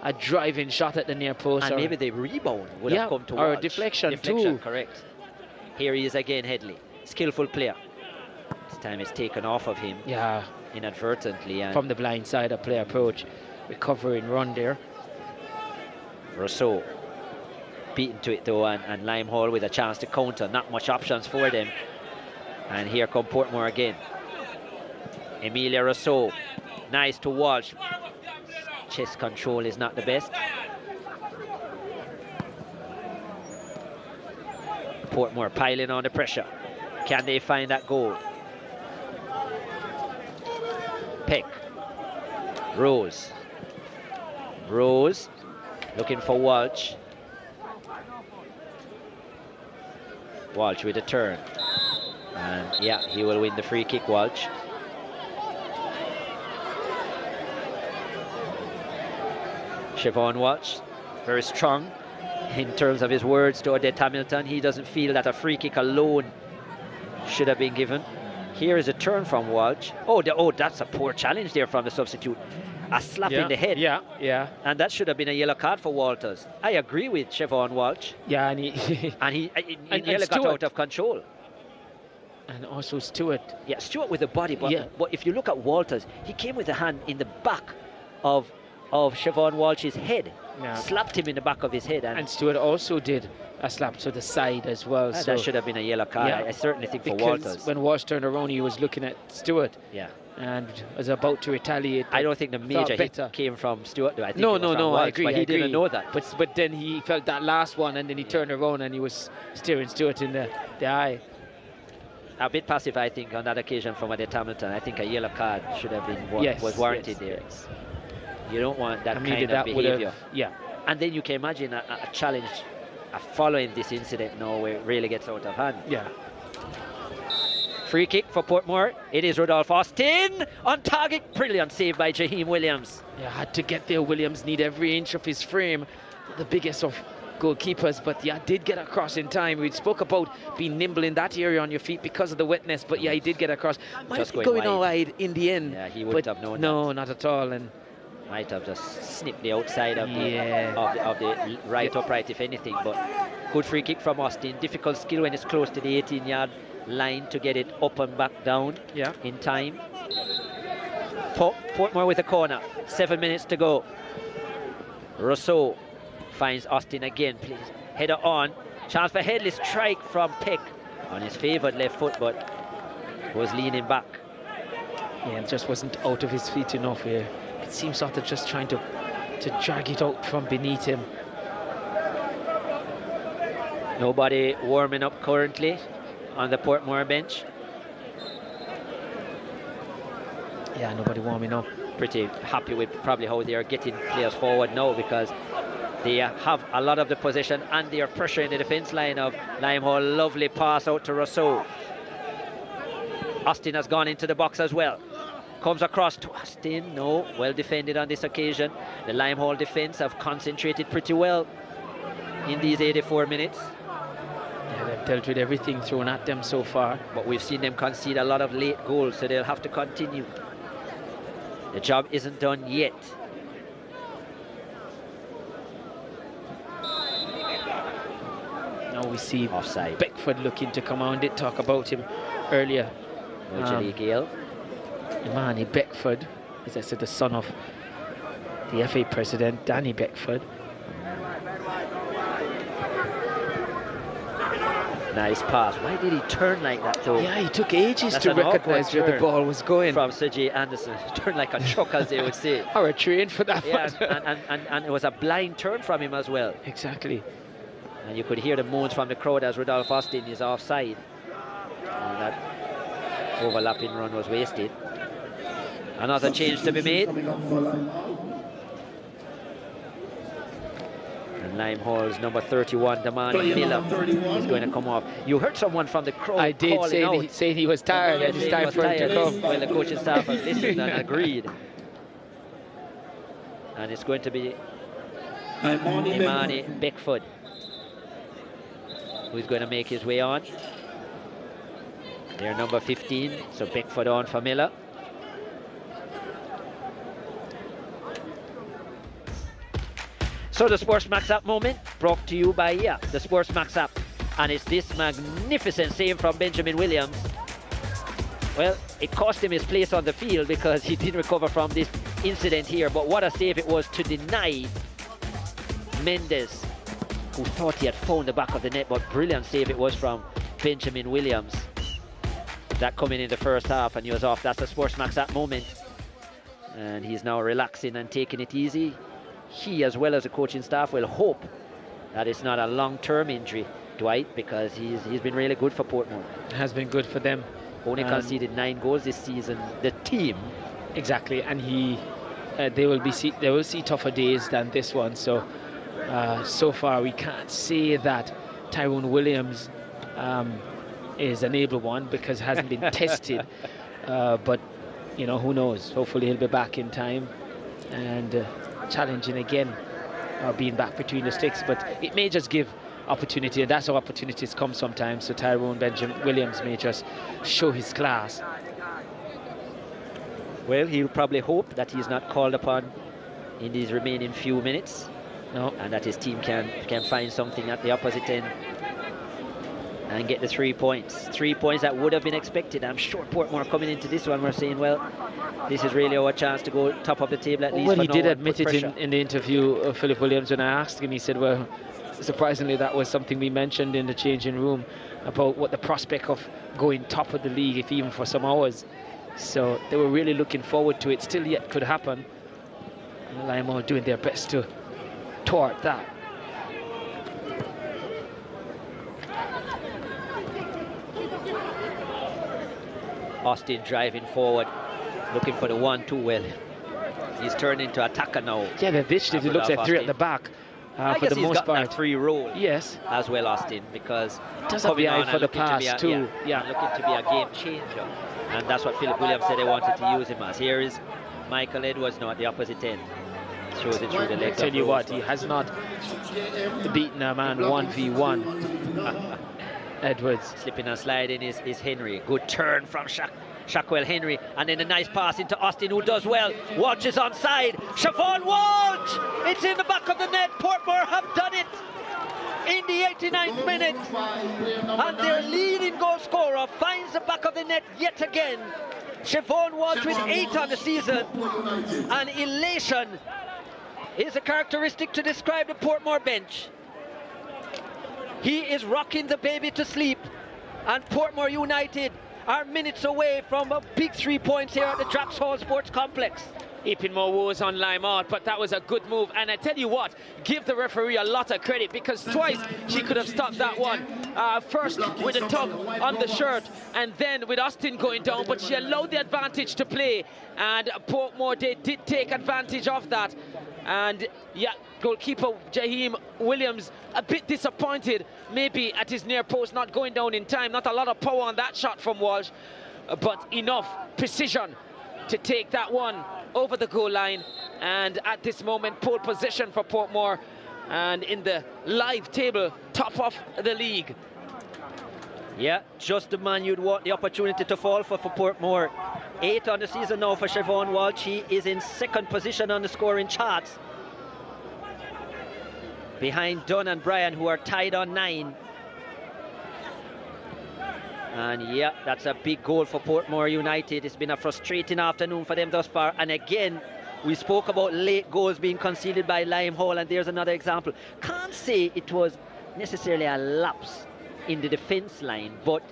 a driving shot at the near post. And maybe the rebound would have come to Walsh. Or a deflection too. Correct. Here he is again, Headley. Skillful player. This time it's taken off of him. Yeah. Inadvertently. And from the blind side, a play approach. Recovering run there. Rousseau beaten to it though, and Limehall with a chance to counter. Not much options for them. And here come Portmore again. Emilia Rousseau, nice to Walsh. Chest control is not the best. Portmore piling on the pressure. Can they find that goal? Peck. Rose. Rose looking for Walsh. Walsh with a turn. And yeah, he will win the free kick, Walsh. Siobhan Walsh, very strong in terms of his words to Odette Hamilton. He doesn't feel that a free kick alone should have been given. Here is a turn from Walsh. Oh, that's a poor challenge there from the substitute. A slap in the head. Yeah. And that should have been a yellow card for Walters. I agree with Siobhan Walsh. Yeah, and he nearly got out of control. And also Stewart. Yeah, Stewart with the body, but if you look at Walters, he came with a hand in the back of Siobhan Walsh's head. Yeah. Slapped him in the back of his head. And Stewart also did a slap to the side as well. So that should have been a yellow card. I certainly think for Walters. When Walsh turned around, he was looking at Stewart. Yeah. And was about to retaliate. I don't think the major hit came from Stewart, though. I think no, Walsh, I agree. But he didn't know that. But then he felt that last one, and then he turned around and he was staring Stewart in the eye. A bit passive, I think, on that occasion from Odette Hamilton. I think a yellow card should have been was warranted there. Yes. You don't want that kind of behavior. Yeah. And then you can imagine a challenge following this incident now where it really gets out of hand. Yeah. Free kick for Portmore. It is Rudolph Austin on target. Brilliant save by Jaheim Williams. Yeah, had to get there. Williams need every inch of his frame. The biggest of goalkeepers, but yeah, did get across in time. We spoke about being nimble in that area on your feet because of the wetness, but yeah, he did get across. Might be going wide in the end. Yeah, he wouldn't have known. No, not at all. And might have just snipped the outside of the right upright, if anything. But good free kick from Austin. Difficult skill when it's close to the 18-yard line to get it up and back down in time. Portmore with a corner. 7 minutes to go. Rousseau finds Austin again, please. Header on. Chance for Headley, strike from Peck on his favoured left foot, but was leaning back. Yeah, it just wasn't out of his feet enough here. It seems sort of just trying to drag it out from beneath him. Nobody warming up currently on the Portmore bench. Yeah, nobody warming up. Pretty happy with probably how they are getting players forward now, because they have a lot of the possession and they are pressuring the defence line of Limehall. Lovely pass out to Rousseau. Austin has gone into the box as well. Comes across to Austin. No, well defended on this occasion. The Limehall defence have concentrated pretty well in these 84 minutes. Yeah, they've dealt with everything thrown at them so far. But we've seen them concede a lot of late goals, so they'll have to continue. The job isn't done yet. Now we see offside. Beckford looking to come on. Did talk about him earlier. Gale. Imani Beckford, as I said, the son of the FA president, Danny Beckford. Nice pass. Why did he turn like that though? Yeah, he took ages to recognise where the ball was going. From Sir J. Anderson. He turned like a truck, as they would say. Or a train for that. Yeah, and it was a blind turn from him as well. Exactly. And you could hear the moans from the crowd as Rodolphe Austin is offside. And that overlapping run was wasted. Another change to be made. And Limehall's number 31, Damani Miller, is going to come off. You heard someone from the crowd. I did saying he was tired and it's time for him to come. Well, the coaching staff have listened and agreed. And it's going to be Imani Beckford who's going to make his way on. They're number 15, so Beckford on for Miller. So the SportsMax app moment brought to you by the SportsMax app, and it's this magnificent save from Benjamin Williams. Well, it cost him his place on the field because he didn't recover from this incident here, but what a save it was to deny Mendes, who thought he had found the back of the net, but brilliant save it was from Benjamin Williams. That coming in the first half, and he was off. That's the SportsMax app moment, and he's now relaxing and taking it easy. He, as well as the coaching staff, will hope that it's not a long-term injury, Dwight, because he's been really good for Portmore. Has been good for them. Only conceded 9 goals this season. The team, exactly, and they will see tougher days than this one. So, so far we can't say that Tyrone Williams is an able one because it hasn't been tested. But you know, who knows? Hopefully he'll be back in time and challenging again, being back between the sticks. But it may just give opportunity, and that's how opportunities come sometimes. So Tyrone Benjamin Williams may just show his class. Well, he'll probably hope that he's not called upon in these remaining few minutes. No, and that his team can find something at the opposite end and get the 3 points. 3 points that would have been expected. I'm sure Portmore coming into this one, we're saying, well, this is really our chance to go top of the table at least. Well, he did admit it in the interview of Philip Williams when I asked him. He said, well, surprisingly, that was something we mentioned in the changing room about what the prospect of going top of the league, if even for some hours. So they were really looking forward to it. Still yet could happen. Limehall doing their best to thwart that. Austin driving forward, looking for the 1-2. Well, he's turned into attacker now. Yeah, they ditched it. It looks like 3 at the back. For the most part, that free role. Yes, as well, Austin, because does have the eye for the pass too. Yeah, looking to be a game changer, and that's what Philip Williams said they wanted to use him as. Here is Michael Edwards now at the opposite end. Throws it through the legs. Tell you what, he has not beaten a man 1v1. Edwards slipping and sliding is Henry. Good turn from Shackwell Henry, and then a nice pass into Austin, who does well. Walsh is onside. Siobhan Walsh! It's in the back of the net. Portmore have done it in the 89th minute, and their leading goal scorer finds the back of the net yet again. Siobhan Walsh with 8 on the season, and elation is a characteristic to describe the Portmore bench. He is rocking the baby to sleep, and Portmore United are minutes away from a big 3 points here at the Drax Hall Sports Complex. Heaping more woes on Limehall, but that was a good move. And I tell you what, give the referee a lot of credit, because twice she could have stopped that one. first with a tug on the shirt and then with Austin going down, but she allowed the advantage to play, and Portmore did take advantage of that. And yeah, goalkeeper Jaheim Williams a bit disappointed maybe at his near post not going down in time. Not a lot of power on that shot from Walsh, but enough precision to take that one over the goal line. And at this moment, pole position for Portmore, and in the live table, top of the league. Yeah, just the man you'd want the opportunity to fall for Portmore. 8 on the season now for Siobhan Walsh. She is in 2nd position on the scoring charts, behind Dunn and Bryan, who are tied on 9. And yeah, that's a big goal for Portmore United. It's been a frustrating afternoon for them thus far. And again, we spoke about late goals being conceded by Limehall, and there's another example. Can't say it was necessarily a lapse in the defence line, but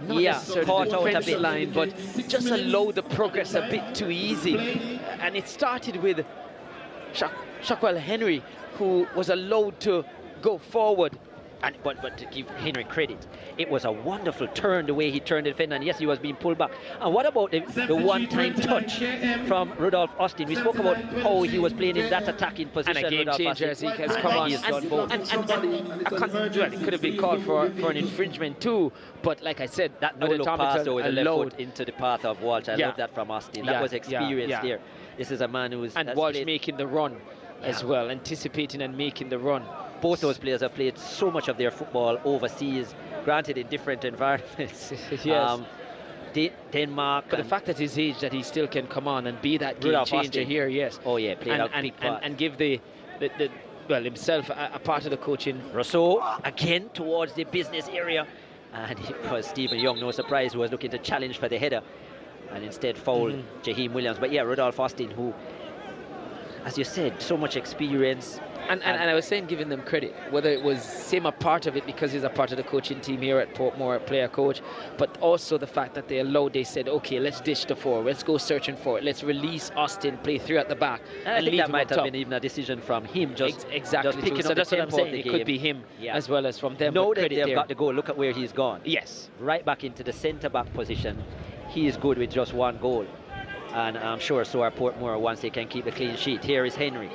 not caught out a bit line, but just allowed the progress a bit too easy. And it started with Shackwell Henry, who was allowed to go forward. And but to give Henry credit, it was a wonderful turn, the way he turned the defender, and yes, he was being pulled back. And what about the one-time touch from Rudolph Austin? We spoke about how he was playing in that attacking position. And a game changer as he has come on. He's done both. And it could have been called for an infringement too, but like I said, that no-look pass over the left foot into the path of Walsh. I love that from Austin. That was experience there. This is a man who's... And Walsh making the run as well, anticipating and making the run. Both those players have played so much of their football overseas, granted in different environments. Yes. Denmark. But the fact at his age that he still can come on and be that game changer here, yes. Oh yeah, played out big part. And give well, himself a part of the coaching. Rousseau again towards the business area, and it was Stephen Young, no surprise, who was looking to challenge for the header, and instead fouled Jaheim Williams. But yeah, Rudolph Austin, who, as you said, so much experience. And I was saying, giving them credit, whether it was Sim a part of it because he's a part of the coaching team here at Portmore, player coach, but also the fact that they said, okay, let's ditch the 4, let's go searching for it, let's release Austin, play 3 at the back. I think that might have been even a decision from him, just picking up the tempo of the game. It could be him as well as from them. Know that they've got the goal. Look at where he's gone. Yes. Right back into the centre-back position. He is good with just 1 goal. And I'm sure so are Portmore once they can keep the clean sheet. Here is Henry.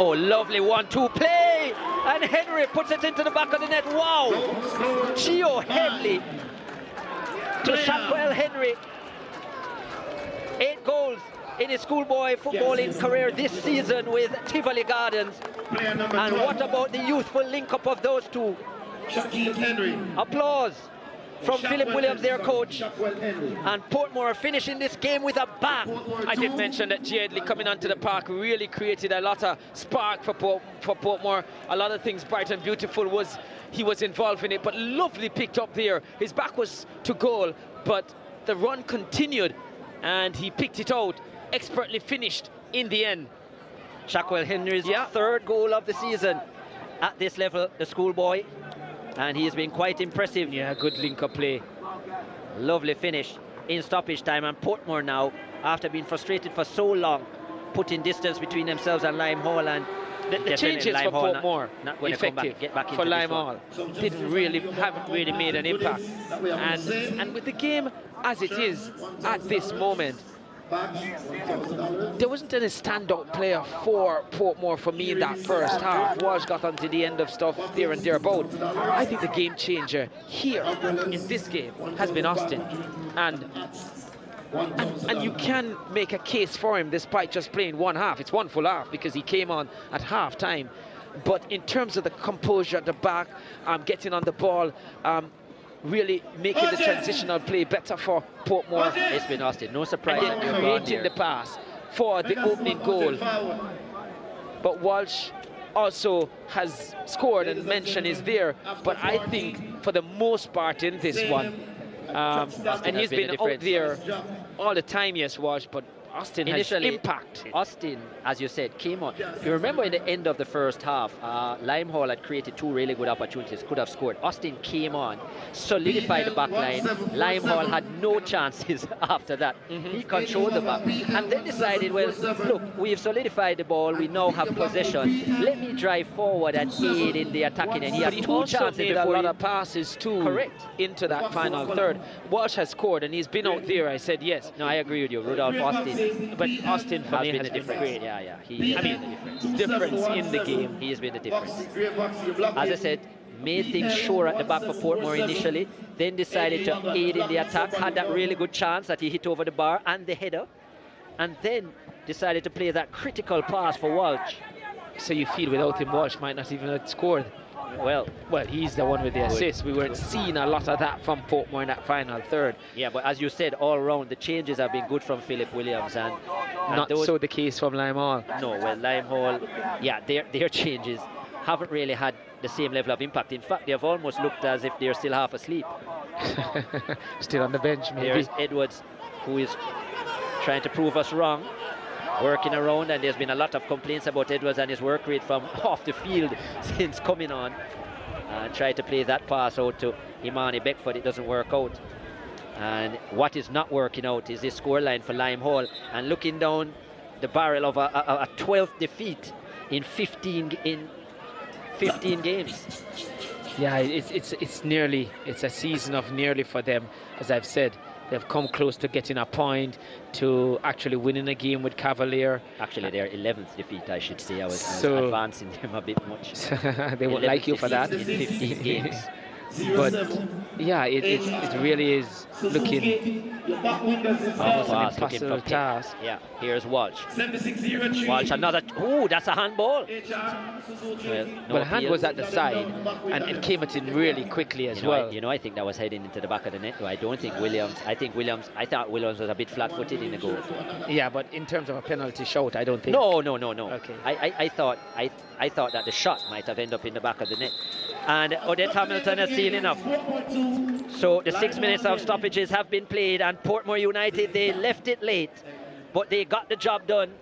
Oh, lovely 1-2 play, and Henry puts it into the back of the net. Wow! Gio Henley to Shackwell Henry. 8 goals in his schoolboy footballing career this season with Tivoli Gardens. And what about the youthful link-up of those two? Applause from Philip Williams, their coach. And Portmore finishing this game with a bang. I did mention that Giadley coming onto the park really created a lot of spark for Portmore. A lot of things bright and beautiful he was involved in it, but lovely picked up there. His back was to goal, but the run continued and he picked it out, expertly finished in the end. Shackwell Henry's 3rd goal of the season at this level, the schoolboy. And he has been quite impressive. Yeah, good link-up play. Lovely finish in stoppage time. And Portmore now, after being frustrated for so long, putting distance between themselves and Limehall, and the changes for Portmore not going effective to get back for Limehall haven't really made an impact. And with the game as it is at this moment, there wasn't any standout player for Portmore for me in that first half. Walsh got onto the end of stuff there and thereabout. I think the game changer here in this game has been Austin. And you can make a case for him despite just playing 1 half. It's 1 full half because he came on at half time. But in terms of the composure at the back, getting on the ball, really making the transitional play better for Portmore. It's been Austin, no surprise. And then creating the pass for the opening goal. But Walsh also has scored, and mention is there. But I think for the most part in this one, and he's been out there all the time, yes, Walsh, but Austin initially, has impact. Austin, as you said, came on. You remember in the end of the first half, Limehall had created 2 really good opportunities, could have scored. Austin came on, solidified the back line. Limehall had no chances after that. He controlled the back and then decided, well, look, we've solidified the ball, we now have possession. Let me drive forward and aid in the attacking. And he had 2 chances made a lot of passes too. Correct. Into that final third. Walsh has scored and he's been out there. I said yes. No, I agree with you. Rudolph Austin. But Austin for me has been great. Yeah. Difference in the game. He has been the difference. As I said, made things sure at the back for Portmore initially, then decided to aid in the attack, had that really good chance that he hit over the bar and the header, and then decided to play that critical pass for Walsh. So you feel without him, Walsh might not even have scored. Well, he's the one with the assist. We weren't seeing a lot of that from Portmore in that final third. Yeah, but as you said, all around, the changes have been good from Philip Williams. And not so the case from Limehall. No, well, Limehall, yeah, their changes haven't really had the same level of impact. In fact, they've almost looked as if they're still half asleep. Still on the bench, maybe. There's Edwards, who is trying to prove us wrong, working around, and there's been a lot of complaints about Edwards and his work rate from off the field since coming on. Tried to play that pass out to Imani Beckford, it doesn't work out. And what is not working out is this scoreline for Limehall, and looking down the barrel of a 12th defeat in 15 games. Yeah, it's a season of nearly for them. As I've said, they've come close to getting a point, to actually winning a game with Cavalier. Actually, their 11th defeat, I should say. I was advancing them a bit much. They won't like you for that. In 15 games. But yeah, it really is looking almost an impossible task. Yeah, here's Walsh. Walsh, another. Oh, that's a handball. Well, hand was at the side, and it came at him really quickly as well. I think that was heading into the back of the net. I don't think Williams. I thought Williams was a bit flat-footed in the goal. Yeah, but in terms of a penalty shot, I don't think. No. Okay. I thought that the shot might have ended up in the back of the net. And Odette Hamilton has seen enough. So the 6 minutes of stoppages have been played, and Portmore United, they left it late, but they got the job done.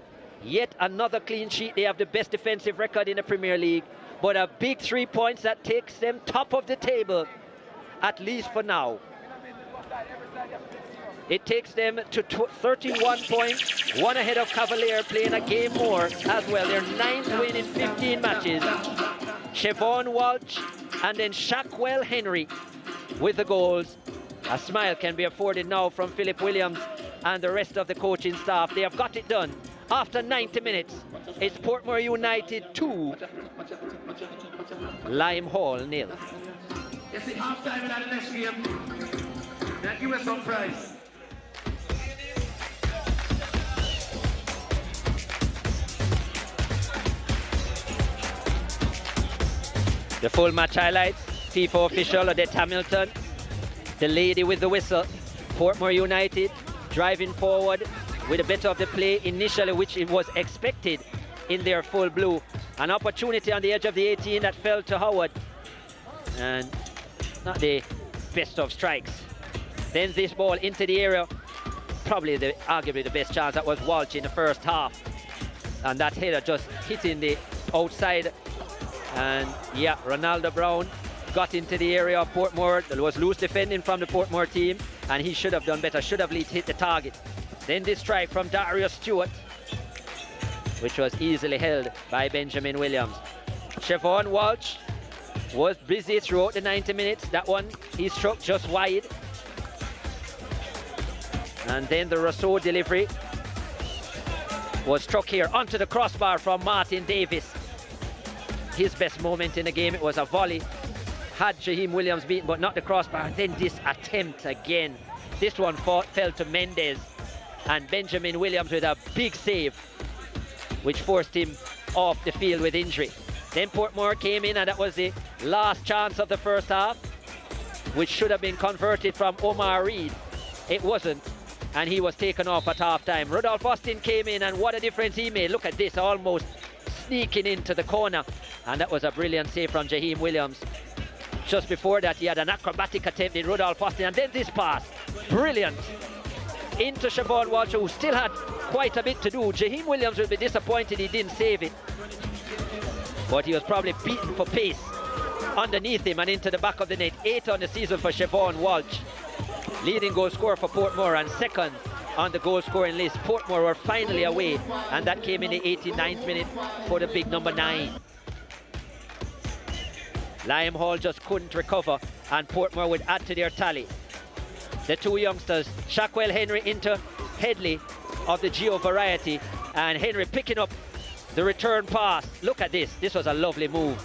Yet another clean sheet. They have the best defensive record in the Premier League, but a big 3 points that takes them top of the table, at least for now. It takes them to 31 points, one ahead of Cavalier, playing a game more as well. Their 9th win in 15 matches. Siobhan Walsh and then Shackwell Henry with the goals. A smile can be afforded now from Philip Williams and the rest of the coaching staff. They have got it done. After 90 minutes, it's Portmore United 2, Limehall 0. You see, half time in the next game, now give us some prize. The full match highlights, FIFA official Odette Hamilton, the lady with the whistle. Portmore United driving forward with a bit of the play initially, which it was expected in their full blue. An opportunity on the edge of the 18 that fell to Howard. And not the best of strikes. Then this ball into the area. Probably arguably the best chance, that was Walsh in the first half. And that header just hitting the outside. And yeah, Ronaldo Brown got into the area of Portmore. There was loose defending from the Portmore team, and he should have done better, should have at least hit the target. Then this strike from Darius Stewart, which was easily held by Benjamin Williams. Siobhan Walsh was busy throughout the 90 minutes. That one, he struck just wide. And then the Rousseau delivery was struck here onto the crossbar from Martin Davis. His best moment in the game, it was a volley. Had Shaheem Williams beaten, but not the crossbar. And then this attempt again. This one fell to Mendes. And Benjamin Williams with a big save, which forced him off the field with injury. Then Portmore came in, and that was the last chance of the first half, which should have been converted from Omar Reed. It wasn't, and he was taken off at half-time. Rudolph Austin came in, and what a difference he made. Look at this, almost sneaking into the corner. And that was a brilliant save from Shaheem Williams. Just before that, he had an acrobatic attempt in Rudolph Austin, and then this pass. Brilliant. into Siobhan Walsh, who still had quite a bit to do. Jaheim Williams will be disappointed he didn't save it, but he was probably beaten for pace underneath him and into the back of the net. 8 on the season for Siobhan Walsh, leading goal scorer for Portmore and second on the goal scoring list. Portmore were finally away, and that came in the 89th minute for the big number 9. Lime Hall just couldn't recover, and Portmore would add to their tally. The two youngsters, Shackwell Henry into Headley of the Geo variety, and Henry picking up the return pass. Look at this. This was a lovely move.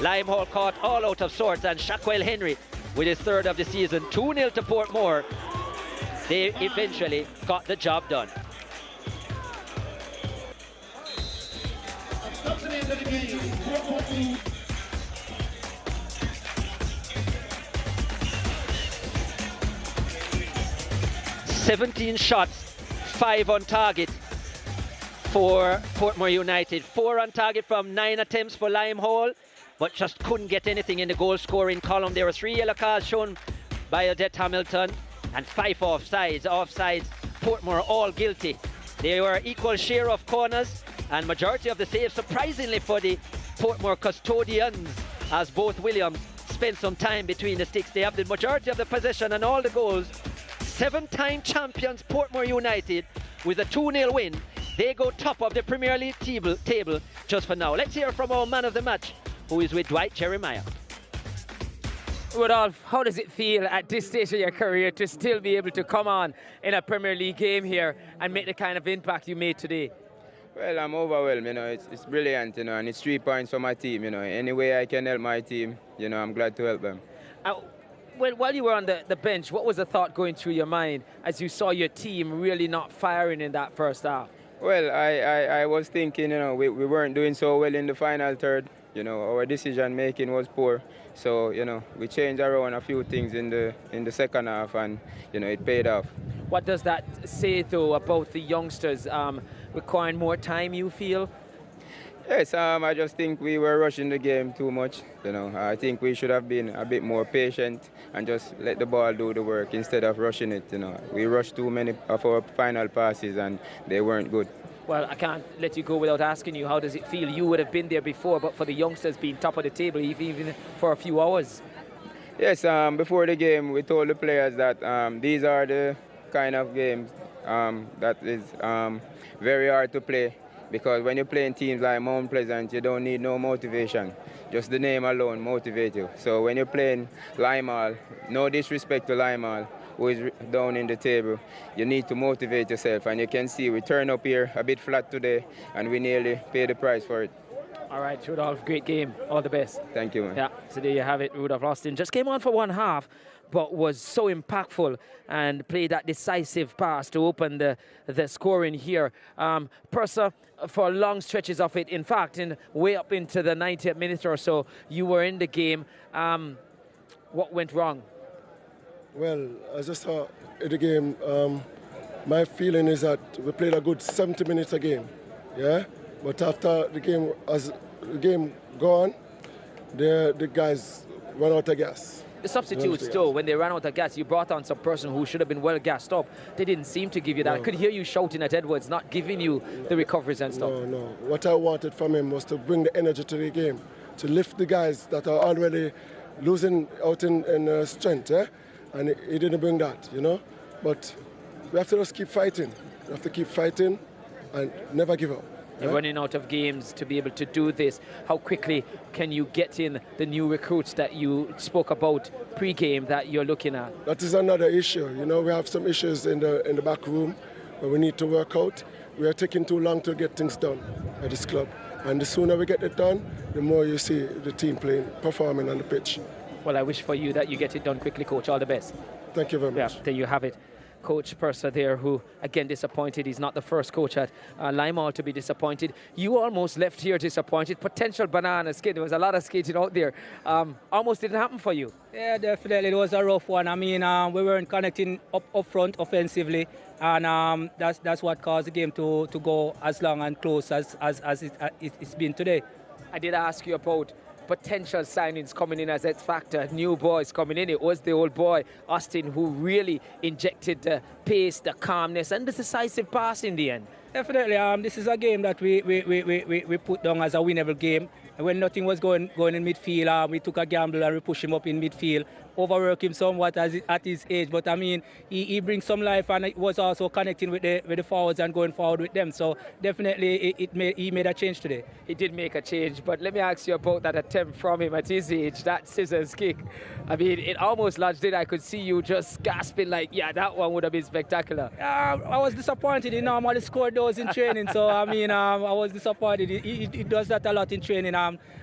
Lime Hall caught all out of sorts, and Shackwell Henry with his third of the season. 2-0 to Portmore. They eventually got the job done. That's the end of the game. 17 shots, 5 on target for Portmore United. 4 on target from 9 attempts for Lime Hall, but just couldn't get anything in the goal scoring column. There were 3 yellow cards shown by Odette Hamilton and 5 offsides. Offsides, Portmore all guilty. They were equal share of corners and majority of the saves, surprisingly, for the Portmore custodians, as both Williams spent some time between the sticks. They have the majority of the possession and all the goals. 7-time champions Portmore United with a 2-0 win. They go top of the Premier League table just for now. Let's hear from our man of the match, who is with Dwight Jeremiah. Rudolph, how does it feel at this stage of your career to still be able to come on in a Premier League game here and make the kind of impact you made today? Well, I'm overwhelmed, it's brilliant, and it's 3 points for my team, Any way I can help my team, I'm glad to help them. Well, while you were on the bench, what was the thought going through your mind as you saw your team really not firing in that first half? Well, I was thinking, we weren't doing so well in the final third. Our decision making was poor. So, we changed around a few things in the second half, and, it paid off. What does that say, though, about the youngsters requiring more time, you feel? Yes, I just think we were rushing the game too much. I think we should have been a bit more patient and just let the ball do the work instead of rushing it. We rushed too many of our final passes and they weren't good. Well, I can't let you go without asking you, how does it feel? You would have been there before, but for the youngsters being top of the table, even for a few hours. Yes, before the game, we told the players that these are the kind of games that is very hard to play. Because when you're playing teams like Mount Pleasant, you don't need no motivation. Just the name alone motivates you. So when you're playing Lime Hall, no disrespect to Lime Hall, who is down in the table, you need to motivate yourself. And you can see we turn up here a bit flat today, and we nearly pay the price for it. All right, Rudolph, great game. All the best. Thank you, man. Yeah, so there you have it. Rudolph Austin just came on for one half, but was so impactful and played that decisive pass to open the scoring here. Purser, for long stretches of it, in fact, way up into the 90th minute or so, you were in the game. What went wrong? Well, as I saw in the game, my feeling is that we played a good 70 minutes a game, yeah? But after the game gone, the guys run out of gas. The substitutes, though, when they ran out of gas, you brought on some person who should have been well gassed up. They didn't seem to give you that. No. I could hear you shouting at Edwards, not giving you the recoveries and stuff. No. What I wanted from him was to bring the energy to the game, to lift the guys that are already losing out in strength, eh? And he didn't bring that, But we have to just keep fighting. We have to keep fighting and never give up. You're running out of games to be able to do this. How quickly can you get in the new recruits that you spoke about pre-game that you're looking at? That is another issue. We have some issues in the back room where we need to work out. We are taking too long to get things done at this club. And the sooner we get it done, the more you see the team performing on the pitch. Well, I wish for you that you get it done quickly, Coach. All the best. Thank you very much. Yeah, there you have it. Coach Purser there, who again disappointed. He's not the first coach at Lime Hall to be disappointed. You almost left here disappointed. Potential banana skid. There was a lot of skating out there. Almost didn't happen for you. Yeah, definitely. It was a rough one. I mean, we weren't connecting up front offensively, and that's what caused the game to go as long and close as it's been today. I did ask you about potential signings coming in as X factor, new boys coming in. It was the old boy, Austin, who really injected the pace, the calmness, and the decisive pass in the end. Definitely. This is a game that we put down as a winnable game. And when nothing was going in midfield, we took a gamble and we pushed him up in midfield, overwork him somewhat at his age. But I mean, he brings some life, and he was also connecting with the forwards and going forward with them. So definitely he made a change today. He did make a change, but let me ask you about that attempt from him at his age, that scissors kick. I mean, it almost lodged it. I could see you just gasping like, yeah, that one would have been spectacular. I was disappointed. He normally scored those in training, so I mean, I was disappointed. He does that a lot in training.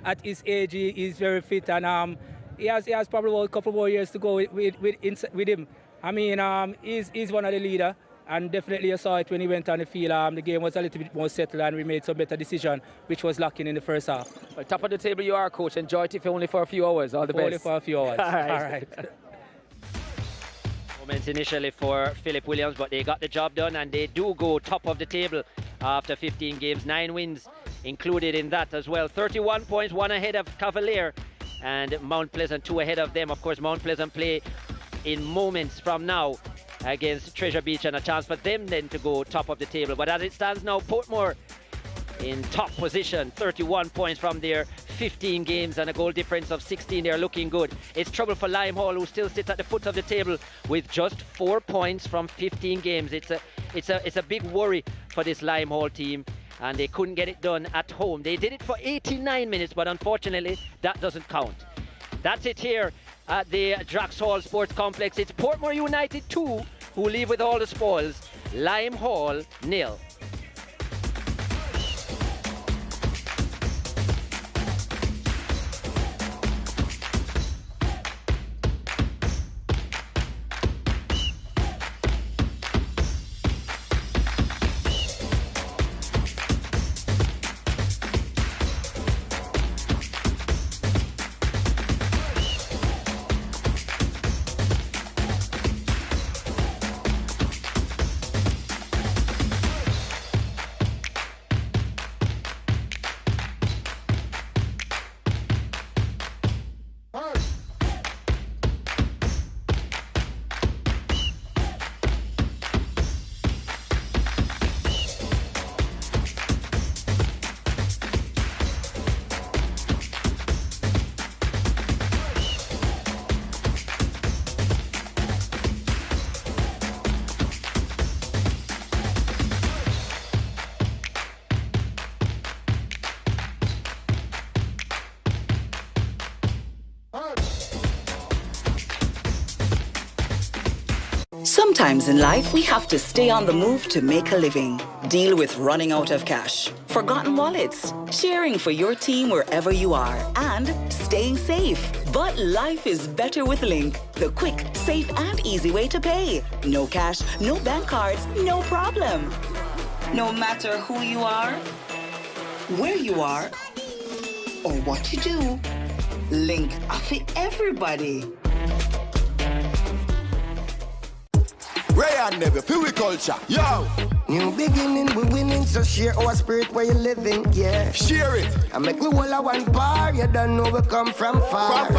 At his age, he's very fit, and he has probably a couple more years to go with him. I mean, he's one of the leaders, and definitely you saw it when he went on the field. The game was a little bit more settled, and we made some better decision, which was lacking in the first half. Well, top of the table you are, coach. Enjoy it if only for a few hours. All the best. Only for a few hours. All right. Moments initially for Philip Williams, but they got the job done, and they do go top of the table after 15 games, 9 wins included in that as well. 31 points, 1 ahead of Cavalier, and Mount Pleasant 2 ahead of them. Of course, Mount Pleasant play in moments from now against Treasure Beach, and a chance for them then to go top of the table. But as it stands now, Portmore in top position, 31 points from their 15 games and a goal difference of 16. They're looking good. It's trouble for Limehall, who still sits at the foot of the table with just 4 points from 15 games. It's a big worry for this Limehall team, and they couldn't get it done at home. They did it for 89 minutes, but unfortunately that doesn't count. That's it here at the Drax Hall Sports Complex. It's Portmore United 2 who leave with all the spoils. Limehall 0. Sometimes in life, we have to stay on the move to make a living, deal with running out of cash, forgotten wallets, cheering for your team wherever you are, and staying safe. But life is better with Link, the quick, safe, and easy way to pay. No cash, no bank cards, no problem. No matter who you are, where you are, or what you do, Link for everybody. Rayan never feel we culture. Yo! New beginning, we winning, so share our spirit where you're living, yeah. Share it. I make we all a one bar, you don't know we come from far.